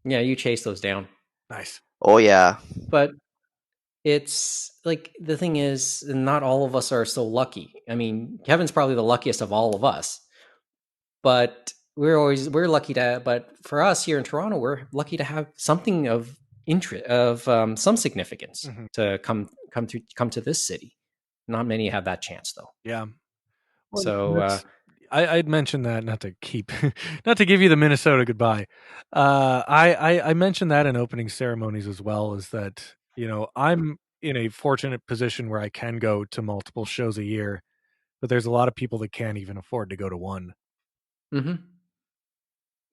Yeah, you chase those down. Nice. Oh yeah. But it's like, the thing is, not all of us are so lucky. I mean, Kevin's probably the luckiest of all of us. But we're lucky but for us here in Toronto, we're lucky to have something of interest, of some significance, to come to this city. Not many have that chance, though. Yeah. Well, so I'd mentioned that, not to give you the Minnesota goodbye. I mentioned that in opening ceremonies as well, is that I'm in a fortunate position where I can go to multiple shows a year, but there's a lot of people that can't even afford to go to one. Mm-hmm.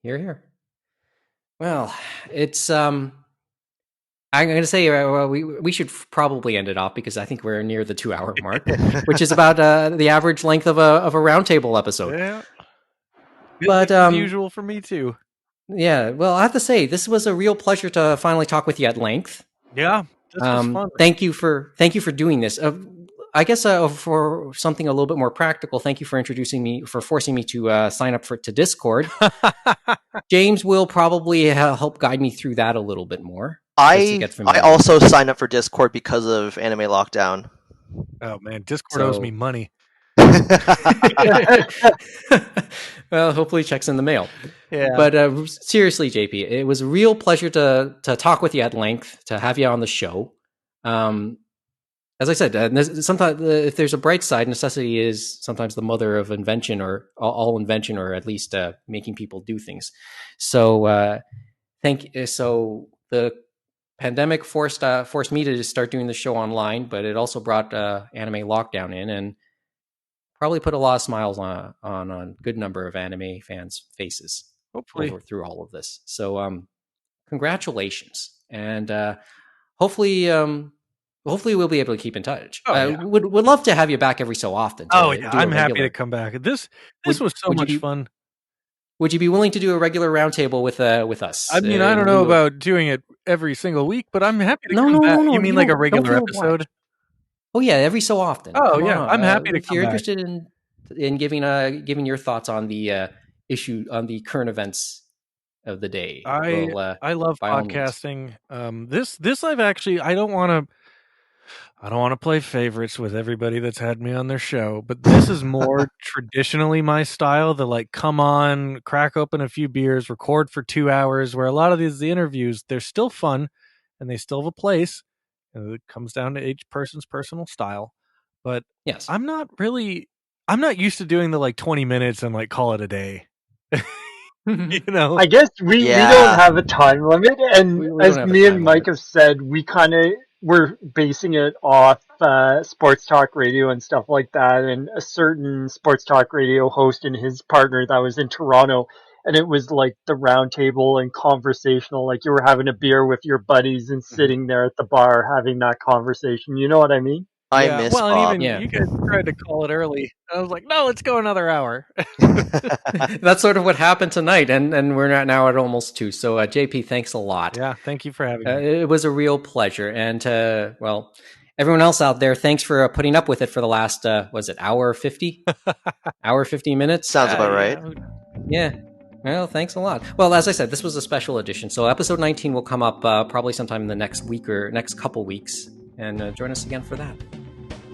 Here. Well, it's I'm going to say we should probably end it off, because I think we're near the 2-hour mark, which is about the average length of a roundtable episode. Yeah, but usual for me too. Yeah, well, I have to say, this was a real pleasure to finally talk with you at length. Yeah, this was fun. Thank you for doing this. I guess for something a little bit more practical, thank you for forcing me to sign up to Discord. James will probably help guide me through that a little bit more. I also signed up for Discord because of Anime Lockdown. Oh man, Discord owes me money. Well, hopefully checks in the mail. Yeah. But seriously, JP, it was a real pleasure to talk with you at length, to have you on the show. As I said, sometimes if there's a bright side, necessity is sometimes the mother of invention, or all invention, or at least making people do things. So So the pandemic forced me to just start doing the show online, but it also brought Anime Lockdown in, and probably put a lot of smiles on a good number of anime fans' faces. Hopefully, through all of this. So, congratulations, and hopefully we'll be able to keep in touch. Would love to have you back every so often. I'm happy to come back. This was so much fun. Would you be willing to do a regular roundtable with us? I mean, I don't know about doing it every single week, but I'm happy to come back. You mean like a regular episode? Oh yeah, every so often. Oh yeah, I'm happy to come back. If you're interested in giving your thoughts on the issue, on the current events of the day. I love podcasting. This I've actually, I don't want to play favorites with everybody that's had me on their show, but this is more traditionally my style. The come on, crack open a few beers, record for 2 hours, where a lot of the interviews, they're still fun and they still have a place. And it comes down to each person's personal style. But yes, I'm not used to doing the 20 minutes and call it a day. I guess we don't have a time limit, and as me and Mike have said, we're basing it off sports talk radio and stuff like that, and a certain sports talk radio host and his partner that was in Toronto, and it was like the round table and conversational, like you were having a beer with your buddies and sitting there at the bar having that conversation. You know what I mean? I miss Bob. And even you guys tried to call it early. I was like, no, let's go another hour. That's sort of what happened tonight, and we're now at almost 2. So, JP, thanks a lot. Yeah, thank you for having me. It was a real pleasure. And, everyone else out there, thanks for putting up with it for the last, hour 50? Hour 50 minutes? Sounds about right. Yeah. Well, thanks a lot. Well, as I said, this was a special edition. So episode 19 will come up probably sometime in the next week or next couple weeks. And join us again for that.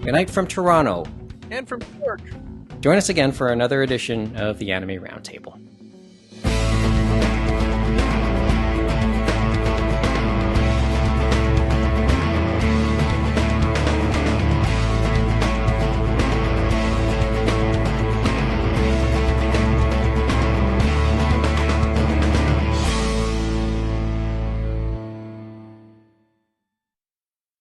Good night from Toronto. And from New York. Join us again for another edition of the Anime Roundtable.